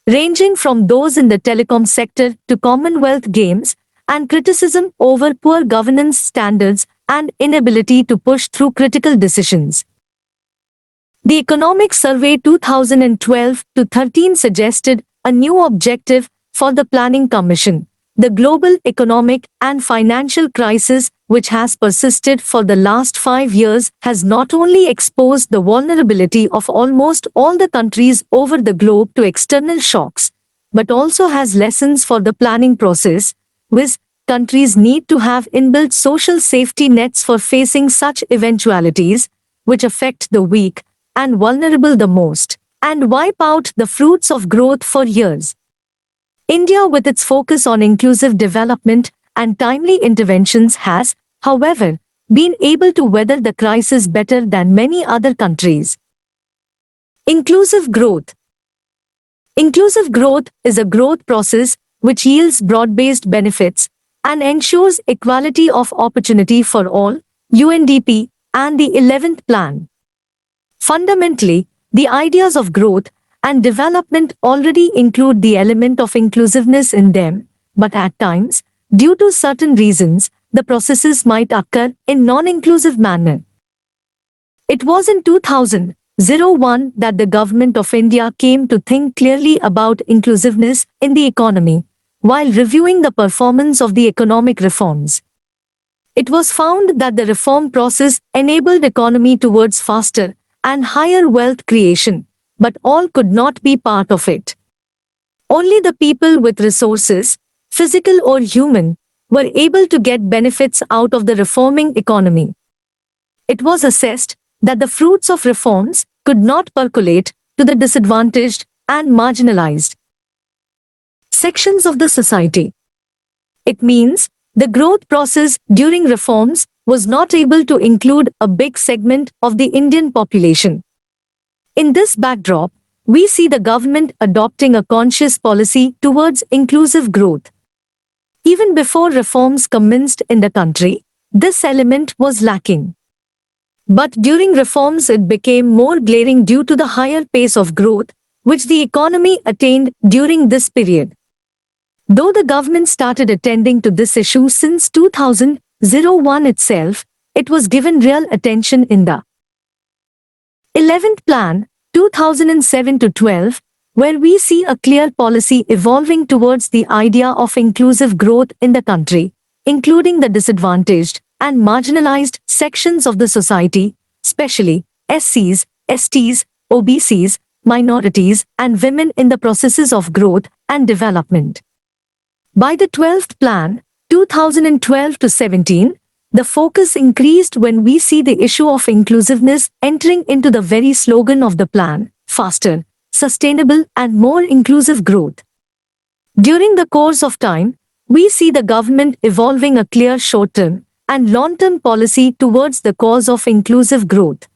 ranging from those in the telecom sector to Commonwealth Games, and criticism over poor governance standards and inability to push through critical decisions. The Economic Survey 2012-13 suggested a new objective for the Planning Commission. The global economic and financial crisis, which has persisted for the last 5 years, has not only exposed the vulnerability of almost all the countries over the globe to external shocks, but also has lessons for the planning process, which countries need to have inbuilt social safety nets for facing such eventualities, which affect the weak and vulnerable the most, and wipe out the fruits of growth for years. India, with its focus on inclusive development and timely interventions, has, however, been able to weather the crisis better than many other countries. Inclusive growth. Inclusive growth is a growth process which yields broad-based benefits and ensures equality of opportunity for all, UNDP, and the 11th Plan. Fundamentally, the ideas of growth and development already include the element of inclusiveness in them, but at times, due to certain reasons, the processes might occur in non-inclusive manner. It was in 2001 that the Government of India came to think clearly about inclusiveness in the economy, while reviewing the performance of the economic reforms. It was found that the reform process enabled economy towards faster and higher wealth creation, but all could not be part of it. Only the people with resources, physical or human, were able to get benefits out of the reforming economy. It was assessed that the fruits of reforms could not percolate to the disadvantaged and marginalized sections of the society. It means the growth process during reforms was not able to include a big segment of the Indian population. In this backdrop, we see the government adopting a conscious policy towards inclusive growth. Even before reforms commenced in the country, this element was lacking. But during reforms it became more glaring due to the higher pace of growth, which the economy attained during this period. Though the government started attending to this issue since 2001 itself, it was given real attention in the 11th Plan, 2007 to 12, where we see a clear policy evolving towards the idea of inclusive growth in the country, including the disadvantaged and marginalized sections of the society, especially SCs, STs, OBCs, minorities, and women in the processes of growth and development. By the 12th Plan, 2012 to 17, the focus increased when we see the issue of inclusiveness entering into the very slogan of the plan: faster, sustainable, and more inclusive growth. During the course of time, we see the government evolving a clear short-term and long-term policy towards the cause of inclusive growth.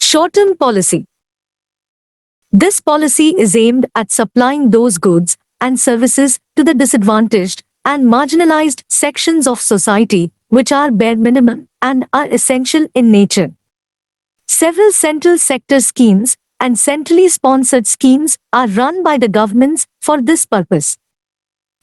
Short-term policy. This policy is aimed at supplying those goods and services to the disadvantaged and marginalized sections of society which are bare minimum and are essential in nature. Several central sector schemes and centrally sponsored schemes are run by the governments for this purpose.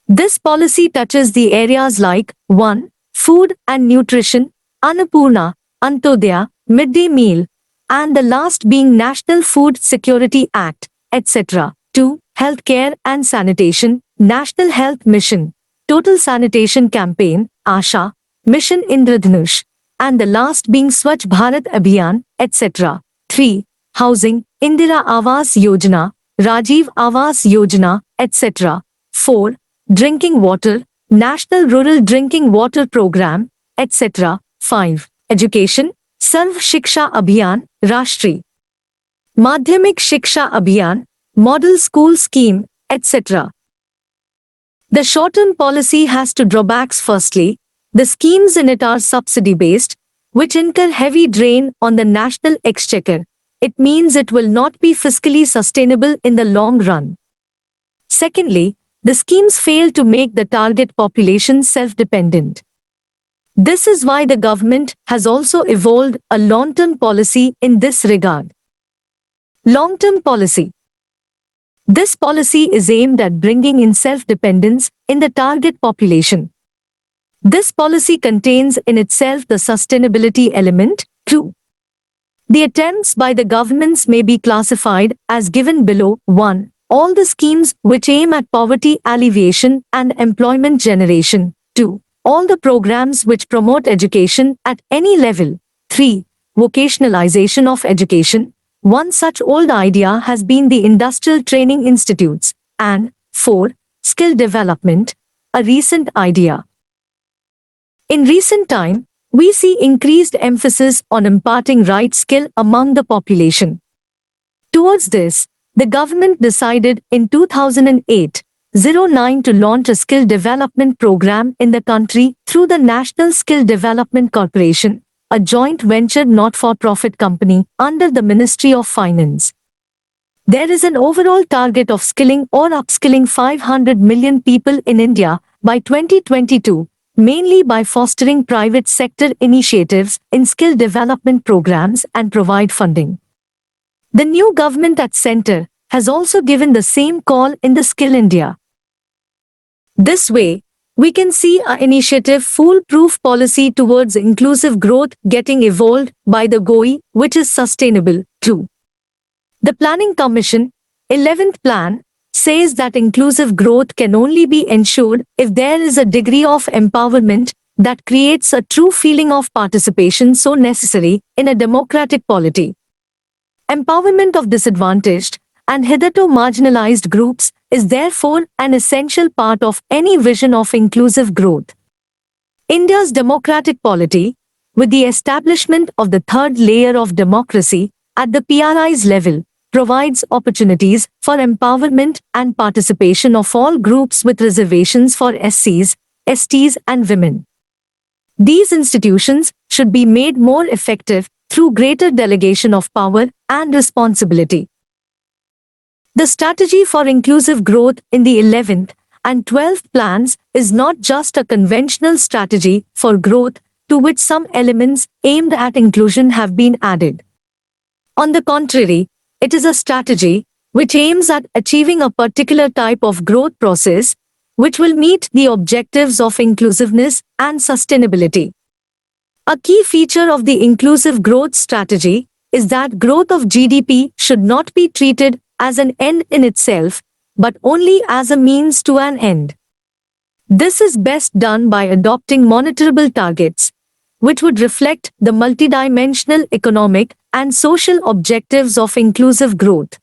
This policy touches the areas like 1. Food and nutrition, Annapurna, Antodaya, midday meal, and the last being National Food Security Act, etc. 2. Healthcare and sanitation, National Health Mission, Total Sanitation Campaign, ASHA, Mission Indradhanush, and the last being Swachh Bharat Abhiyan, etc. 3. Housing, Indira Awas Yojana, Rajiv Awas Yojana, etc. 4. Drinking water, National Rural Drinking Water Program, etc. 5. Education, Sarv Shiksha Abhiyan, Rashtriya Madhyamik Shiksha Abhiyan, Model School Scheme, etc. The short-term policy has two drawbacks. Firstly, the schemes in it are subsidy-based, which incur heavy drain on the national exchequer. It means it will not be fiscally sustainable in the long run. Secondly, the schemes fail to make the target population self-dependent. This is why the government has also evolved a long-term policy in this regard. Long-term policy. This policy is aimed at bringing in self-dependence in the target population. This policy contains in itself the sustainability element, too. The attempts by the governments may be classified as given below. 1. All the schemes which aim at poverty alleviation and employment generation. 2. All the programs which promote education at any level. 3. Vocationalization of education. One such old idea has been the industrial training institutes. And 4. Skill development, a recent idea. In recent time, we see increased emphasis on imparting right skill among the population. Towards this, the government decided in 2008-09 to launch a skill development program in the country through the National Skill Development Corporation, a joint venture not-for-profit company under the Ministry of Finance. There is an overall target of skilling or upskilling 500 million people in India by 2022, mainly by fostering private sector initiatives in skill development programs and provide funding. The new government at center has also given the same call in the Skill India. This way, we can see an initiative foolproof policy towards inclusive growth getting evolved by the GOI, which is sustainable, too. The Planning Commission, 11th Plan, says that inclusive growth can only be ensured if there is a degree of empowerment that creates a true feeling of participation so necessary in a democratic polity. Empowerment of disadvantaged and hitherto marginalized groups is therefore an essential part of any vision of inclusive growth. India's democratic polity, with the establishment of the third layer of democracy at the PRI's level, provides opportunities for empowerment and participation of all groups with reservations for SCs, STs, and women. These institutions should be made more effective through greater delegation of power and responsibility. The strategy for inclusive growth in the 11th and 12th plans is not just a conventional strategy for growth, to which some elements aimed at inclusion have been added. On the contrary, it is a strategy which aims at achieving a particular type of growth process which will meet the objectives of inclusiveness and sustainability. A key feature of the inclusive growth strategy is that growth of GDP should not be treated as an end in itself, but only as a means to an end. This is best done by adopting monitorable targets, which would reflect the multidimensional economic and social objectives of inclusive growth.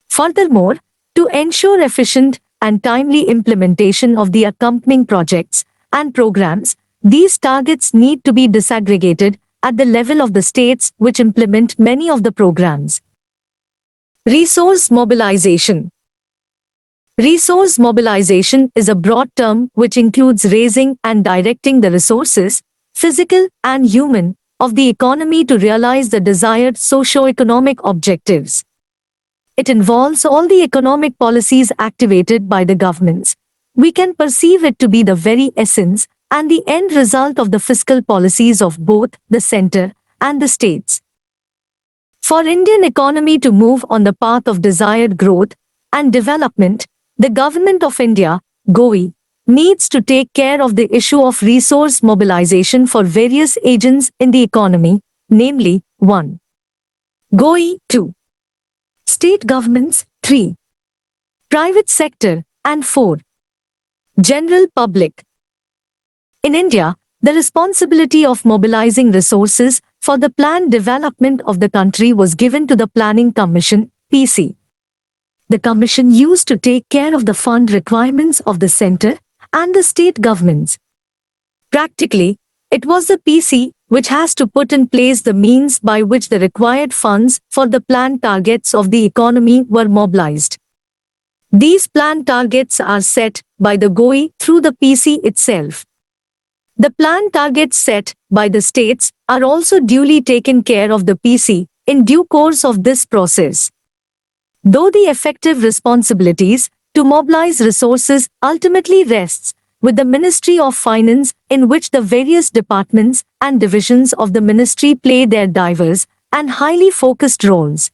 Furthermore, to ensure efficient and timely implementation of the accompanying projects and programs, these targets need to be disaggregated at the level of the states which implement many of the programs. Resource mobilization. Resource mobilization is a broad term which includes raising and directing the resources, physical and human, of the economy to realize the desired socio-economic objectives. It involves all the economic policies activated by the governments. We can perceive it to be the very essence and the end result of the fiscal policies of both the center and the states. For Indian economy to move on the path of desired growth and development, the Government of India, GOI, needs to take care of the issue of resource mobilization for various agents in the economy, namely 1. GOI 2. State governments 3. Private sector and 4. General public. In India, the responsibility of mobilizing resources for the planned development of the country was given to the Planning Commission, PC. The commission used to take care of the fund requirements of the center and the state governments. Practically, it was the PC which has to put in place the means by which the required funds for the planned targets of the economy were mobilized. These planned targets are set by the GOI through the PC itself. The planned targets set by the states are also duly taken care of the PC in due course of this process. Though the effective responsibilities to mobilize resources ultimately rests with the Ministry of Finance, in which the various departments and divisions of the ministry play their diverse and highly focused roles.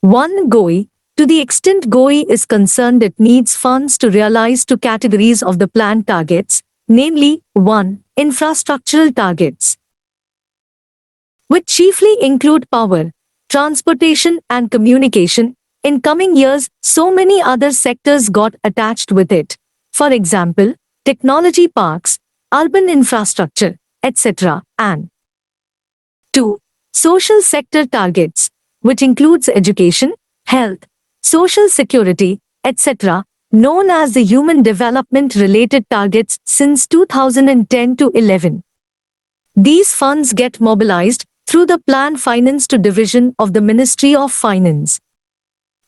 1. GOI. To the extent GOI is concerned, it needs funds to realize two categories of the planned targets, namely 1. Infrastructural targets, which chiefly include power, transportation and communication. In coming years, so many other sectors got attached with it. For example, technology parks, urban infrastructure, etc. and 2. Social sector targets, which includes education, health, social security, etc., known as the Human Development Related Targets since 2010 to 11. These funds get mobilized through the Plan Finance to Division of the Ministry of Finance.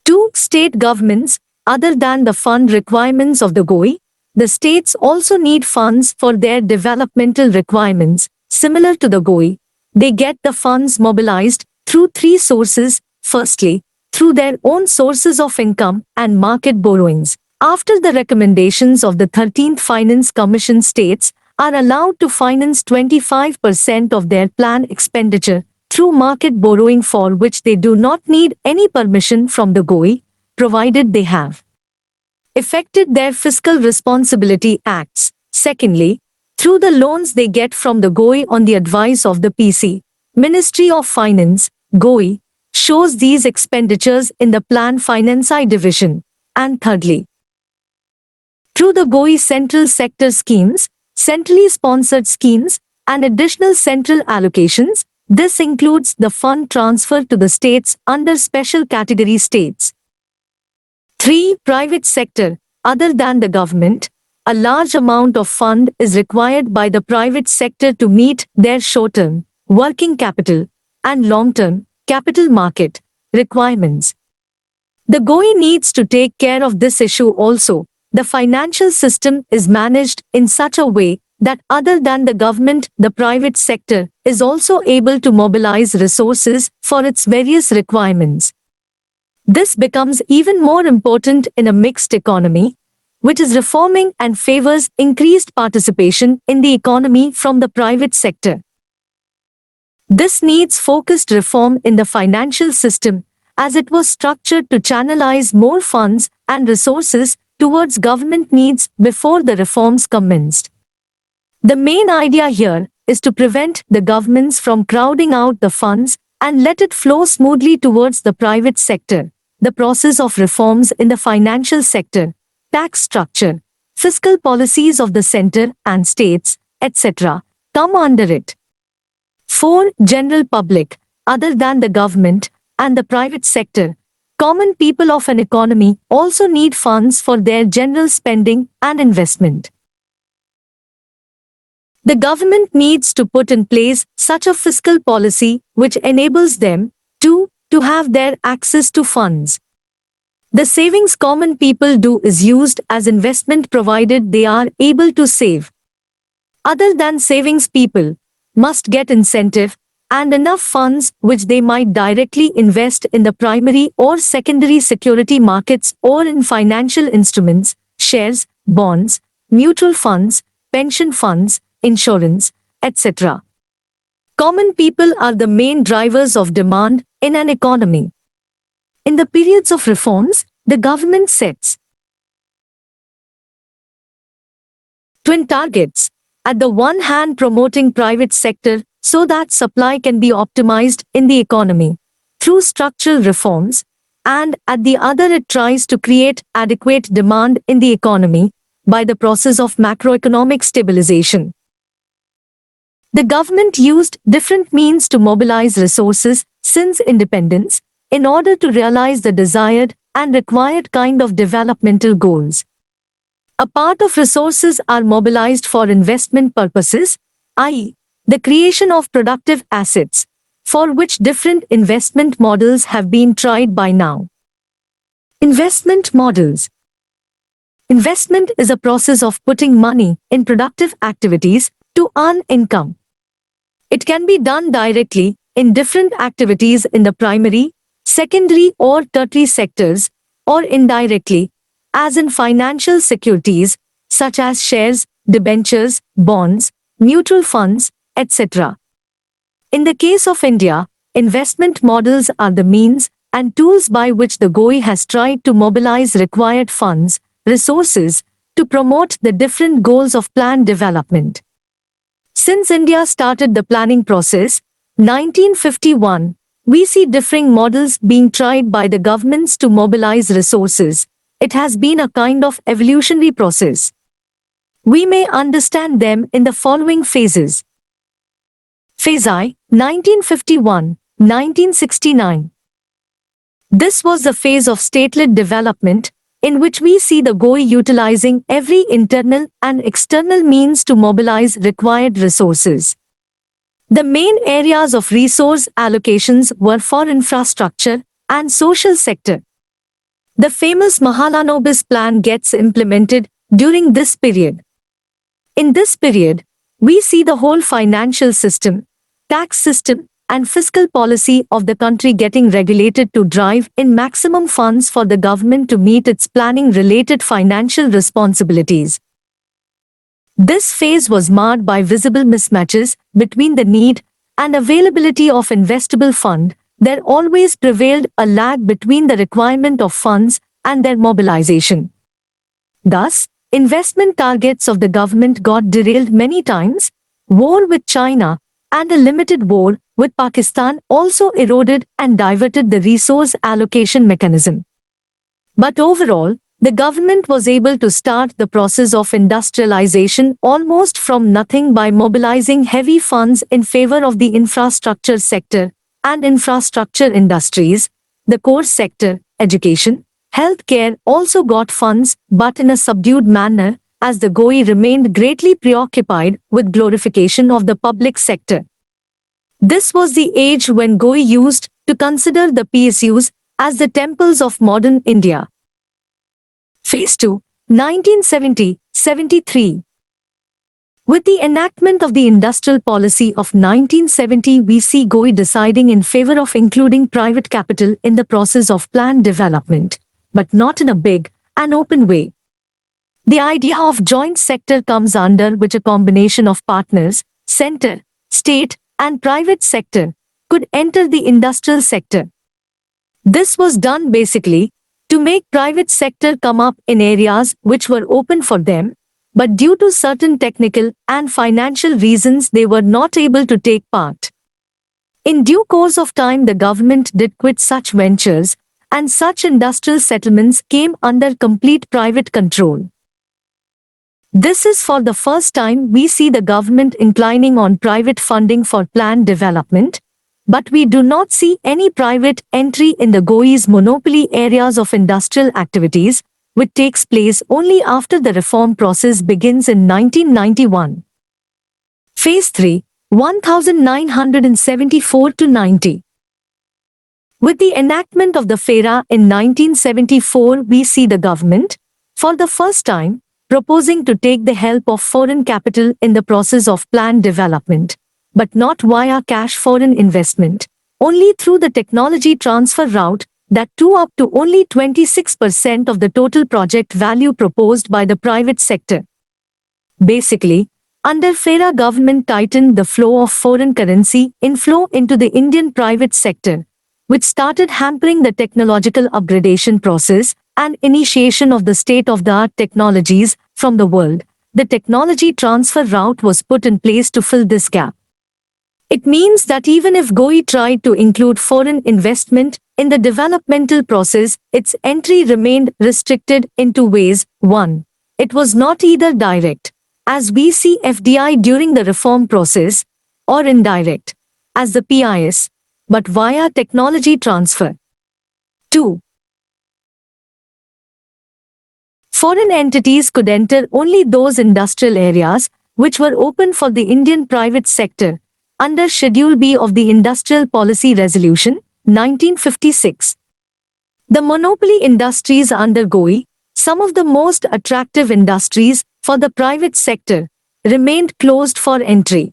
2. State governments. Other than the fund requirements of the GOI, the states also need funds for their developmental requirements. Similar to the GOI, they get the funds mobilized through 3 sources. Firstly, through their own sources of income and market borrowings. After the recommendations of the 13th Finance Commission, states are allowed to finance 25% of their planned expenditure through market borrowing, for which they do not need any permission from the GOI, provided they have effected their fiscal responsibility acts. Secondly, through the loans they get from the GOI on the advice of the PC, Ministry of Finance, GOI, shows these expenditures in the Plan Finance division. And thirdly, through the GOI central sector schemes, centrally sponsored schemes, and additional central allocations. This includes the fund transfer to the states under special category states. 3. Private sector. Other than the government, a large amount of fund is required by the private sector to meet their short-term, working capital, and long-term, capital market, requirements. The GOI needs to take care of this issue also. The financial system is managed in such a way that other than the government, the private sector is also able to mobilize resources for its various requirements. This becomes even more important in a mixed economy, which is reforming and favors increased participation in the economy from the private sector. This needs focused reform in the financial system, as it was structured to channelize more funds and resources towards government needs before the reforms commenced. The main idea here is to prevent the governments from crowding out the funds and let it flow smoothly towards the private sector. The process of reforms in the financial sector, tax structure, fiscal policies of the center and states, etc., come under it. 4. General public, other than the government and the private sector, common people of an economy also need funds for their general spending and investment. The government needs to put in place such a fiscal policy which enables them to have their access to funds. The savings common people do is used as investment provided they are able to save. Other than savings, people must get incentive and enough funds which they might directly invest in the primary or secondary security markets or in financial instruments, shares, bonds, mutual funds, pension funds, insurance, etc. Common people are the main drivers of demand in an economy. In the periods of reforms, the government sets twin targets. At the one hand, promoting private sector so that supply can be optimized in the economy through structural reforms, and at the other it tries to create adequate demand in the economy by the process of macroeconomic stabilization. The government used different means to mobilize resources since independence in order to realize the desired and required kind of developmental goals. A part of resources are mobilized for investment purposes, i.e., the creation of productive assets, for which different investment models have been tried by now. Investment models. Investment is a process of putting money in productive activities to earn income. It can be done directly in different activities in the primary, secondary or tertiary sectors, or indirectly, as in financial securities, such as shares, debentures, bonds, mutual funds, etc. In the case of India, investment models are the means and tools by which the GOI has tried to mobilize required funds, resources, to promote the different goals of planned development. Since India started the planning process, 1951, we see differing models being tried by the governments to mobilize resources. It has been a kind of evolutionary process. We may understand them in the following phases. Phase I, 1951-1969. This was the phase of state-led development, in which we see the GOI utilizing every internal and external means to mobilize required resources. The main areas of resource allocations were for infrastructure and social sector. The famous Mahalanobis Plan gets implemented during this period. In this period, we see the whole financial system, tax system, and fiscal policy of the country getting regulated to drive in maximum funds for the government to meet its planning-related financial responsibilities. This phase was marred by visible mismatches between the need and availability of investable fund. There always prevailed a lag between the requirement of funds and their mobilization. Thus, investment targets of the government got derailed many times. War with China and a limited war with Pakistan also eroded and diverted the resource allocation mechanism. But overall, the government was able to start the process of industrialization almost from nothing by mobilizing heavy funds in favor of the infrastructure sector and infrastructure industries. The core sector, education, healthcare, also got funds, but in a subdued manner, as the GOI remained greatly preoccupied with glorification of the public sector. This was the age when GOI used to consider the PSUs as the temples of modern India. Phase 2, 1970-73. With the enactment of the industrial policy of 1970, we see GOI deciding in favor of including private capital in the process of planned development, but not in a big and open way. The idea of joint sector comes under which a combination of partners, center, state, and private sector, could enter the industrial sector. This was done basically to make private sector come up in areas which were open for them, but due to certain technical and financial reasons they were not able to take part. In due course of time the government did quit such ventures, and such industrial settlements came under complete private control. This is for the first time we see the government inclining on private funding for planned development, but we do not see any private entry in the GOI's monopoly areas of industrial activities, which takes place only after the reform process begins in 1991. Phase 3, 1974 to 90. With the enactment of the FERA in 1974, we see the government, for the first time, proposing to take the help of foreign capital in the process of planned development, but not via cash foreign investment, only through the technology transfer route, that too up to only 26% of the total project value proposed by the private sector. Basically, under FERA government tightened the flow of foreign currency inflow into the Indian private sector, which started hampering the technological upgradation process and initiation of the state-of-the-art technologies from the world. The technology transfer route was put in place to fill this gap. It means that even if GOI tried to include foreign investment in the developmental process, its entry remained restricted in two ways. One, it was not either direct, as we see FDI during the reform process, or indirect, as the PIS, but via technology transfer. 2. Foreign entities could enter only those industrial areas which were open for the Indian private sector, under Schedule B of the Industrial Policy Resolution, 1956. The monopoly industries under GOI, some of the most attractive industries for the private sector, remained closed for entry.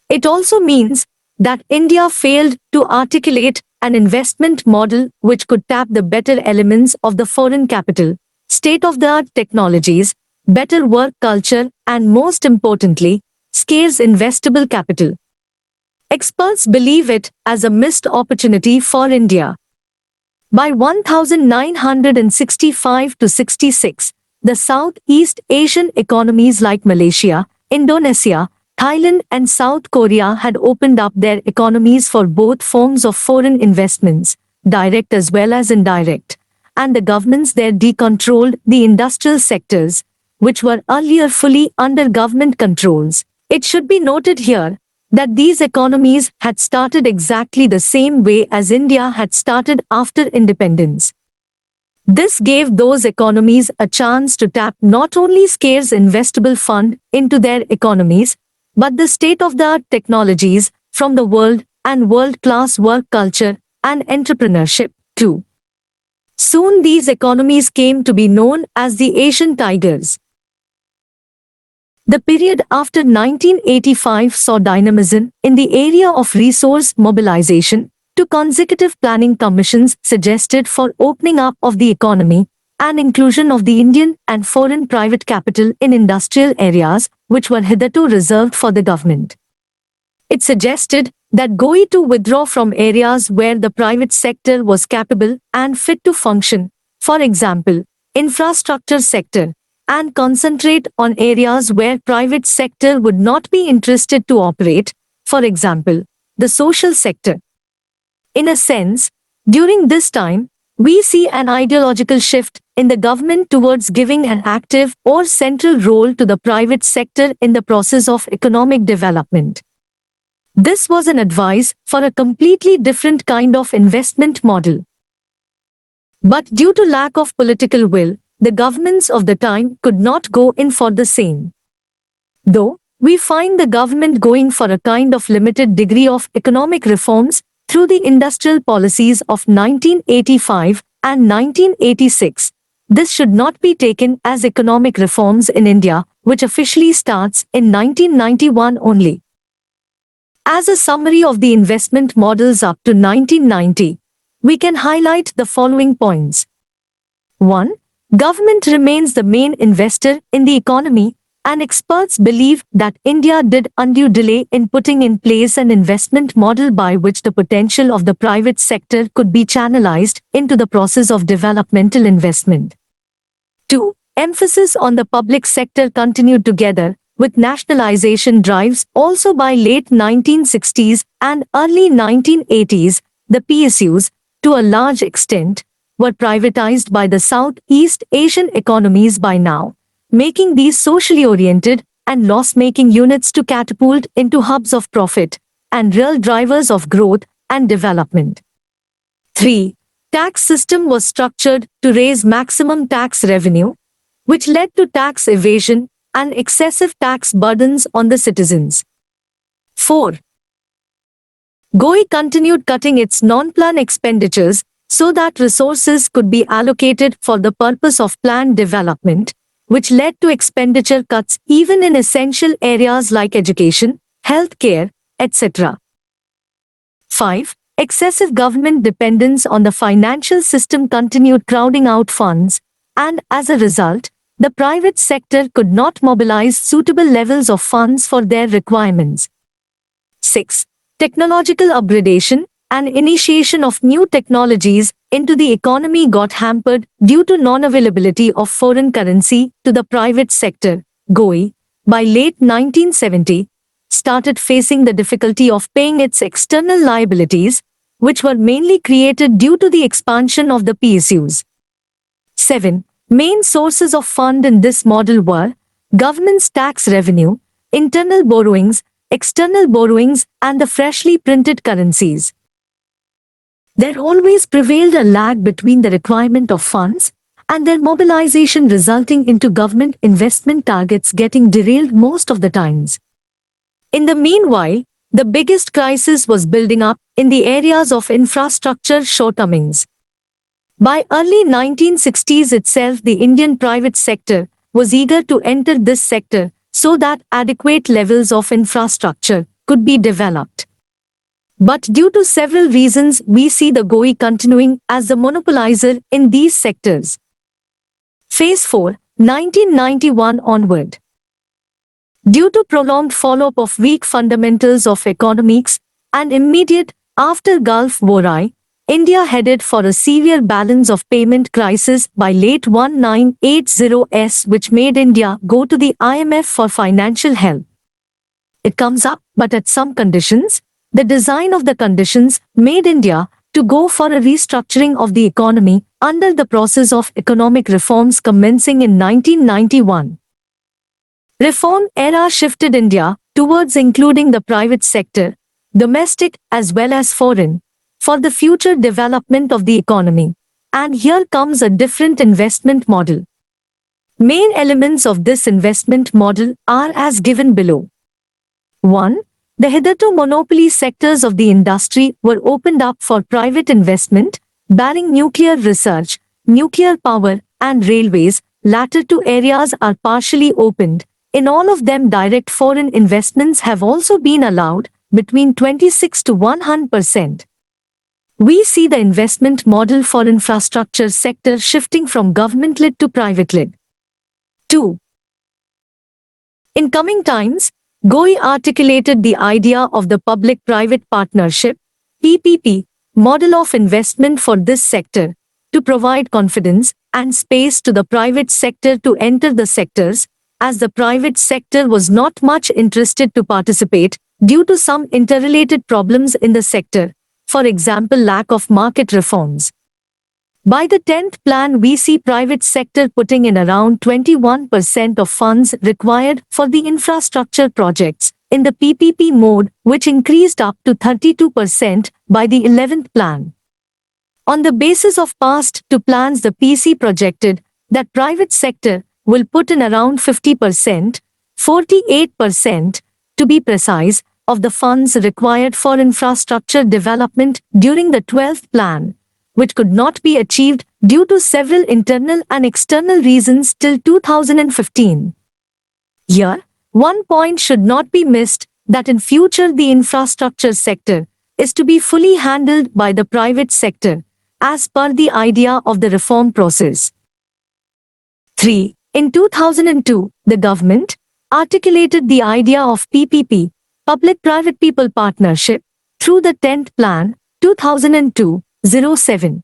It also means that India failed to articulate an investment model which could tap the better elements of the foreign capital, state-of-the-art technologies, better work culture, and most importantly, scarce investable capital. Experts believe it as a missed opportunity for India. By 1965 to 66, the Southeast Asian economies like Malaysia, Indonesia, Thailand and South Korea had opened up their economies for both forms of foreign investments, direct as well as indirect, and the governments there decontrolled the industrial sectors, which were earlier fully under government controls. It should be noted here that these economies had started exactly the same way as India had started after independence. This gave those economies a chance to tap not only scarce investable fund into their economies, but the state-of-the-art technologies from the world and world-class work culture and entrepreneurship too. Soon these economies came to be known as the Asian Tigers. The period after 1985 saw dynamism in the area of resource mobilization. Two consecutive planning commissions suggested for opening up of the economy and inclusion of the Indian and foreign private capital in industrial areas which were hitherto reserved for the government. It suggested that GOI to withdraw from areas where the private sector was capable and fit to function, for example, infrastructure sector, and concentrate on areas where private sector would not be interested to operate, for example, the social sector. In a sense, during this time, we see an ideological shift in the government towards giving an active or central role to the private sector in the process of economic development. This was an advice for a completely different kind of investment model. But due to lack of political will, the governments of the time could not go in for the same. Though, we find the government going for a kind of limited degree of economic reforms through the industrial policies of 1985 and 1986, this should not be taken as economic reforms in India, which officially starts in 1991 only. As a summary of the investment models up to 1990, we can highlight the following points. 1. Government remains the main investor in the economy, and experts believe that India did undue delay in putting in place an investment model by which the potential of the private sector could be channelized into the process of developmental investment. 2. Emphasis on the public sector continued together with nationalization drives also by late 1960s and early 1980s. The PSUs, to a large extent, were privatized by the Southeast Asian economies by now, making these socially oriented and loss-making units to catapult into hubs of profit and real drivers of growth and development. 3. Tax system was structured to raise maximum tax revenue, which led to tax evasion and excessive tax burdens on the citizens. 4. GOI continued cutting its non-plan expenditures so that resources could be allocated for the purpose of planned development, which led to expenditure cuts even in essential areas like education, healthcare, etc. 5. Excessive government dependence on the financial system continued crowding out funds, and as a result, the private sector could not mobilize suitable levels of funds for their requirements. 6. Technological upgradation and initiation of new technologies into the economy got hampered due to non-availability of foreign currency to the private sector. GOI, by late 1970, started facing the difficulty of paying its external liabilities, which were mainly created due to the expansion of the PSUs. 7. Main sources of fund in this model were government's tax revenue, internal borrowings, external borrowings, and the freshly printed currencies. There always prevailed a lag between the requirement of funds and their mobilization, resulting into government investment targets getting derailed most of the times. In the meanwhile, the biggest crisis was building up in the areas of infrastructure shortcomings. By early 1960s itself, the Indian private sector was eager to enter this sector so that adequate levels of infrastructure could be developed. But due to several reasons, we see the GOI continuing as the monopolizer in these sectors. Phase 4, 1991 onward. Due to prolonged follow-up of weak fundamentals of economics and immediate after Gulf War, India headed for a severe balance of payment crisis by late 1980s, which made India go to the IMF for financial help. It comes up, but at some conditions. The design of the conditions made India to go for a restructuring of the economy under the process of economic reforms commencing in 1991. Reform era shifted India towards including the private sector, domestic as well as foreign, for the future development of the economy. And here comes a different investment model. Main elements of this investment model are as given below. 1. The hitherto monopoly sectors of the industry were opened up for private investment, barring nuclear research, nuclear power, and railways. Latter two areas are partially opened. In all of them, direct foreign investments have also been allowed, between 26 to 100%. We see the investment model for infrastructure sector shifting from government-led to private-led. 2. In coming times, GOI articulated the idea of the public-private partnership (PPP) model of investment for this sector to provide confidence and space to the private sector to enter the sectors, as the private sector was not much interested to participate due to some interrelated problems in the sector, for example lack of market reforms. By the 10th plan, we see private sector putting in around 21% of funds required for the infrastructure projects in the PPP mode, which increased up to 32% by the 11th plan. On the basis of past two plans, the PC projected that private sector will put in around 50%, 48% to be precise, of the funds required for infrastructure development during the 12th plan, which could not be achieved due to several internal and external reasons till 2015. Here, one point should not be missed, that in future the infrastructure sector is to be fully handled by the private sector, as per the idea of the reform process. 3. In 2002, the government articulated the idea of PPP, Public-Private People Partnership, through the 10th Plan, 2002-07.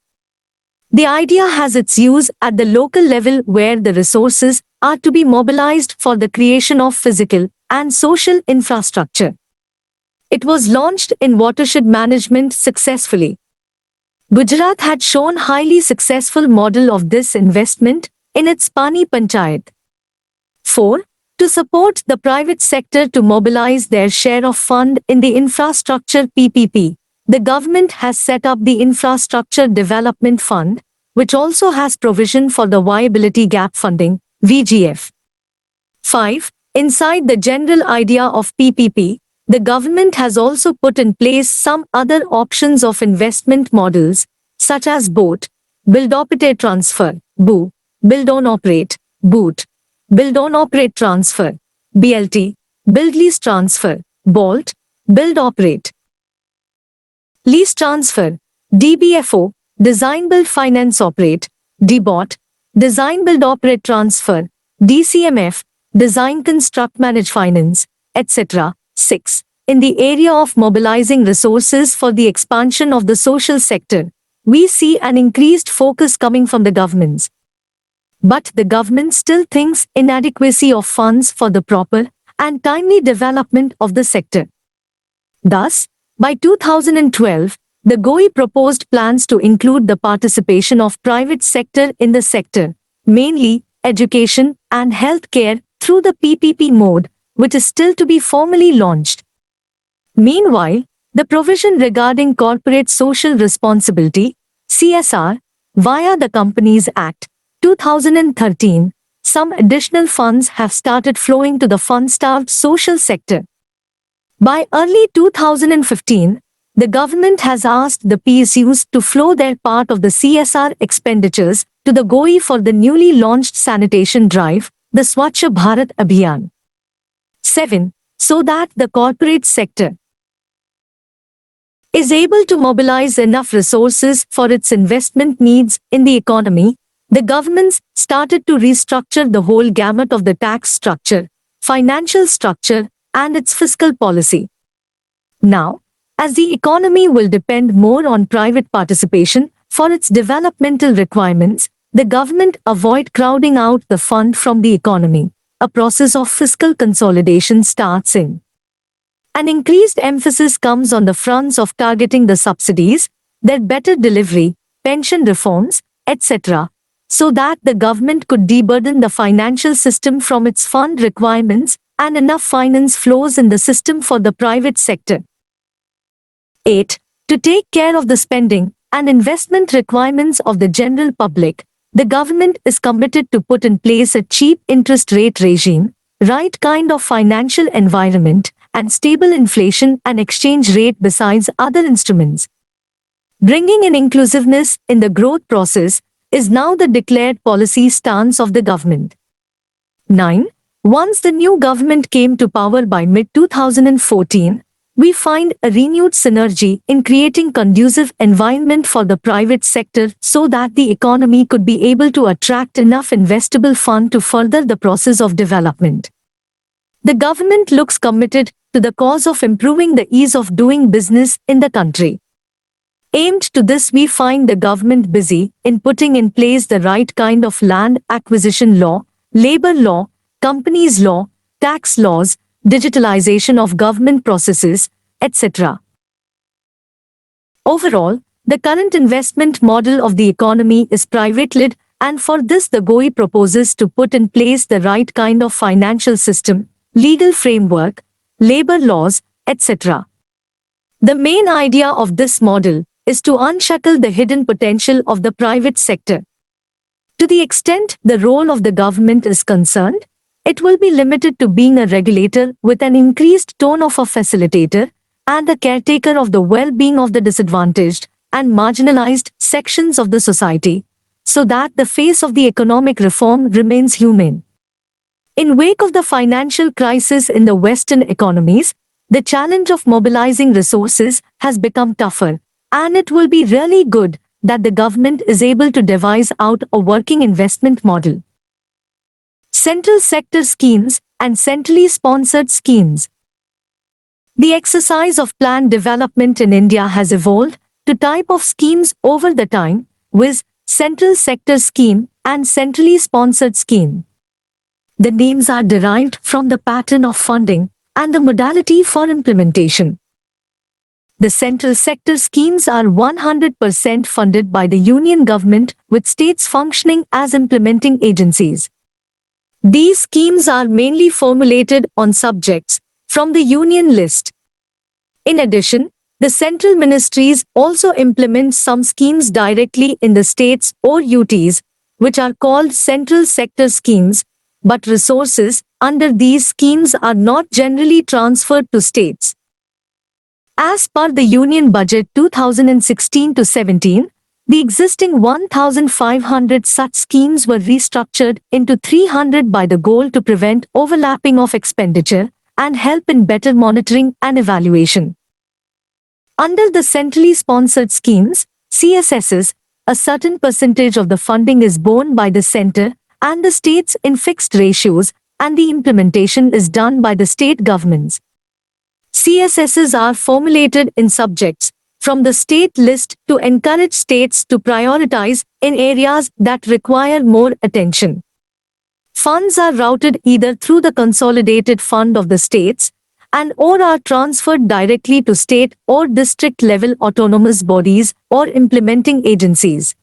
The idea has its use at the local level where the resources are to be mobilized for the creation of physical and social infrastructure. It was launched in watershed management successfully. Gujarat had shown highly successful model of this investment in its Pani Panchayat. 4. To support the private sector to mobilize their share of fund in the infrastructure PPP, the government has set up the Infrastructure Development Fund, which also has provision for the Viability Gap Funding, VGF. 5. Inside the general idea of PPP, the government has also put in place some other options of investment models, such as BOT, Build Operate Transfer, BOO, Build on Operate, BOOT, Build on Operate Transfer, BLT, Build Lease Transfer, BOLT, Build Operate. Lease Transfer, DBFO, Design Build Finance Operate, DBOT, Design Build Operate Transfer, DCMF, Design Construct Manage Finance, etc. 6. In the area of mobilizing resources for the expansion of the social sector, we see an increased focus coming from the governments. But the government still thinks inadequacy of funds for the proper and timely development of the sector. Thus, by 2012, the GOI proposed plans to include the participation of private sector in the sector, mainly education and healthcare, through the PPP mode, which is still to be formally launched. Meanwhile, the provision regarding corporate social responsibility, CSR, via the Companies Act, 2013, some additional funds have started flowing to the fund-starved social sector. By early 2015, the government has asked the PSUs to flow their part of the CSR expenditures to the GOI for the newly launched sanitation drive, the Swachh Bharat Abhiyan. 7. So that the corporate sector is able to mobilize enough resources for its investment needs in the economy, the governments started to restructure the whole gamut of the tax structure, financial structure, and its fiscal policy. Now, as the economy will depend more on private participation for its developmental requirements, the government avoid crowding out the fund from the economy. A process of fiscal consolidation starts in. An increased emphasis comes on the fronts of targeting the subsidies, their better delivery, pension reforms, etc., so that the government could deburden the financial system from its fund requirements and enough finance flows in the system for the private sector. 8. To take care of the spending and investment requirements of the general public, the government is committed to put in place a cheap interest rate regime, right kind of financial environment, and stable inflation and exchange rate besides other instruments. Bringing in inclusiveness in the growth process is now the declared policy stance of the government. 9. Once the new government came to power by mid-2014, we find a renewed synergy in creating conducive environment for the private sector so that the economy could be able to attract enough investable fund to further the process of development. The government looks committed to the cause of improving the ease of doing business in the country. Aimed to this, we find the government busy in putting in place the right kind of land acquisition law, labor law, companies law, tax laws, digitalization of government processes, etc. Overall, the current investment model of the economy is private-led, and for this the GOI proposes to put in place the right kind of financial system, legal framework, labor laws, etc. The main idea of this model is to unshackle the hidden potential of the private sector. To the extent the role of the government is concerned, it will be limited to being a regulator with an increased tone of a facilitator and a caretaker of the well-being of the disadvantaged and marginalized sections of the society, so that the face of the economic reform remains humane. In wake of the financial crisis in the Western economies, the challenge of mobilizing resources has become tougher, and it will be really good that the government is able to devise out a working investment model. central sector schemes, and centrally sponsored schemes. The exercise of plan development in India has evolved to type of schemes over the time, with central sector scheme and centrally sponsored scheme. The names are derived from the pattern of funding and the modality for implementation. The central sector schemes are 100% funded by the union government, with states functioning as implementing agencies. These schemes are mainly formulated on subjects from the union list. In addition, the central ministries also implement some schemes directly in the states or UTs, which are called central sector schemes, but resources under these schemes are not generally transferred to states. As per the Union Budget 2016 to 17, the existing 1,500 such schemes were restructured into 300 by the goal to prevent overlapping of expenditure and help in better monitoring and evaluation. Under the centrally sponsored schemes, CSSs, a certain percentage of the funding is borne by the center and the states in fixed ratios, and the implementation is done by the state governments. CSSs are formulated in subjects from the state list to encourage states to prioritize in areas that require more attention. Funds are routed either through the consolidated fund of the states and or are transferred directly to state or district level autonomous bodies or implementing agencies.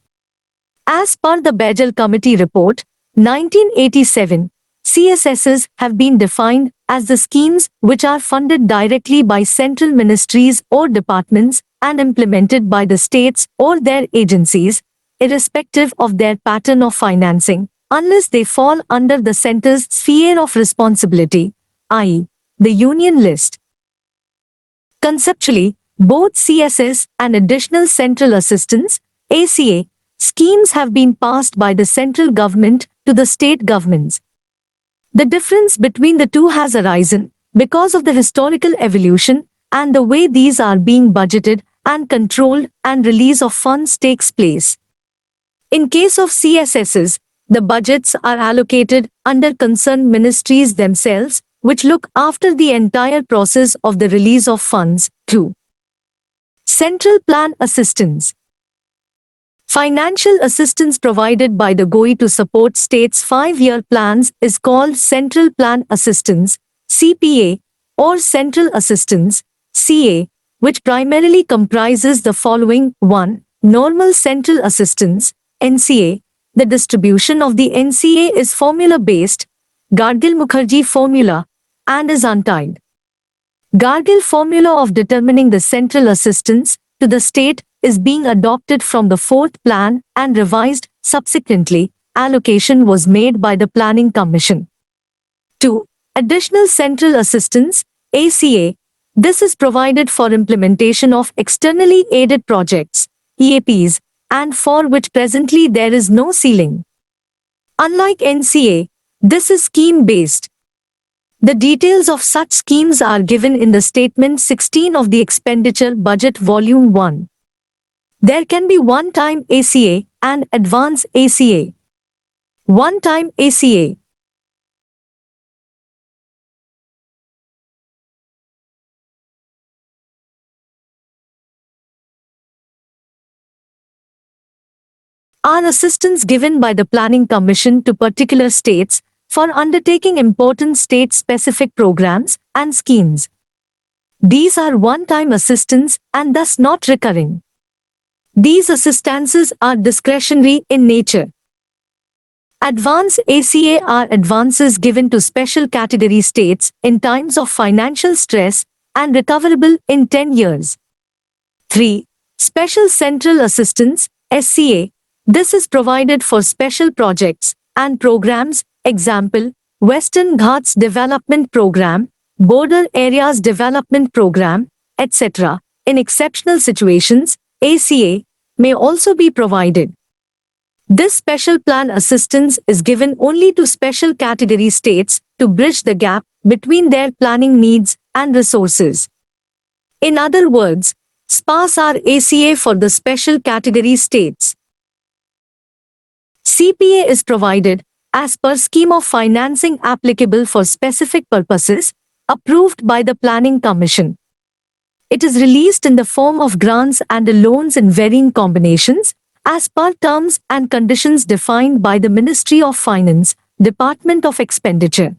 As per the Bajal Committee Report, 1987, CSSs have been defined as the schemes which are funded directly by central ministries or departments and implemented by the states or their agencies, irrespective of their pattern of financing, unless they fall under the center's sphere of responsibility, i.e., the union list. Conceptually, both CSS and additional central assistance (ACA) schemes have been passed by the central government to the state governments. The difference between the two has arisen because of the historical evolution and the way these are being budgeted and controlled and release of funds takes place. In case of CSSs, the budgets are allocated under concerned ministries themselves, which look after the entire process of the release of funds, too. Central Plan Assistance. Financial assistance provided by the GOI to support states' 5-year plans is called Central Plan Assistance, CPA, or Central Assistance, CA, which primarily comprises the following: 1. Normal Central Assistance, NCA. The distribution of the NCA is formula-based, Gargil-Mukherjee formula, and is untied. Gargil formula of determining the central assistance to the state is being adopted from the 4th plan and revised subsequently. Allocation was made by the Planning Commission. 2. Additional Central Assistance, ACA. This is provided for implementation of externally aided projects, EAPs, and for which presently there is no ceiling. Unlike NCA, this is scheme-based. The details of such schemes are given in the Statement 16 of the Expenditure Budget Volume 1. There can be one-time ACA and advance ACA. One-time ACA. Are assistance given by the Planning Commission to particular states for undertaking important state-specific programs and schemes. These are one-time assistance and thus not recurring. These assistances are discretionary in nature. Advance ACA are advances given to special category states in times of financial stress and recoverable in 10 years. 3. Special Central Assistance, SCA. This is provided for special projects and programs, example, Western Ghats Development Program, Border Areas Development Program, etc. In exceptional situations, ACA may also be provided. This special plan assistance is given only to special category states to bridge the gap between their planning needs and resources. In other words, SPAs are ACA for the special category states. CPA is provided as per scheme of financing applicable for specific purposes, approved by the Planning Commission. It is released in the form of grants and loans in varying combinations, as per terms and conditions defined by the Ministry of Finance, Department of Expenditure.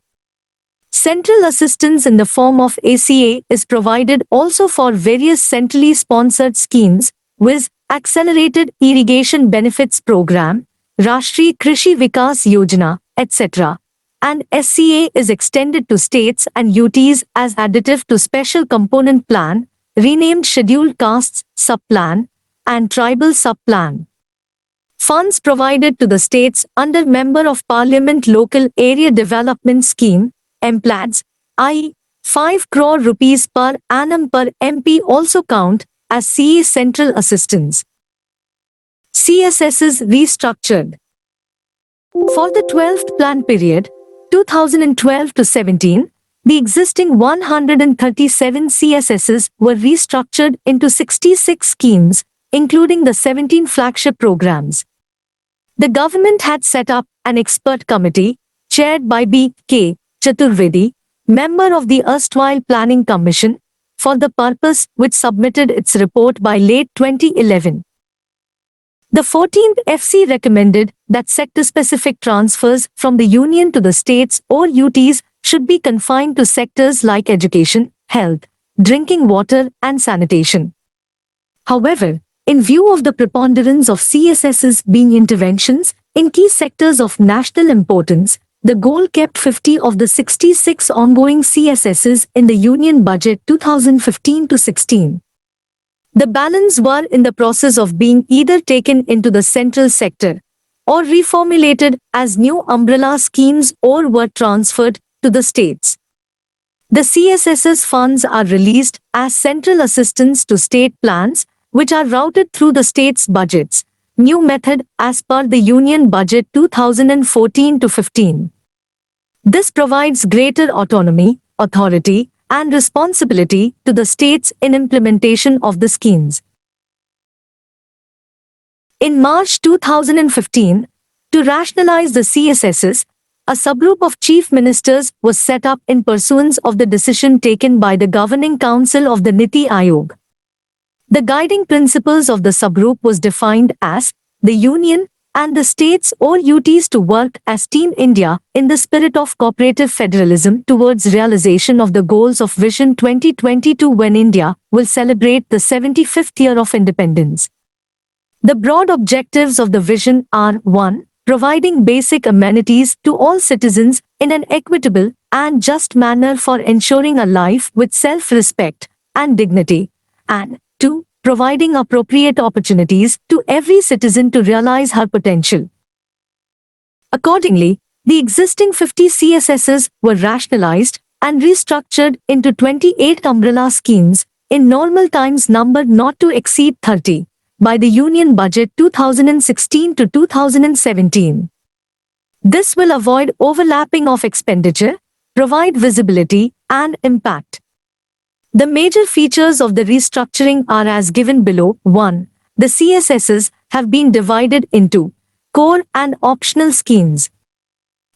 Central assistance in the form of ACA is provided also for various centrally sponsored schemes, viz. Accelerated Irrigation Benefits Program, Rashtriya Krishi Vikas Yojana, etc. And SCA is extended to states and UTs as additive to Special Component Plan, renamed Scheduled Castes Sub-Plan, and Tribal Sub-Plan. Funds provided to the states under Member of Parliament Local Area Development Scheme, MPLADS, i.e. 5 crore rupees per annum per MP also count as CA Central Assistance. CSSs restructured. For the 12th plan period, 2012 to 17, the existing 137 CSSs were restructured into 66 schemes, including the 17 flagship programs. The government had set up an expert committee, chaired by B.K. Chaturvedi, member of the erstwhile Planning Commission, for the purpose, which submitted its report by late 2011. The 14th FC recommended that sector-specific transfers from the Union to the states or UTs should be confined to sectors like education, health, drinking water, and sanitation. However, in view of the preponderance of CSSs being interventions in key sectors of national importance, the goal kept 50 of the 66 ongoing CSSs in the Union Budget 2015 to 16. The balance were in the process of being either taken into the central sector or reformulated as new umbrella schemes or were transferred to the states. The CSS's funds are released as central assistance to state plans, which are routed through the state's budgets, new method as per the Union Budget 2014 to 15. This provides greater autonomy, authority, and responsibility to the states in implementation of the schemes. In March 2015, to rationalize the CSSs, a subgroup of chief ministers was set up in pursuance of the decision taken by the Governing Council of the Niti Ayog. The guiding principles of the subgroup was defined as the Union and the states or UTs to work as Team India in the spirit of cooperative federalism towards realization of the goals of Vision 2022 when India will celebrate the 75th year of independence. The broad objectives of the vision are 1. Providing basic amenities to all citizens in an equitable and just manner for ensuring a life with self-respect and dignity, and 2. Providing appropriate opportunities to every citizen to realize her potential. Accordingly, the existing 50 CSSs were rationalized and restructured into 28 umbrella schemes, in normal times numbered not to exceed 30, by the Union Budget 2016 to 2017. This will avoid overlapping of expenditure, provide visibility and impact. The major features of the restructuring are as given below. 1. The CSSs have been divided into core and optional schemes.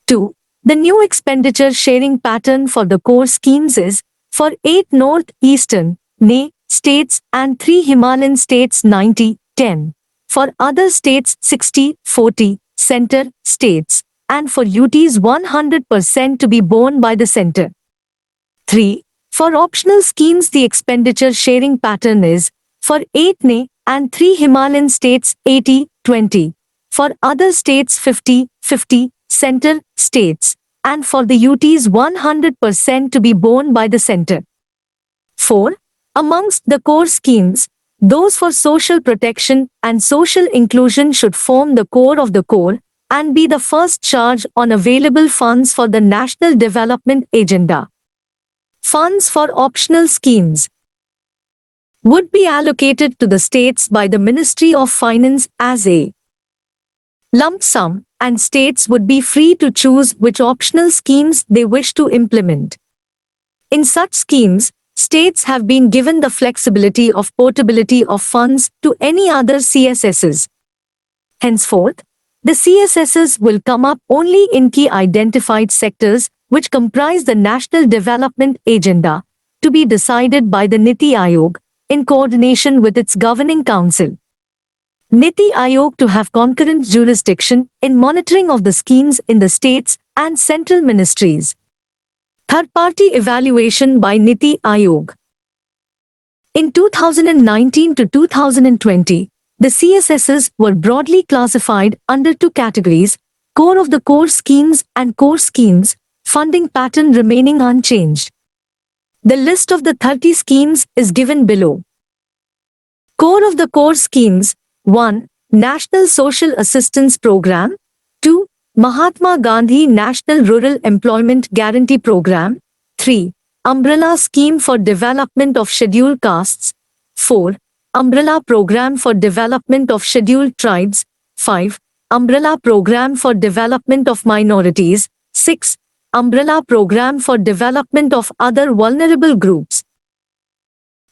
2. The new expenditure sharing pattern for the core schemes is for 8 north-eastern (NE) states and 3 Himalayan states 90-10, for other states 60-40 center states, and for UTs 100% to be borne by the center. 3. For optional schemes, the expenditure sharing pattern is for 8 NE and 3 Himalayan states 80-20, for other states 50-50 center states, and for the UTs 100% to be borne by the center. 4. Amongst the core schemes, those for social protection and social inclusion should form the core of the core and be the first charge on available funds for the national development agenda. Funds for optional schemes would be allocated to the states by the Ministry of Finance as a lump sum, and states would be free to choose which optional schemes they wish to implement. In such schemes, states have been given the flexibility of portability of funds to any other CSSs. Henceforth, The CSSs will come up only in key identified sectors which comprise the National Development Agenda, to be decided by the Niti Ayog, in coordination with its governing council. Niti Ayog to have concurrent jurisdiction in monitoring of the schemes in the states and central ministries. Third-party evaluation by Niti Ayog. In 2019 to 2020, the CSSs were broadly classified under two categories: core of the core schemes and core schemes, funding pattern remaining unchanged. The list of the 30 schemes is given below. Core of the core schemes: 1. National Social Assistance Program. 2. Mahatma Gandhi National Rural Employment Guarantee Program. 3. Umbrella Scheme for Development of Scheduled Castes. 4. Umbrella Program for Development of Scheduled Tribes. 5. Umbrella Program for Development of Minorities. 6. Umbrella Program for Development of Other Vulnerable Groups.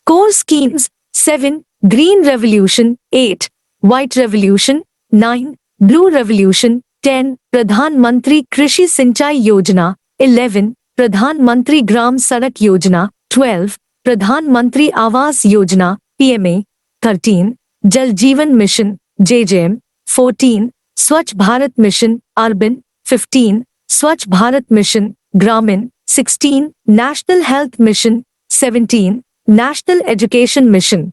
Core Schemes: 7. Green Revolution. 8. White Revolution. 9. Blue Revolution. 10. Pradhan Mantri Krishi Sinchai Yojana. 11. Pradhan Mantri Gram Sadak Yojana. 12. Pradhan Mantri Awas Yojana, PMA. 13. Jal Jeevan Mission, JJM. 14. Swachh Bharat Mission, Urban. 15. Swachh Bharat Mission, Gramin. 16. National Health Mission. 17. National Education Mission.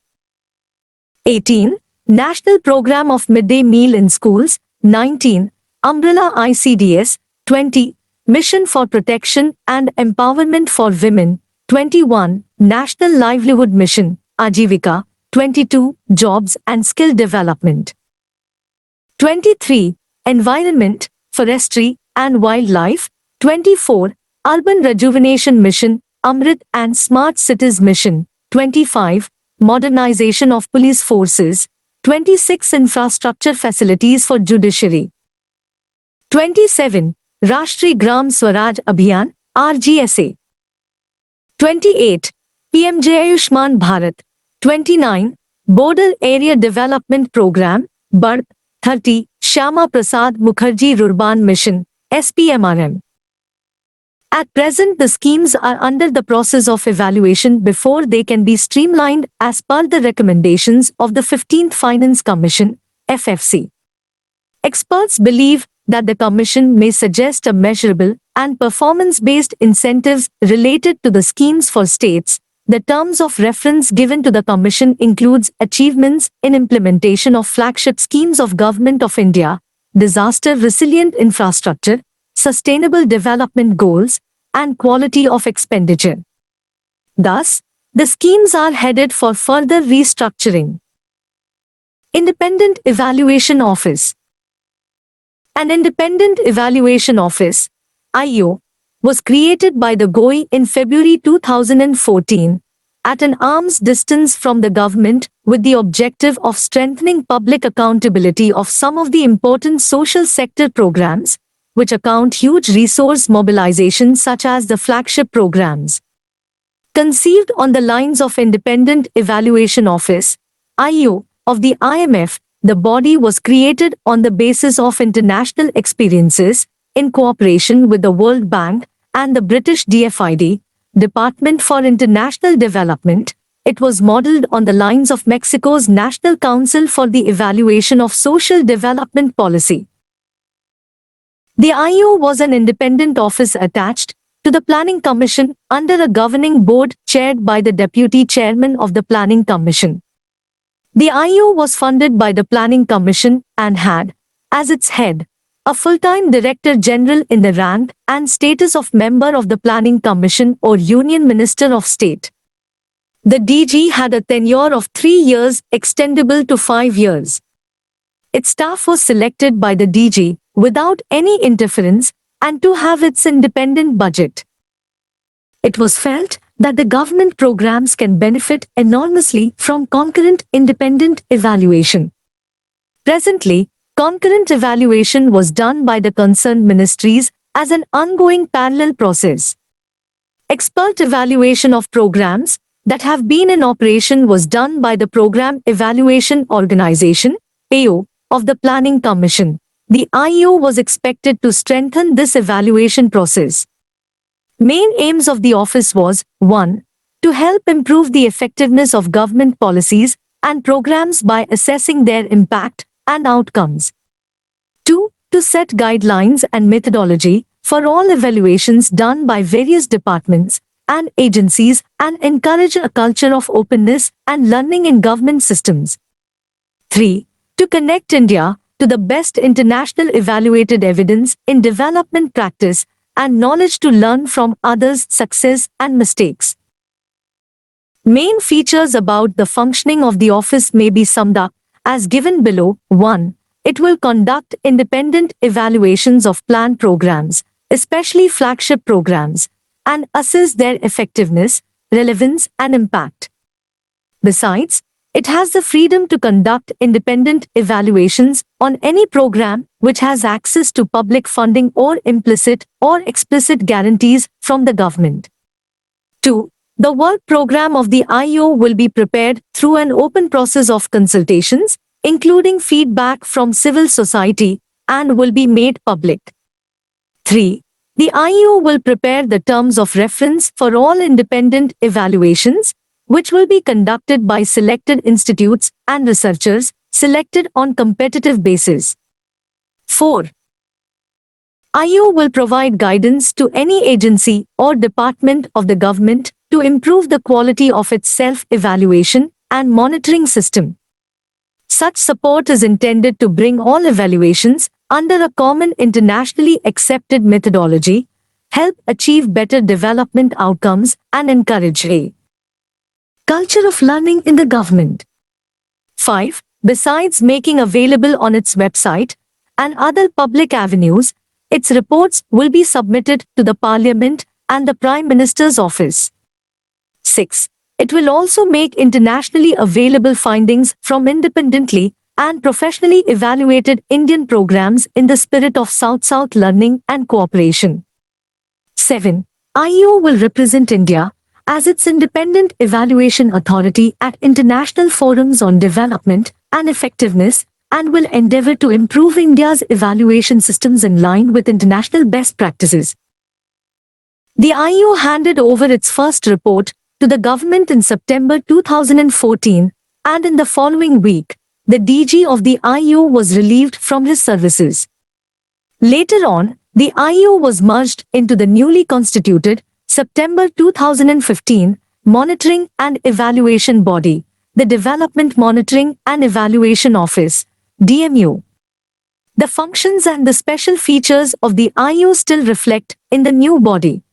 18. National Program of Midday Meal in Schools. 19. Umbrella ICDS. 20. Mission for Protection and Empowerment for Women. 21. National Livelihood Mission, Ajivika. 22. Jobs and Skill Development. 23. Environment, Forestry and Wildlife. 24. Urban Rejuvenation Mission, Amrit and Smart Cities Mission. 25. Modernization of Police Forces. 26. Infrastructure Facilities for Judiciary. 27. Rashtriya Gram Swaraj Abhiyan, RGSA. 28. PMJ Ayushman Bharat. 29. Border Area Development Program, BARP. 30. Shyama Prasad Mukherjee Rurban Mission, SPMRM. At present, the schemes are under the process of evaluation before they can be streamlined as per the recommendations of the 15th Finance Commission, FFC. Experts believe that the Commission may suggest a measurable and performance-based incentives related to the schemes for states. The terms of reference given to the Commission includes achievements in implementation of flagship schemes of Government of India, disaster-resilient infrastructure, sustainable development goals, and quality of expenditure. Thus, the schemes are headed for further restructuring. Independent Evaluation Office. An Independent Evaluation Office, IO, was created by the GOI in February 2014, at an arm's distance from the government, with the objective of strengthening public accountability of some of the important social sector programs, which account huge resource mobilization such as the flagship programs. Conceived on the lines of Independent Evaluation Office, IO, of the IMF, the body was created on the basis of international experiences, in cooperation with the World Bank and the British DFID, Department for International Development. It was modeled on the lines of Mexico's National Council for the Evaluation of Social Development Policy. The IO was an independent office attached to the Planning Commission under a governing board chaired by the Deputy Chairman of the Planning Commission. The IO was funded by the Planning Commission and had, as its head, a full-time Director General in the rank and status of member of the Planning Commission or Union Minister of State. The DG had a tenure of 3 years extendable to 5 years. Its staff was selected by the DG without any interference and to have its independent budget. It was felt that the government programs can benefit enormously from concurrent independent evaluation. Presently, concurrent evaluation was done by the concerned ministries as an ongoing parallel process. Expert evaluation of programs that have been in operation was done by the Program Evaluation Organization, PEO, of the Planning Commission, the IO was expected to strengthen this evaluation process. Main aims of the office was 1. To help improve the effectiveness of government policies and programs by assessing their impact and outcomes. 2. To set guidelines and methodology for all evaluations done by various departments and agencies and encourage a culture of openness and learning in government systems. 3. To connect India to the best international evaluated evidence in development practice and knowledge to learn from others' success and mistakes. Main features about the functioning of the office may be summed up as given below. 1. It will conduct independent evaluations of planned programs, especially flagship programs, and assess their effectiveness, relevance, and impact. Besides, it has the freedom to conduct independent evaluations on any program which has access to public funding or implicit or explicit guarantees from the government. 2. The work program of the IO will be prepared through an open process of consultations, including feedback from civil society, and will be made public. 3. The IO will prepare the terms of reference for all independent evaluations, which will be conducted by selected institutes and researchers selected on competitive basis. 4. IO will provide guidance to any agency or department of the government to improve the quality of its self-evaluation and monitoring system. Such support is intended to bring all evaluations under a common internationally accepted methodology, help achieve better development outcomes, and encourage a culture of learning in the government. 5. Besides making available on its website and other public avenues, its reports will be submitted to the Parliament and the Prime Minister's office. 6. It will also make internationally available findings from independently and professionally evaluated Indian programs in the spirit of South-South learning and cooperation. 7. IO will represent India as its independent evaluation authority at international forums on development and effectiveness and will endeavor to improve India's evaluation systems in line with international best practices. The IO handed over its first report to the government in September 2014, and in the following week, the DG of the IO was relieved from his services. Later on, the IO was merged into the newly constituted September 2015 Monitoring and Evaluation Body, the Development Monitoring and Evaluation Office, DMU. The functions and the special features of the IO still reflect in the new body.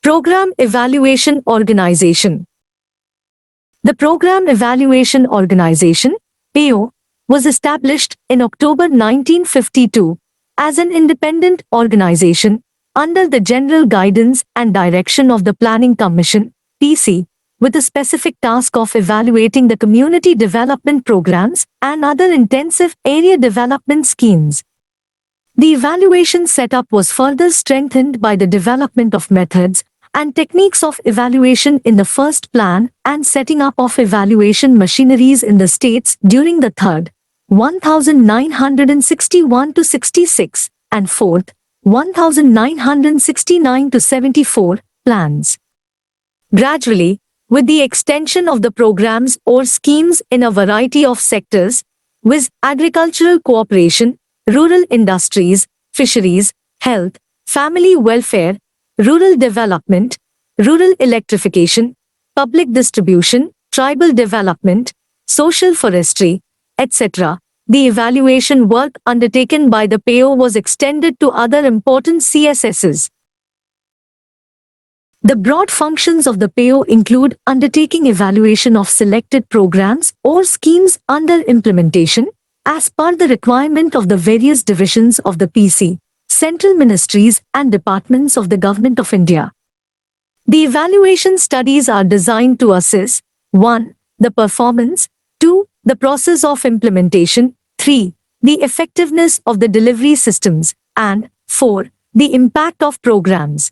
Program Evaluation Organization. The Program Evaluation Organization, PEO, was established in October 1952 as an independent organization under the general guidance and direction of the Planning Commission, PC, with a specific task of evaluating the community development programs and other intensive area development schemes. The evaluation setup was further strengthened by the development of methods and techniques of evaluation in the first plan and setting up of evaluation machineries in the states during the third, 1961-66, and fourth, 1969-74, plans. Gradually, with the extension of the programs or schemes in a variety of sectors, viz. Agricultural cooperation, rural industries, fisheries, health, family welfare, rural development, rural electrification, public distribution, tribal development, social forestry, etc., the evaluation work undertaken by the PEO was extended to other important CSSs. The broad functions of the PEO include undertaking evaluation of selected programs or schemes under implementation, as per the requirement of the various divisions of the PC, central ministries and departments of the Government of India. The evaluation studies are designed to assess 1. The performance, 2. The process of implementation, 3. The effectiveness of the delivery systems, and 4. The impact of programs.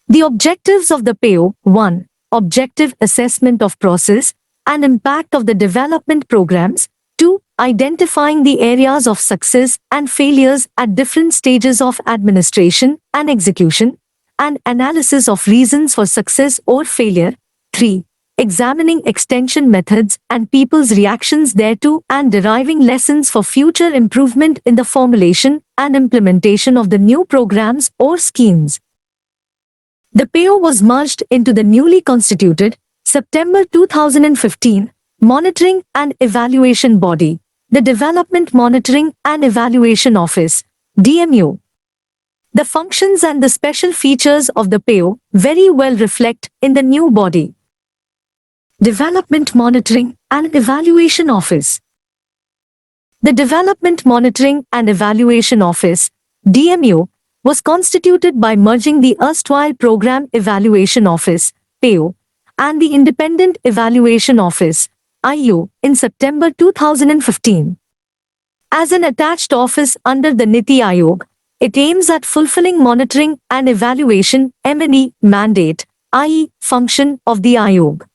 The objectives of the PEO: 1. Objective assessment of process and impact of the development programs, 2. identifying the areas of success and failures at different stages of administration and execution, and analysis of reasons for success or failure. 3. Examining extension methods and people's reactions thereto and deriving lessons for future improvement in the formulation and implementation of the new programs or schemes. The PAO was merged into the newly constituted September 2015 Monitoring and Evaluation Body, the Development Monitoring and Evaluation Office, DMO. The functions and the special features of the PAO very well reflect in the new body. Development Monitoring and Evaluation Office. The Development Monitoring and Evaluation Office, DMO, was constituted by merging the erstwhile Program Evaluation Office, PAO, and the Independent Evaluation Office, IO, in September 2015. As an attached office under the Niti Ayog, it aims at fulfilling monitoring and evaluation (M&E) mandate, i.e., function of the Ayog.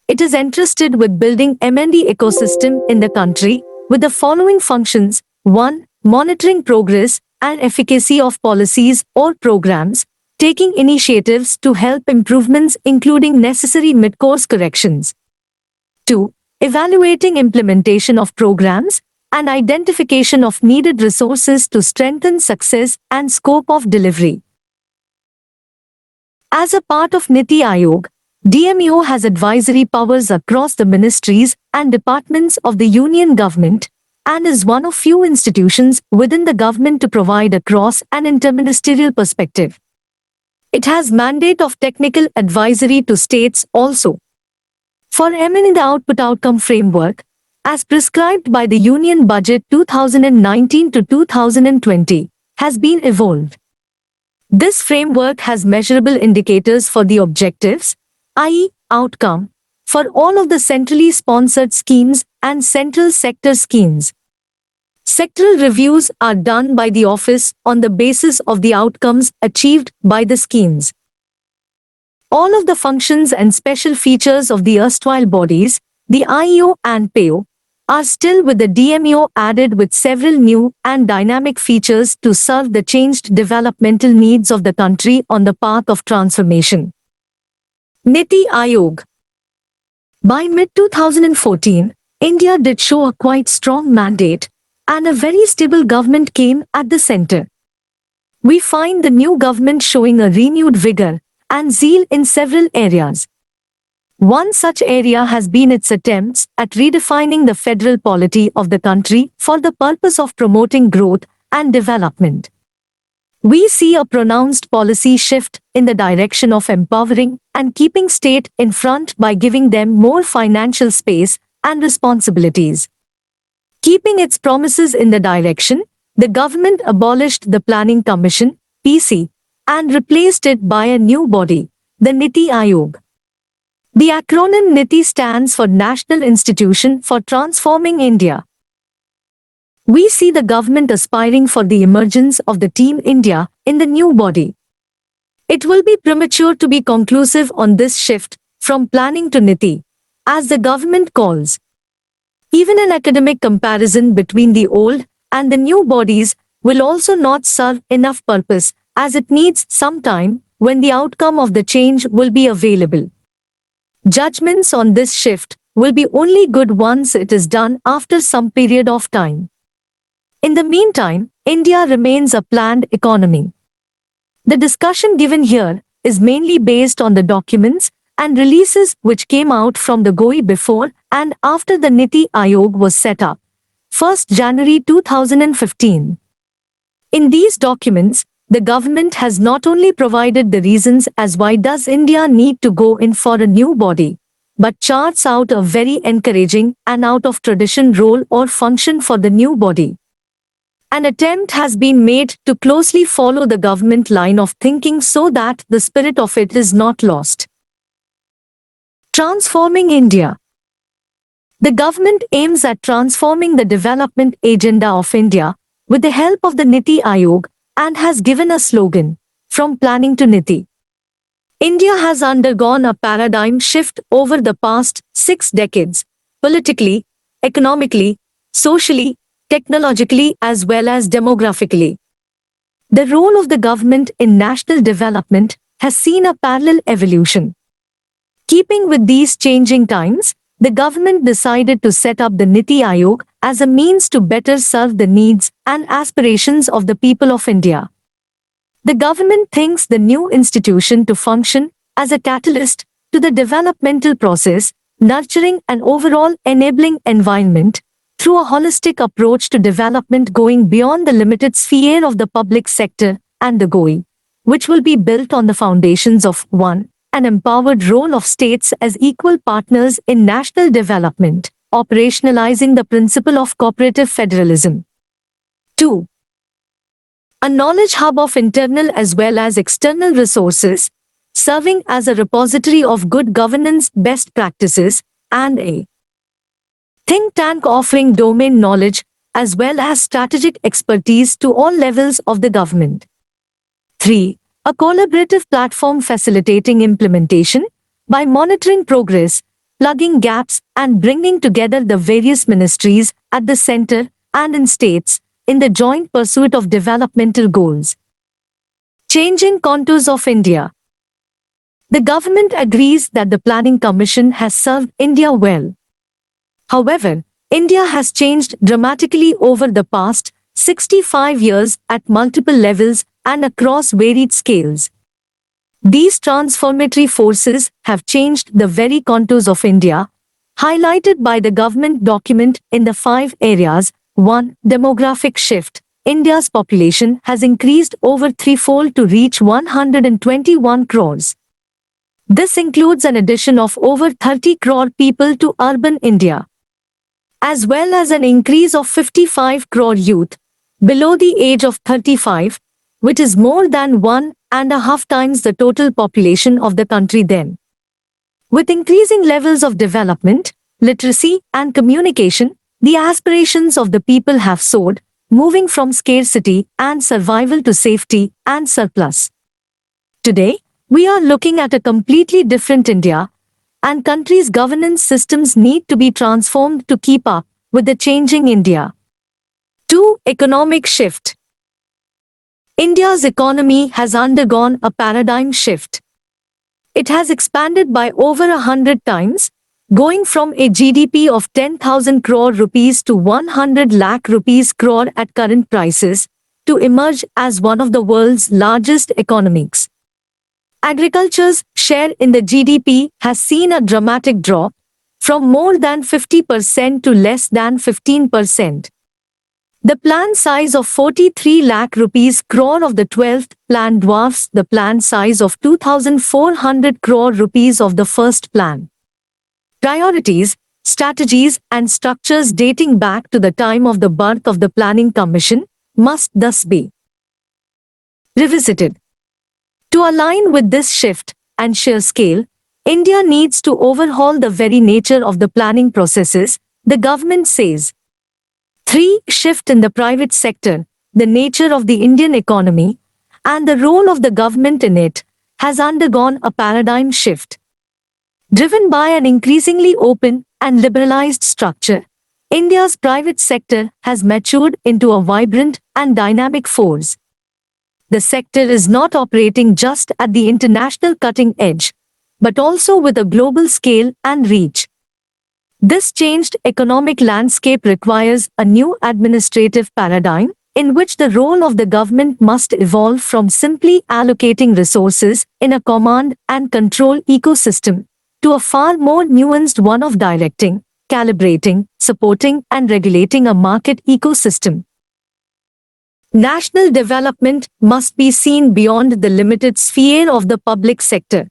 It is entrusted with building M&E ecosystem in the country with the following functions: 1. Monitoring progress and efficacy of policies or programs, taking initiatives to help improvements including necessary mid-course corrections. 2. Evaluating implementation of programs and identification of needed resources to strengthen success and scope of delivery. As a part of Niti Ayog, DMO has advisory powers across the ministries and departments of the Union government and is one of few institutions within the government to provide a cross and interministerial perspective. It has mandate of technical advisory to states also. For M&E, the Output Outcome Framework, as prescribed by the Union Budget 2019 to 2020, has been evolved. This framework has measurable indicators for the objectives, i.e., outcome, for all of the centrally sponsored schemes and central sector schemes. Sectoral reviews are done by the office on the basis of the outcomes achieved by the schemes. All of the functions and special features of the erstwhile bodies, the IEO and PAO, are still with the DMO added with several new and dynamic features to serve the changed developmental needs of the country on the path of transformation. Niti Ayog. By mid-2014, India did show a quite strong mandate, and a very stable government came at the center. We find the new government showing a renewed vigor and zeal in several areas. One such area has been its attempts at redefining the federal polity of the country for the purpose of promoting growth and development. We see a pronounced policy shift in the direction of empowering and keeping state in front by giving them more financial space and responsibilities. Keeping its promises in the direction, the government abolished the Planning Commission, PC, and replaced it by a new body, the Niti Ayog. The acronym NITI stands for National Institution for Transforming India. We see the government aspiring for the emergence of the Team India in the new body. It will be premature to be conclusive on this shift from planning to NITI, as the government calls. Even an academic comparison between the old and the new bodies will also not serve enough purpose, as it needs some time when the outcome of the change will be available. Judgments on this shift will be only good once it is done after some period of time. In the meantime, India remains a planned economy. The discussion given here is mainly based on the documents and releases which came out from the GOI before and after the Niti Ayog was set up, 1st January 2015. In these documents, the government has not only provided the reasons as why does India need to go in for a new body, but charts out a very encouraging and out of tradition role or function for the new body. An attempt has been made to closely follow the government line of thinking so that the spirit of it is not lost. Transforming India. The government aims at transforming the development agenda of India with the help of the Niti Ayog and has given a slogan, from planning to Niti. India has undergone a paradigm shift over the past 6 decades, politically, economically, socially, technologically, as well as demographically. The role of the government in national development has seen a parallel evolution. Keeping with these changing times, the government decided to set up the Niti Ayog as a means to better serve the needs and aspirations of the people of India. The government thinks the new institution to function as a catalyst to the developmental process, nurturing an overall enabling environment through a holistic approach to development going beyond the limited sphere of the public sector and the GOI, which will be built on the foundations of 1. An empowered role of states as equal partners in national development, operationalizing the principle of cooperative federalism. 2. A knowledge hub of internal as well as external resources, serving as a repository of good governance best practices, and a think tank offering domain knowledge as well as strategic expertise to all levels of the government. 3. A collaborative platform facilitating implementation by monitoring progress, plugging gaps, and bringing together the various ministries at the center and in states in the joint pursuit of developmental goals. Changing contours of India. The government agrees that the Planning Commission has served India well. However, India has changed dramatically over the past 65 years at multiple levels and across varied scales. These transformatory forces have changed the very contours of India, highlighted by the government document in the 5 areas. 1. Demographic shift. India's population has increased over threefold to reach 121 crores. This includes an addition of over 30 crore people to urban India, as well as an increase of 55 crore youth below the age of 35, which is more than 1.5 times the total population of the country then. With increasing levels of development, literacy, and communication, the aspirations of the people have soared, moving from scarcity and survival to safety and surplus. Today, we are looking at a completely different India, and countries' governance systems need to be transformed to keep up with the changing India. 2. Economic shift. India's economy has undergone a paradigm shift. It has expanded by over 100 times, going from a GDP of 10,000 crore rupees to 100 lakh rupees crore at current prices, to emerge as one of the world's largest economies. Agriculture's share in the GDP has seen a dramatic drop, from more than 50% to less than 15%. The plan size of 43 lakh rupees crore of the 12th plan dwarfs the plan size of 2,400 crore rupees of the first plan. Priorities, strategies, and structures dating back to the time of the birth of the Planning Commission must thus be revisited. To align with this shift and sheer scale, India needs to overhaul the very nature of the planning processes, the government says. 3. Shift in the private sector. The nature of the Indian economy and the role of the government in it has undergone a paradigm shift. Driven by an increasingly open and liberalized structure, India's private sector has matured into a vibrant and dynamic force. The sector is not operating just at the international cutting edge, but also with a global scale and reach. This changed economic landscape requires a new administrative paradigm in which the role of the government must evolve from simply allocating resources in a command and control ecosystem to a far more nuanced one of directing, calibrating, supporting, and regulating a market ecosystem. National development must be seen beyond the limited sphere of the public sector.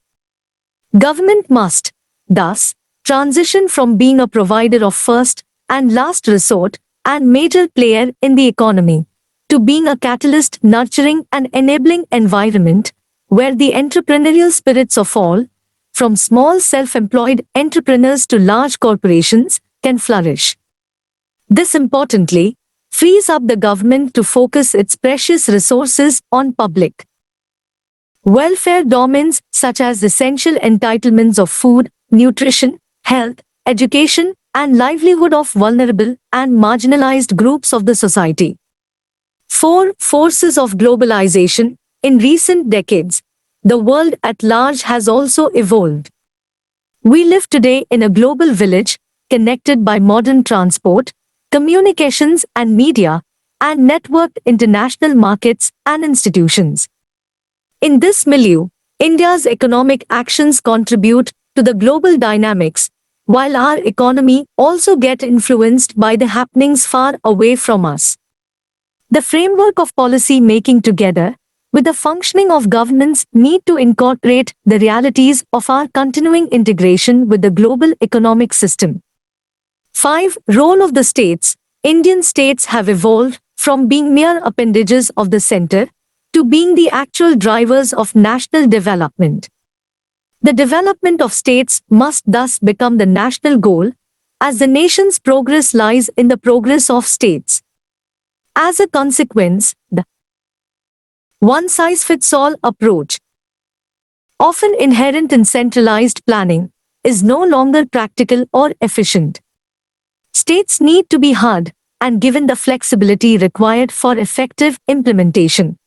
Government must, thus, transition from being a provider of first and last resort and major player in the economy to being a catalyst nurturing an enabling environment where the entrepreneurial spirits of all, from small self-employed entrepreneurs to large corporations, can flourish. This importantly frees up the government to focus its precious resources on public welfare domains such as essential entitlements of food, nutrition, health, education, and livelihood of vulnerable and marginalized groups of the society. 4. Forces of globalization. In recent decades, the world at large has also evolved. We live today in a global village, connected by modern transport, communications and media, and networked international markets and institutions. In this milieu, India's economic actions contribute to the global dynamics, while our economy also gets influenced by the happenings far away from us. The framework of policy making together with the functioning of governance need to incorporate the realities of our continuing integration with the global economic system. 5. Role of the states. Indian states have evolved from being mere appendages of the center to being the actual drivers of national development. The development of states must thus become the national goal, as the nation's progress lies in the progress of states. As a consequence, the one-size-fits-all approach, often inherent in centralized planning, is no longer practical or efficient. States need to be heard and given the flexibility required for effective implementation.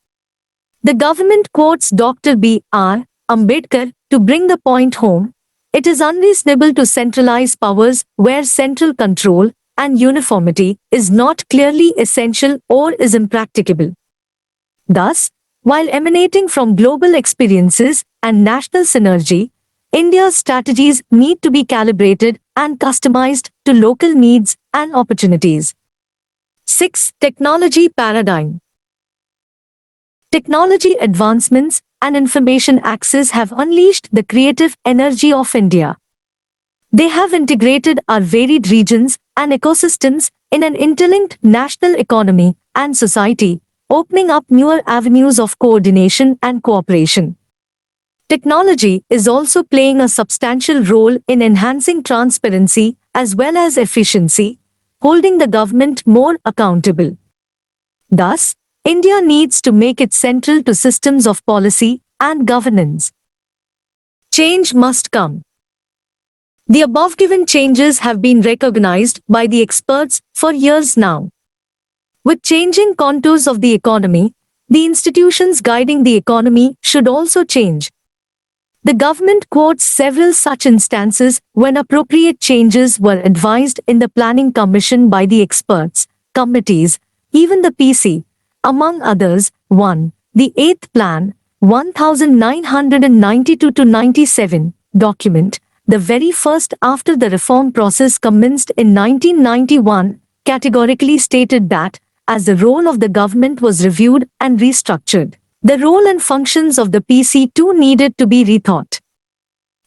The government quotes Dr. B.R. Ambedkar to bring the point home: it is unreasonable to centralize powers where central control and uniformity is not clearly essential or is impracticable. Thus, while emanating from global experiences and national synergy, India's strategies need to be calibrated and customized to local needs and opportunities. 6. Technology paradigm. Technology advancements and information access have unleashed the creative energy of India. They have integrated our varied regions and ecosystems in an interlinked national economy and society, opening up newer avenues of coordination and cooperation. Technology is also playing a substantial role in enhancing transparency as well as efficiency, holding the government more accountable. Thus, India needs to make it central to systems of policy and governance. Change must come. The above given changes have been recognized by the experts for years now. With changing contours of the economy, the institutions guiding the economy should also change. The government quotes several such instances when appropriate changes were advised in the Planning Commission by the experts, committees, even the PC, among others. 1. The 8th Plan, 1992-97, document, the very first after the reform process commenced in 1991, categorically stated that, as the role of the government was reviewed and restructured, the role and functions of the PC too needed to be rethought.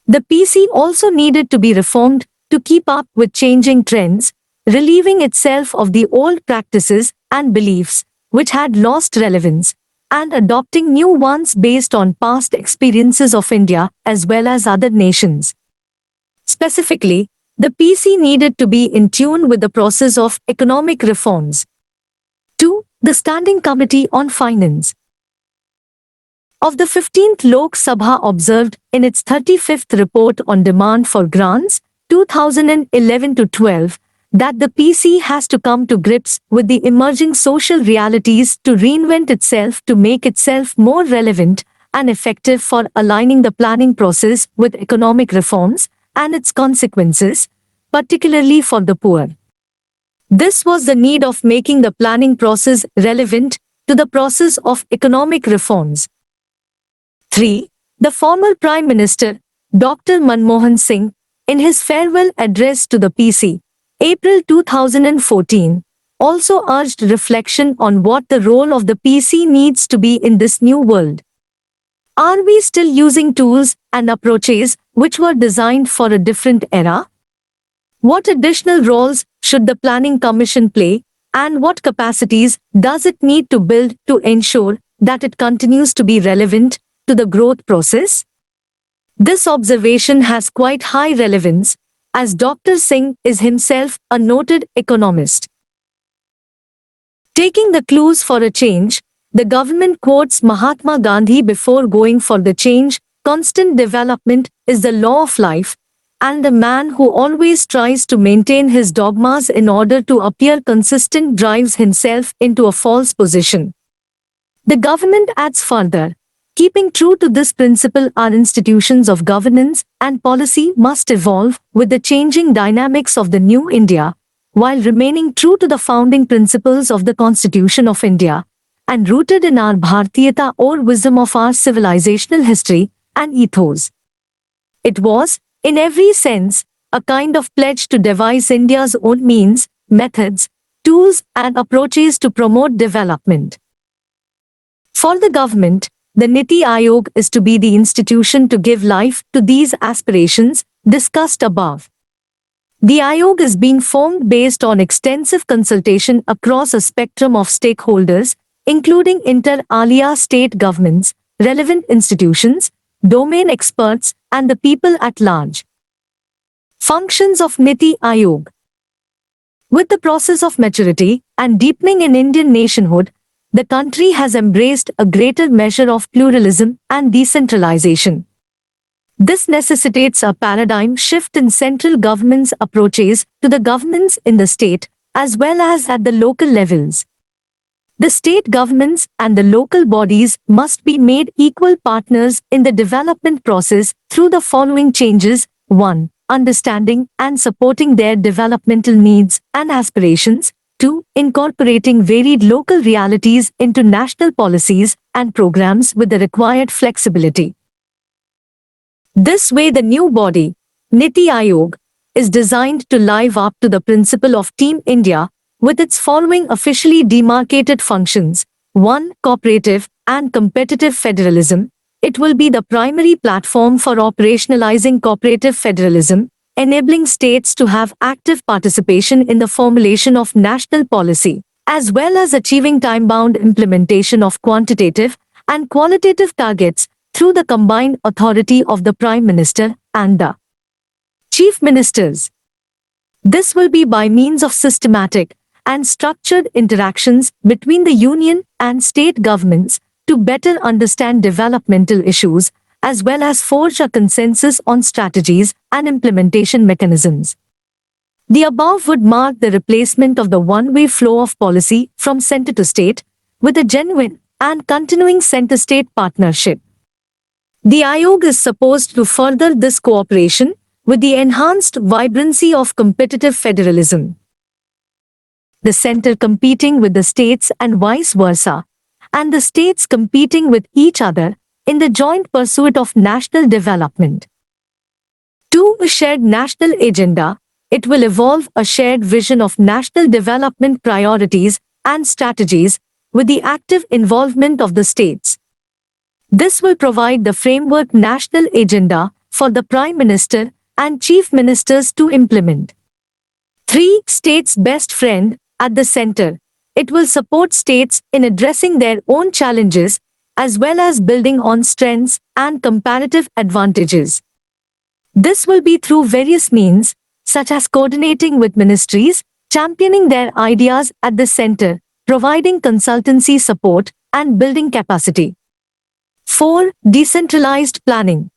The PC also needed to be reformed to keep up with changing trends, relieving itself of the old practices and beliefs which had lost relevance, and adopting new ones based on past experiences of India as well as other nations. Specifically, the PC needed to be in tune with the process of economic reforms. 2. The Standing Committee on Finance of the 15th Lok Sabha observed in its 35th report on demand for grants, 2011-12, that the PC has to come to grips with the emerging social realities to reinvent itself to make itself more relevant and effective for aligning the planning process with economic reforms and its consequences, particularly for the poor. This was the need of making the planning process relevant to the process of economic reforms. 3. The former Prime Minister, Dr. Manmohan Singh, in his farewell address to the PC, April 2014, also urged reflection on what the role of the PC needs to be in this new world. Are we still using tools and approaches which were designed for a different era? What additional roles should the Planning Commission play, and what capacities does it need to build to ensure that it continues to be relevant to the growth process? This observation has quite high relevance, as Dr. Singh is himself a noted economist. Taking the clues for a change, the government quotes Mahatma Gandhi before going for the change: constant development is the law of life, and a man who always tries to maintain his dogmas in order to appear consistent drives himself into a false position. The government adds further, keeping true to this principle, our institutions of governance and policy must evolve with the changing dynamics of the new India, while remaining true to the founding principles of the Constitution of India, and rooted in our Bharatiyata or wisdom of our civilizational history and ethos. It was, in every sense, a kind of pledge to devise India's own means, methods, tools, and approaches to promote development. For the government, the Niti Ayog is to be the institution to give life to these aspirations discussed above. The Ayog is being formed based on extensive consultation across a spectrum of stakeholders, including inter alia state governments, relevant institutions, domain experts, and the people at large. Functions of Niti Ayog. With the process of maturity and deepening in Indian nationhood, the country has embraced a greater measure of pluralism and decentralization. This necessitates a paradigm shift in central government's approaches to the governance in the state, as well as at the local levels. The state governments and the local bodies must be made equal partners in the development process through the following changes. 1. Understanding and supporting their developmental needs and aspirations. 2. Incorporating varied local realities into national policies and programs with the required flexibility. This way the new body, Niti Ayog, is designed to live up to the principle of Team India, with its following officially demarcated functions. 1. Cooperative and competitive federalism. It will be the primary platform for operationalizing cooperative federalism, enabling states to have active participation in the formulation of national policy, as well as achieving time-bound implementation of quantitative and qualitative targets through the combined authority of the Prime Minister and the Chief Ministers. This will be by means of systematic and structured interactions between the union and state governments to better understand developmental issues, as well as forge a consensus on strategies and implementation mechanisms. The above would mark the replacement of the one-way flow of policy from center to state, with a genuine and continuing center-state partnership. The Ayog is supposed to further this cooperation with the enhanced vibrancy of competitive federalism. The center competing with the states and vice versa, and the states competing with each other in the joint pursuit of national development. 2. A shared national agenda. It will evolve a shared vision of national development priorities and strategies with the active involvement of the states. This will provide the framework national agenda for the Prime Minister and Chief Ministers to implement. 3. States' best friend at the center. It will support states in addressing their own challenges as well as building on strengths and comparative advantages. This will be through various means, such as coordinating with ministries, championing their ideas at the center, providing consultancy support, and building capacity. 4. Decentralized planning.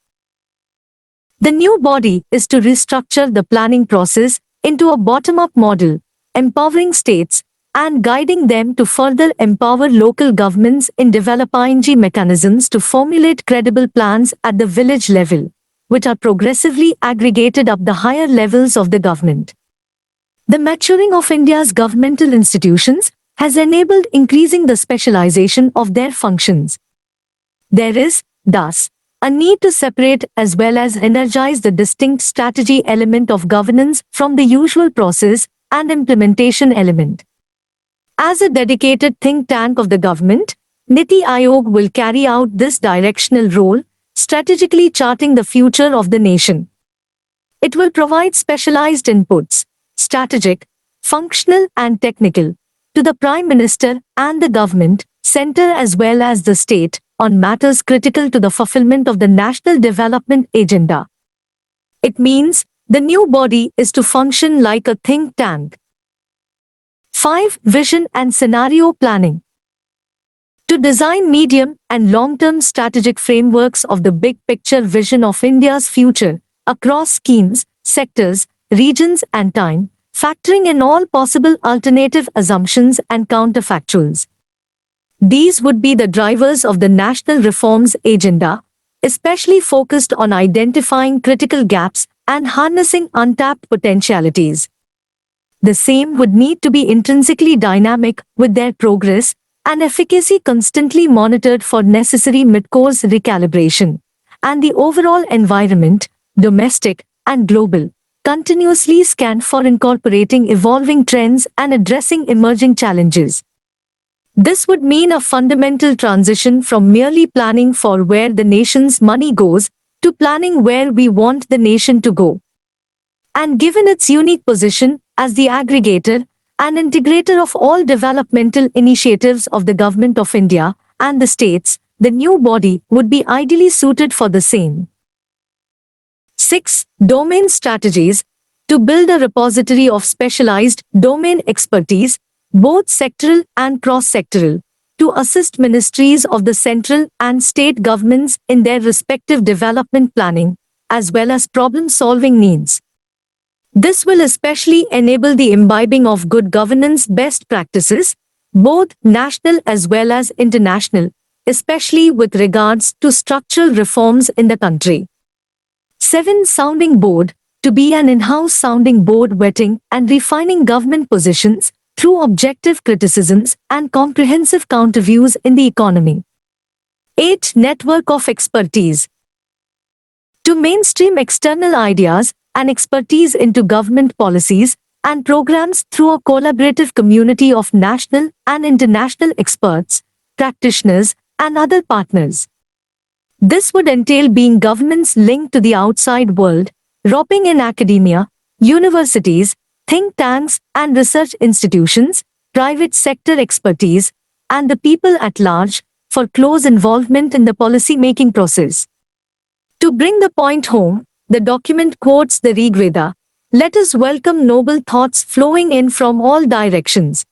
The new body is to restructure the planning process into a bottom-up model, empowering states and guiding them to further empower local governments in developing mechanisms to formulate credible plans at the village level, which are progressively aggregated up the higher levels of the government. The maturing of India's governmental institutions has enabled increasing the specialization of their functions. There is, thus, a need to separate as well as energize the distinct strategy element of governance from the usual process and implementation element. As a dedicated think tank of the government, Niti Ayog will carry out this directional role, strategically charting the future of the nation. It will provide specialized inputs, strategic, functional and technical, to the Prime Minister and the government, center as well as the state, on matters critical to the fulfillment of the national development agenda. It means the new body is to function like a think tank. 5. Vision and scenario planning. To design medium and long-term strategic frameworks of the big picture vision of India's future, across schemes, sectors, regions and time, factoring in all possible alternative assumptions and counterfactuals. These would be the drivers of the national reforms agenda, especially focused on identifying critical gaps and harnessing untapped potentialities. The same would need to be intrinsically dynamic, with their progress and efficacy constantly monitored for necessary mid-course recalibration, and the overall environment, domestic and global, continuously scanned for incorporating evolving trends and addressing emerging challenges. This would mean a fundamental transition from merely planning for where the nation's money goes to planning where we want the nation to go. And given its unique position as the aggregator and integrator of all developmental initiatives of the Government of India and the states, the new body would be ideally suited for the same. 6. Domain strategies. To build a repository of specialized domain expertise, both sectoral and cross-sectoral, to assist ministries of the central and state governments in their respective development planning, as well as problem-solving needs. This will especially enable the imbibing of good governance best practices, both national as well as international, especially with regards to structural reforms in the country. 7. Sounding board. To be an in-house sounding board vetting and refining government positions through objective criticisms and comprehensive counterviews in the economy. 8. Network of expertise. To mainstream external ideas and expertise into government policies and programs through a collaborative community of national and international experts, practitioners, and other partners. This would entail being government's link to the outside world, roping in academia, universities, think tanks and research institutions, private sector expertise, and the people at large for close involvement in the policy-making process. To bring the point home, the document quotes the Rigveda, "Let us welcome noble thoughts flowing in from all directions."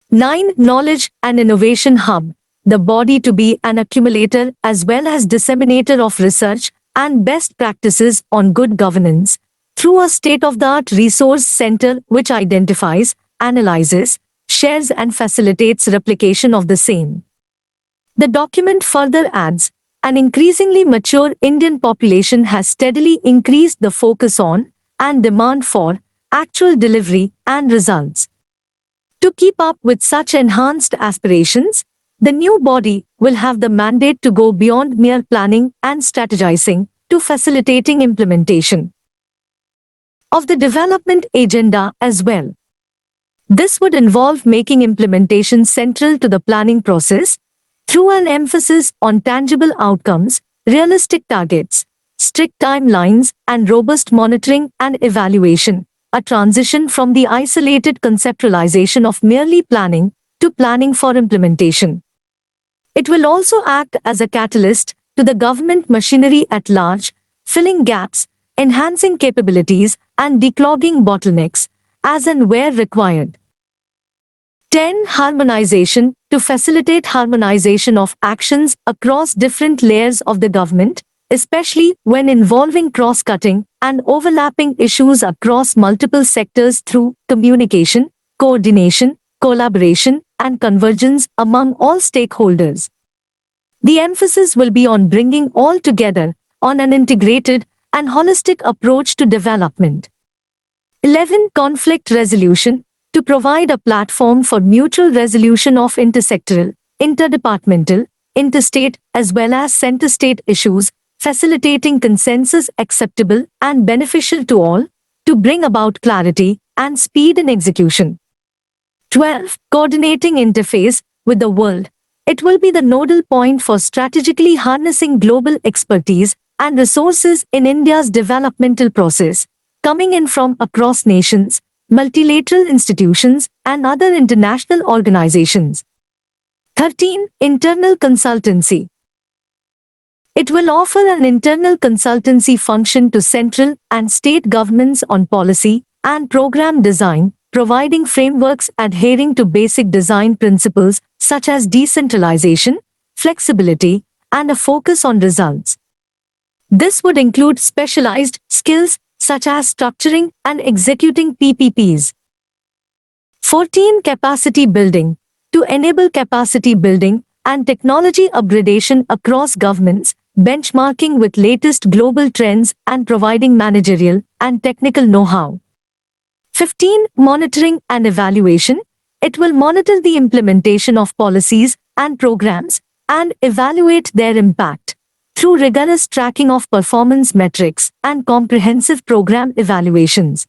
9. Knowledge and Innovation Hub. The body to be an accumulator as well as disseminator of research and best practices on good governance, through a state-of-the-art resource center which identifies, analyzes, shares and facilitates replication of the same. The document further adds, an increasingly mature Indian population has steadily increased the focus on and demand for actual delivery and results. To keep up with such enhanced aspirations, the new body will have the mandate to go beyond mere planning and strategizing to facilitating implementation of the development agenda as well. This would involve making implementation central to the planning process through an emphasis on tangible outcomes, realistic targets, strict timelines, and robust monitoring and evaluation, a transition from the isolated conceptualization of merely planning to planning for implementation. It will also act as a catalyst to the government machinery at large, filling gaps, enhancing capabilities, and declogging bottlenecks, as and where required. 10. Harmonization. To facilitate harmonization of actions across different layers of the government, especially when involving cross-cutting and overlapping issues across multiple sectors through communication, coordination, collaboration, and convergence among all stakeholders. The emphasis will be on bringing all together on an integrated and holistic approach to development. 11. Conflict resolution. To provide a platform for mutual resolution of intersectoral, interdepartmental, interstate, as well as center-state issues, facilitating consensus acceptable and beneficial to all, to bring about clarity and speed in execution. 12. Coordinating interface with the world. It will be the nodal point for strategically harnessing global expertise and resources in India's developmental process, coming in from across nations, multilateral institutions, and other international organizations. 13. Internal consultancy. It will offer an internal consultancy function to central and state governments on policy and program design, providing frameworks adhering to basic design principles such as decentralization, flexibility, and a focus on results. This would include specialized skills such as structuring and executing PPPs. 14. Capacity building. To enable capacity building and technology upgradation across governments, benchmarking with latest global trends and providing managerial and technical know-how. 15. Monitoring and evaluation. It will monitor the implementation of policies and programs and evaluate their impact through rigorous tracking of performance metrics and comprehensive program evaluations.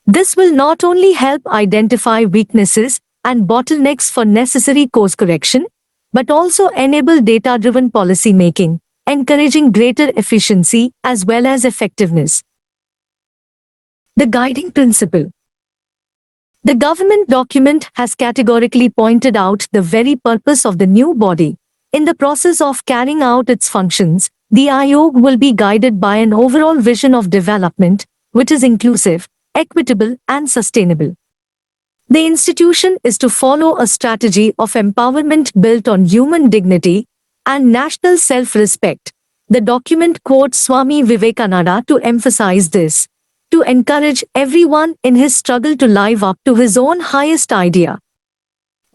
This will not only help identify weaknesses and bottlenecks for necessary course correction, but also enable data-driven policy making, encouraging greater efficiency as well as effectiveness. The guiding principle. The government document has categorically pointed out the very purpose of the new body. In the process of carrying out its functions, the Ayog will be guided by an overall vision of development, which is inclusive, equitable, and sustainable. The institution is to follow a strategy of empowerment built on human dignity and national self-respect. The document quotes Swami Vivekananda to emphasize this, to encourage everyone in his struggle to live up to his own highest idea.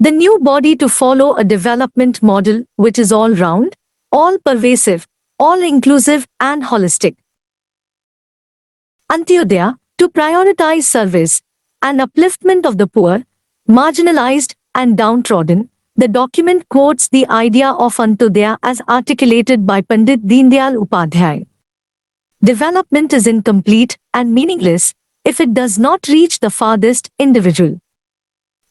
The new body to follow a development model which is all-round, all-pervasive, all-inclusive and holistic. Antyodaya, to prioritize service and upliftment of the poor, marginalized and downtrodden. The document quotes the idea of Antyodaya as articulated by Pandit Deendayal Upadhyay. Development is incomplete and meaningless if it does not reach the farthest individual.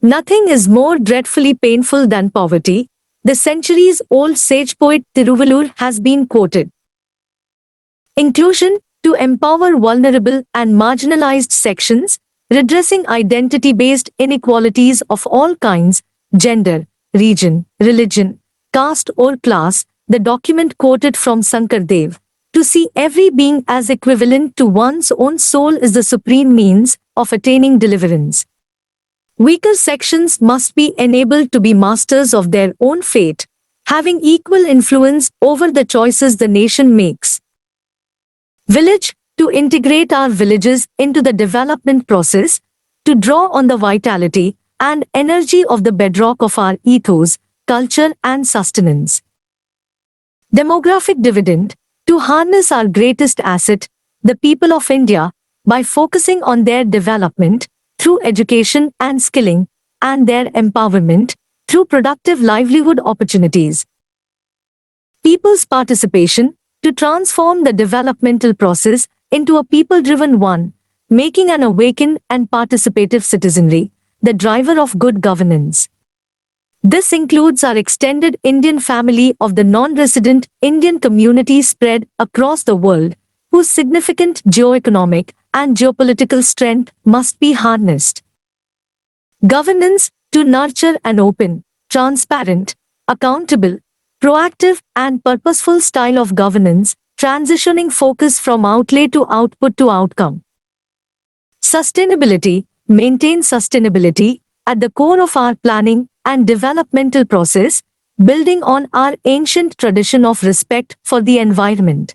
Nothing is more dreadfully painful than poverty. The centuries-old sage poet Tiruvallur has been quoted. Inclusion, to empower vulnerable and marginalized sections, redressing identity-based inequalities of all kinds, gender, region, religion, caste or class. The document quoted from Sankardev. To see every being as equivalent to one's own soul is the supreme means of attaining deliverance. Weaker sections must be enabled to be masters of their own fate, having equal influence over the choices the nation makes. Village, to integrate our villages into the development process, to draw on the vitality and energy of the bedrock of our ethos, culture and sustenance. Demographic dividend, to harness our greatest asset, the people of India, by focusing on their development through education and skilling, and their empowerment through productive livelihood opportunities. People's participation, to transform the developmental process into a people-driven one, making an awakened and participative citizenry the driver of good governance. This includes our extended Indian family of the non-resident Indian community spread across the world, whose significant geo-economic and geopolitical strength must be harnessed. Governance, to nurture an open, transparent, accountable, proactive and purposeful style of governance, transitioning focus from outlay to output to outcome. Sustainability, maintain sustainability at the core of our planning and developmental process, building on our ancient tradition of respect for the environment.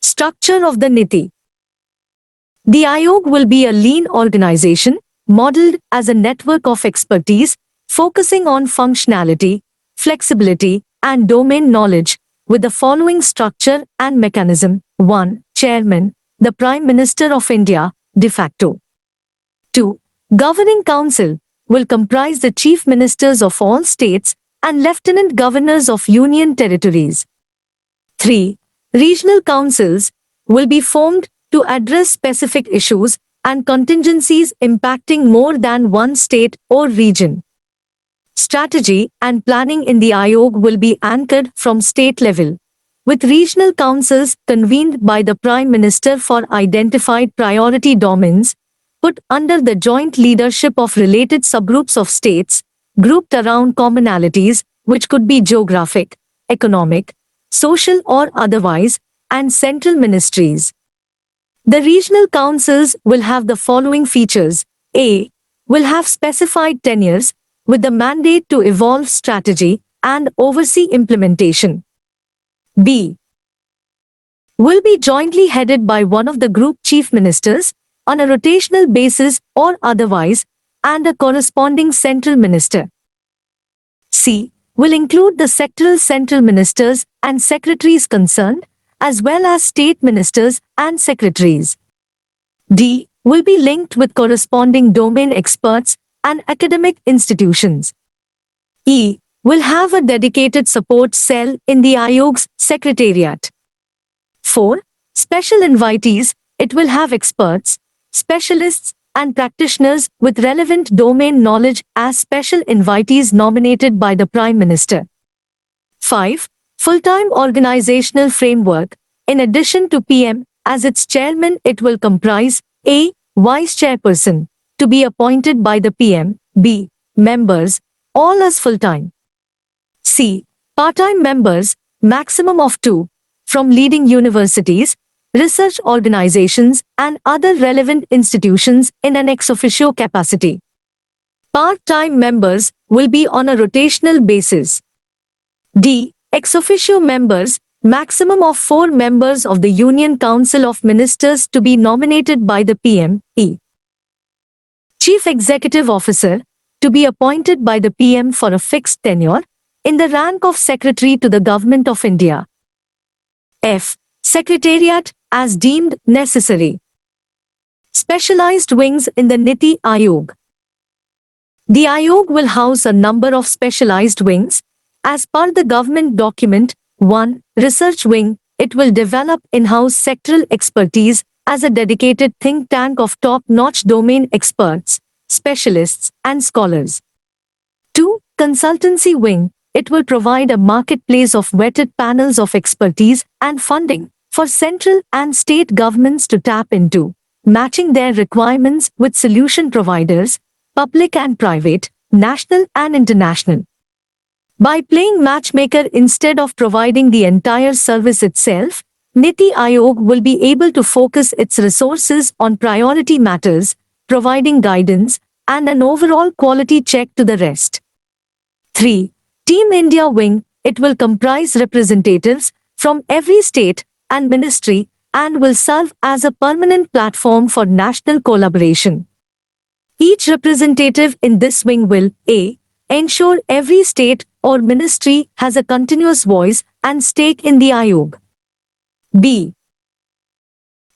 Structure of the Niti. The Ayog will be a lean organization, modeled as a network of expertise, focusing on functionality, flexibility, and domain knowledge, with the following structure and mechanism. 1. Chairman, the Prime Minister of India, de facto. 2. Governing Council, will comprise the Chief Ministers of all states and Lieutenant Governors of Union Territories. 3. Regional Councils, will be formed to address specific issues and contingencies impacting more than one state or region. Strategy and planning in the Ayog will be anchored from state level, with regional councils convened by the Prime Minister for identified priority domains, put under the joint leadership of related subgroups of states, grouped around commonalities, which could be geographic, economic, social or otherwise, and central ministries. The regional councils will have the following features. A. Will have specified tenures, with the mandate to evolve strategy and oversee implementation. B. will be jointly headed by one of the group chief ministers on a rotational basis or otherwise, and a corresponding central minister. C. Will include the sectoral central ministers and secretaries concerned, as well as state ministers and secretaries. D. Will be linked with corresponding domain experts and academic institutions. E. Will have a dedicated support cell in the Ayog's secretariat. 4. Special invitees. It will have experts, specialists, and practitioners with relevant domain knowledge as special invitees nominated by the Prime Minister. 5. Full-time organizational framework. In addition to PM, as its chairman, it will comprise A. Vice chairperson, to be appointed by the PM, B. Members, all as full-time. C. Part-time members, maximum of 2, from leading universities, research organizations, and other relevant institutions in an ex officio capacity. Part-time members will be on a rotational basis. D. Ex officio members, maximum of 4 members of the Union Council of Ministers to be nominated by the PM, E. Chief Executive Officer, to be appointed by the PM for a fixed tenure, in the rank of Secretary to the Government of India. F. Secretariat, as deemed necessary. Specialized wings in the Niti Ayog. The Ayog will house a number of specialized wings. As per the government document, 1. Research wing. It will develop in-house sectoral expertise as a dedicated think tank of top-notch domain experts, specialists, and scholars. 2. Consultancy wing. It will provide a marketplace of vetted panels of expertise and funding for central and state governments to tap into, matching their requirements with solution providers, public and private, national and international. By playing matchmaker instead of providing the entire service itself, Niti Ayog will be able to focus its resources on priority matters, providing guidance and an overall quality check to the rest. 3. Team India Wing. It will comprise representatives from every state and ministry and will serve as a permanent platform for national collaboration. Each representative in this wing will A. Ensure every state or ministry has a continuous voice and stake in the Ayog. B.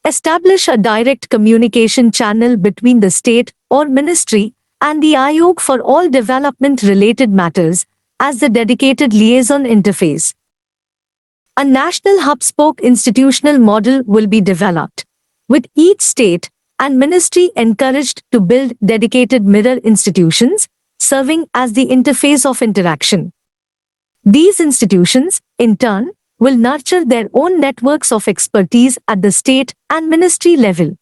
Establish a direct communication channel between the state or ministry and the Ayog for all development-related matters as the dedicated liaison interface. A national hub-spoke institutional model will be developed, with each state and ministry encouraged to build dedicated mirror institutions, serving as the interface of interaction. These institutions, in turn, will nurture their own networks of expertise at the state and ministry level.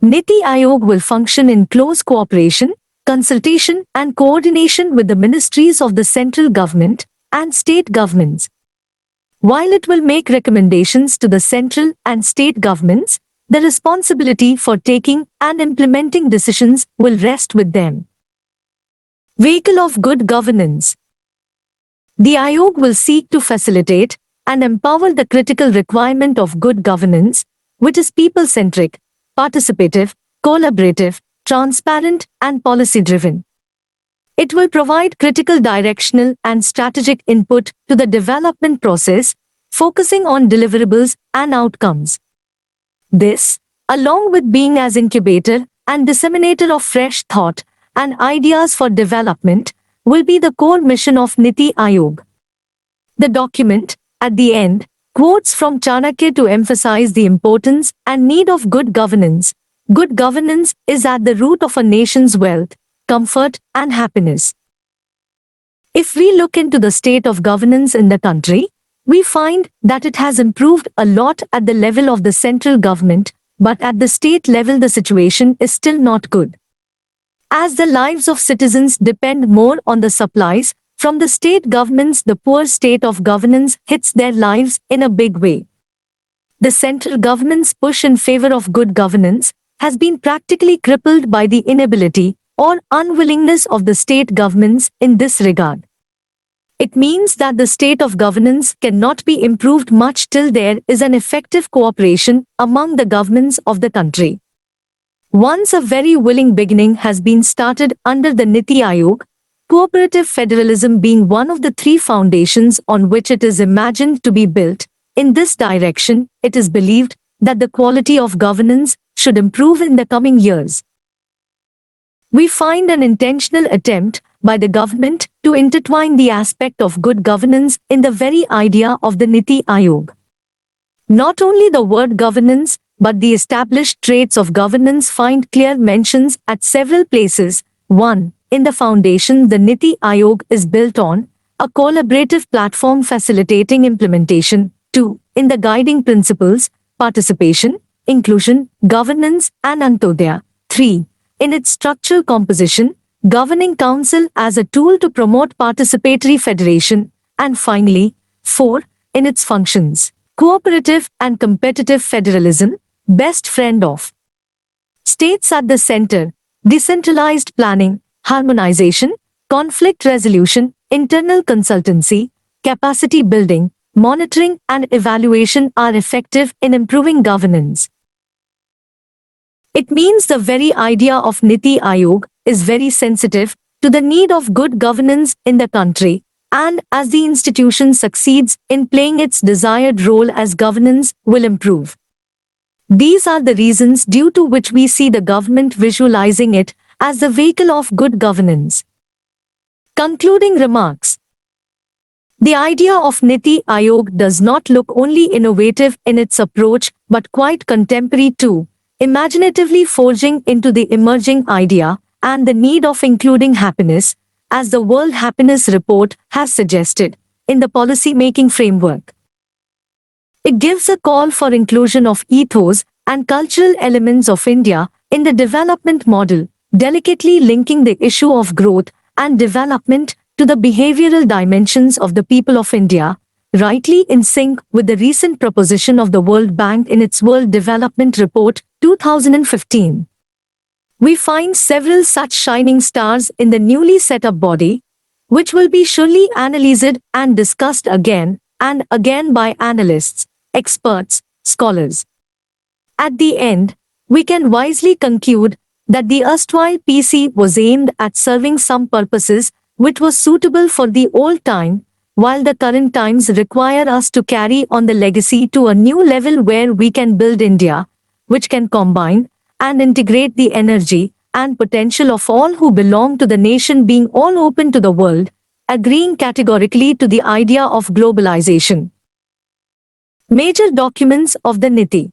Niti Ayog will function in close cooperation, consultation and coordination with the ministries of the central government and state governments. While it will make recommendations to the central and state governments, the responsibility for taking and implementing decisions will rest with them. Vehicle of good governance. The Ayog will seek to facilitate and empower the critical requirement of good governance, which is people-centric, participative, collaborative, transparent, and policy-driven. It will provide critical directional and strategic input to the development process, focusing on deliverables and outcomes. This, along with being as incubator and disseminator of fresh thought and ideas for development, will be the core mission of Niti Ayog. The document, at the end, quotes from Chanakya to emphasize the importance and need of good governance. Good governance is at the root of a nation's wealth, comfort, and happiness. If we look into the state of governance in the country, we find that it has improved a lot at the level of the central government, but at the state level the situation is still not good. As the lives of citizens depend more on the supplies from the state governments, the poor state of governance hits their lives in a big way. The central government's push in favor of good governance has been practically crippled by the inability or unwillingness of the state governments in this regard. It means that the state of governance cannot be improved much till there is an effective cooperation among the governments of the country. Once a very willing beginning has been started under the Niti Ayog, cooperative federalism being one of the three foundations on which it is imagined to be built, in this direction, it is believed that the quality of governance should improve in the coming years. We find an intentional attempt by the government to intertwine the aspect of good governance in the very idea of the Niti Ayog. Not only the word governance, but the established traits of governance find clear mentions at several places. 1. In the foundation the Niti Ayog is built on, a collaborative platform facilitating implementation. 2. In the guiding principles, participation, inclusion, governance, and Antodaya. 3. In its structural composition, governing council as a tool to promote participatory federation. And finally, 4. In its functions, cooperative and competitive federalism, best friend of states at the center, decentralized planning, harmonization, conflict resolution, internal consultancy, capacity building, monitoring and evaluation are effective in improving governance. It means the very idea of Niti Ayog is very sensitive to the need of good governance in the country, and as the institution succeeds in playing its desired role as governance will improve. These are the reasons due to which we see the government visualizing it as the vehicle of good governance. Concluding remarks. The idea of Niti Ayog does not look only innovative in its approach but quite contemporary too, imaginatively forging into the emerging idea and the need of including happiness, as the World Happiness Report has suggested, in the policy-making framework. It gives a call for inclusion of ethos and cultural elements of India in the development model, delicately linking the issue of growth and development to the behavioral dimensions of the people of India, rightly in sync with the recent proposition of the World Bank in its World Development Report 2015. We find several such shining stars in the newly set up body, which will be surely analyzed and discussed again and again by analysts, experts, scholars. At the end, we can wisely conclude that the erstwhile PC was aimed at serving some purposes which was suitable for the old time, while the current times require us to carry on the legacy to a new level where we can build India, which can combine and integrate the energy and potential of all who belong to the nation, being all open to the world, agreeing categorically to the idea of globalization. Major documents of the Niti.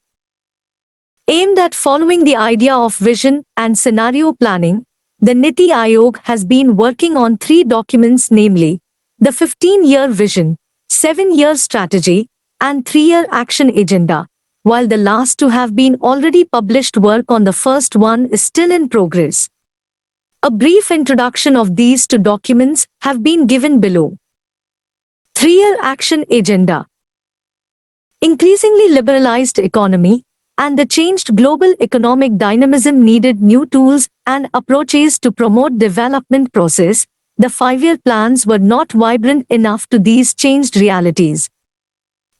Aimed at following the idea of vision and scenario planning, the Niti Ayog has been working on three documents, namely, the 15-year vision, 7-year strategy, and 3-year action agenda, while the last two have been already published. Work on the first one is still in progress. A brief introduction of these two documents have been given below. 3-year action agenda. Increasingly liberalized economy and the changed global economic dynamism needed new tools and approaches to promote development process. The 5-year plans were not vibrant enough to these changed realities.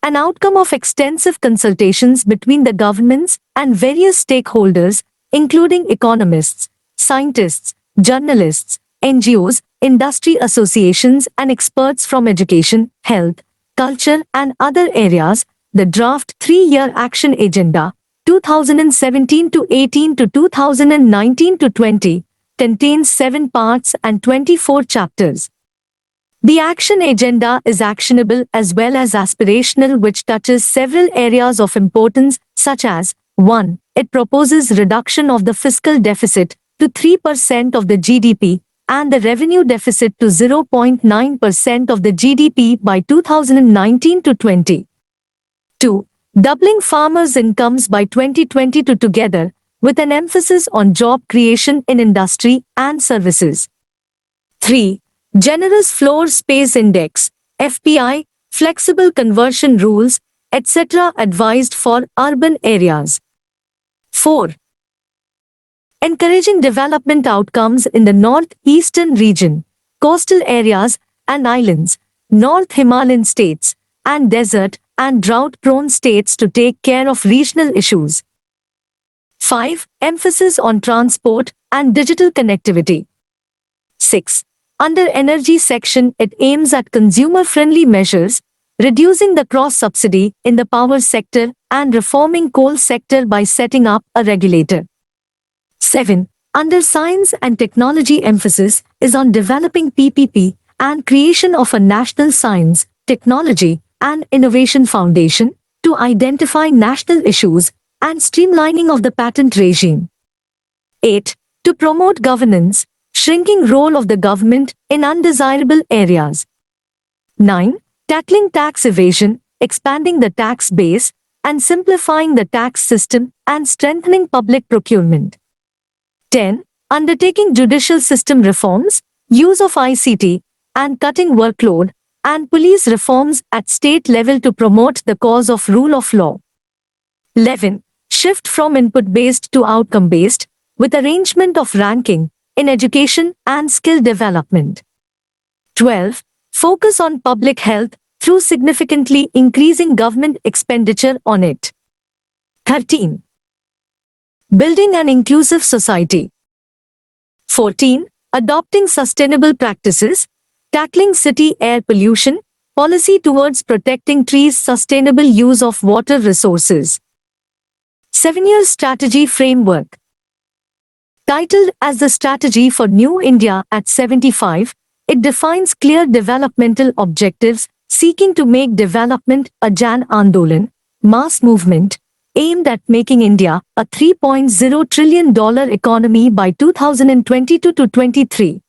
An outcome of extensive consultations between the governments and various stakeholders, including economists, scientists, journalists, NGOs, industry associations and experts from education, health, culture and other areas, the draft 3-year action agenda, 2017 to 18 to 2019 to 20, contains 7 parts and 24 chapters. The action agenda is actionable as well as aspirational, which touches several areas of importance such as 1. It proposes reduction of the fiscal deficit to 3% of the GDP and the revenue deficit to 0.9% of the GDP by 2019 to 20. 2. Doubling farmers' incomes by 2022 together, with an emphasis on job creation in industry and services. 3. Generous Floor Space Index, FPI, flexible conversion rules, etc. advised for urban areas. 4. Encouraging development outcomes in the northeastern region, coastal areas, and islands, North Himalayan states, and desert and drought-prone states to take care of regional issues. 5. Emphasis on transport and digital connectivity. 6. Under Energy section, it aims at consumer-friendly measures, reducing the cross-subsidy in the power sector and reforming coal sector by setting up a regulator. 7. Under Science and Technology, emphasis is on developing PPP and creation of a National Science, Technology and Innovation Foundation to identify national issues and streamlining of the patent regime. 8. To promote governance, shrinking role of the government in undesirable areas. 9. Tackling tax evasion, expanding the tax base, and simplifying the tax system and strengthening public procurement. 10. Undertaking judicial system reforms, use of ICT, and cutting workload, and police reforms at state level to promote the cause of rule of law. 11. Shift from input-based to outcome-based, with arrangement of ranking in education and skill development. 12. Focus on public health through significantly increasing government expenditure on it. 13. Building an inclusive society. 14. Adopting sustainable practices, tackling city air pollution, policy towards protecting trees, sustainable use of water resources. 7-year strategy framework. Titled as the Strategy for New India at 75, it defines clear developmental objectives, seeking to make development a Jan Andolan, mass movement, aimed at making India a $3.0 trillion economy by 2022 to 23.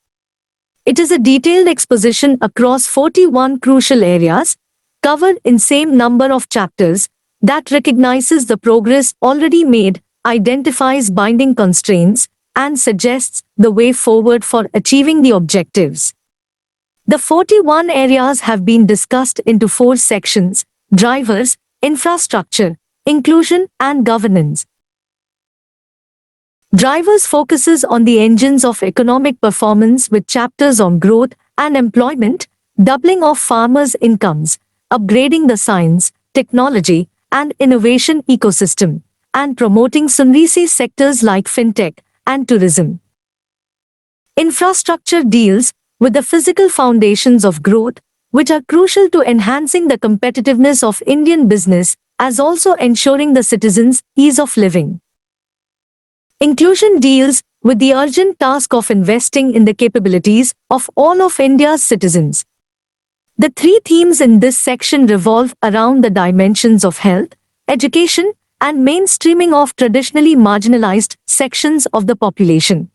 It is a detailed exposition across 41 crucial areas, covered in same number of chapters, that recognizes the progress already made, identifies binding constraints, and suggests the way forward for achieving the objectives. The 41 areas have been discussed into 4 sections: drivers, infrastructure, inclusion, and governance. Drivers focuses on the engines of economic performance with chapters on growth and employment, doubling of farmers' incomes, upgrading the science, technology, and innovation ecosystem, and promoting sunrise sectors like fintech and tourism. Infrastructure deals with the physical foundations of growth, which are crucial to enhancing the competitiveness of Indian business, as also ensuring the citizens' ease of living. Inclusion deals with the urgent task of investing in the capabilities of all of India's citizens. The 3 themes in this section revolve around the dimensions of health, education, and mainstreaming of traditionally marginalized sections of the population.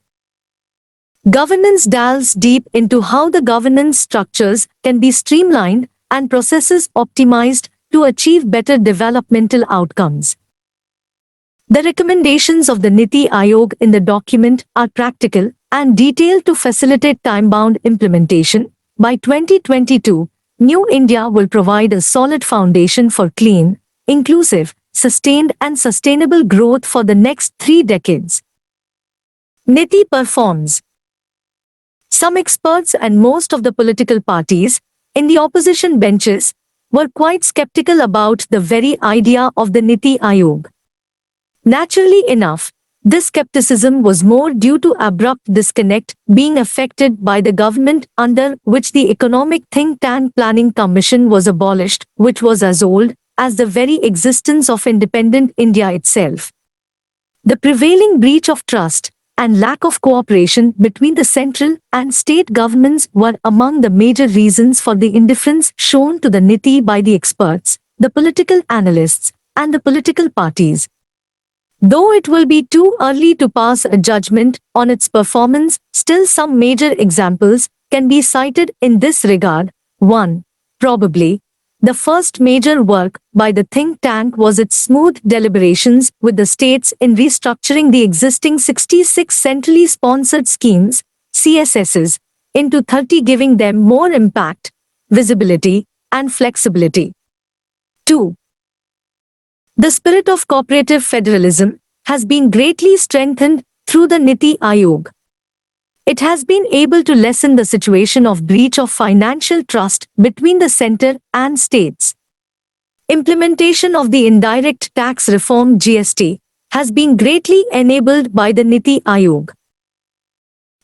Governance delves deep into how the governance structures can be streamlined and processes optimized to achieve better developmental outcomes. The recommendations of the Niti Ayog in the document are practical and detailed to facilitate time-bound implementation. By 2022, New India will provide a solid foundation for clean, inclusive, sustained and sustainable growth for the next 3 decades. Niti performs. Some experts and most of the political parties in the opposition benches were quite skeptical about the very idea of the Niti Ayog. Naturally enough, this skepticism was more due to abrupt disconnect being affected by the government under which the Economic Think Tank Planning Commission was abolished, which was as old as the very existence of independent India itself. The prevailing breach of trust and lack of cooperation between the central and state governments were among the major reasons for the indifference shown to the Niti by the experts, the political analysts, and the political parties. Though it will be too early to pass a judgment on its performance, still some major examples can be cited in this regard. 1. Probably, the first major work by the think tank was its smooth deliberations with the states in restructuring the existing 66 centrally sponsored schemes, CSSs, into 30, giving them more impact, visibility, and flexibility. 2. The spirit of cooperative federalism has been greatly strengthened through the Niti Ayog. It has been able to lessen the situation of breach of financial trust between the center and states. Implementation of the indirect tax reform (GST) has been greatly enabled by the Niti Ayog.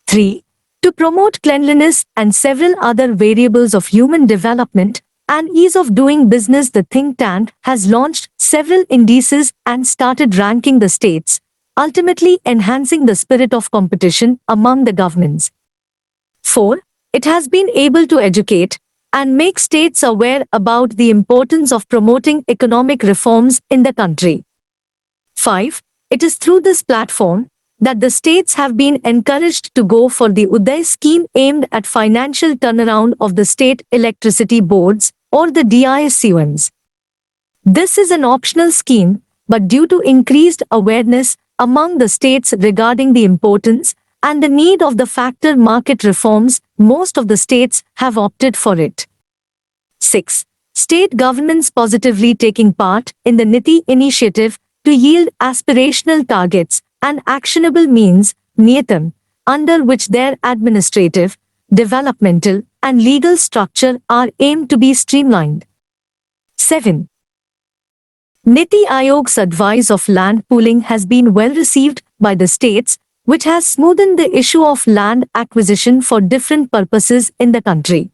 3. To promote cleanliness and several other variables of human development and ease of doing business, the think tank has launched several indices and started ranking the states, ultimately enhancing the spirit of competition among the governments. 4. It has been able to educate and make states aware about the importance of promoting economic reforms in the country. 5. It is through this platform that the states have been encouraged to go for the Uday scheme aimed at financial turnaround of the state electricity boards or the DISCOMs. This is an optional scheme, but due to increased awareness among the states regarding the importance and the need of the factor market reforms, most of the states have opted for it. 6. State governments positively taking part in the Niti initiative to yield aspirational targets and actionable means, Niyatam, under which their administrative, developmental, and legal structure are aimed to be streamlined. 7. Niti Ayog's advice of land pooling has been well received by the states, which has smoothened the issue of land acquisition for different purposes in the country.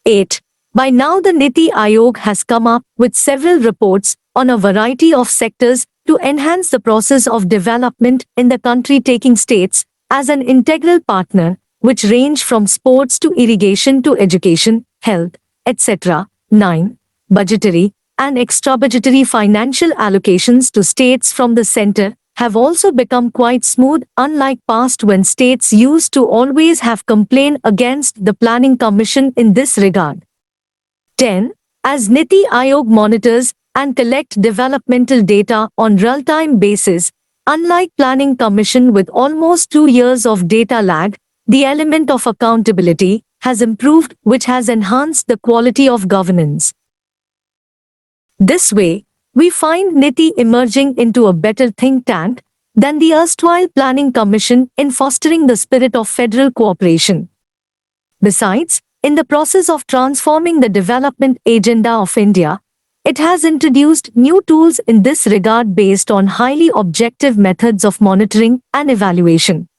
8. By now the Niti Ayog has come up with several reports on a variety of sectors to enhance the process of development in the country, taking states as an integral partner, which range from sports to irrigation to education, health, etc. 9. Budgetary and extra-budgetary financial allocations to states from the center have also become quite smooth, unlike past when states used to always have complained against the Planning Commission in this regard. 10. As Niti Ayog monitors and collect developmental data on real-time basis, unlike Planning Commission with almost 2 years of data lag, the element of accountability has improved, which has enhanced the quality of governance. This way, we find Niti emerging into a better think tank than the erstwhile Planning Commission in fostering the spirit of federal cooperation. Besides, in the process of transforming the development agenda of India, it has introduced new tools in this regard based on highly objective methods of monitoring and evaluation.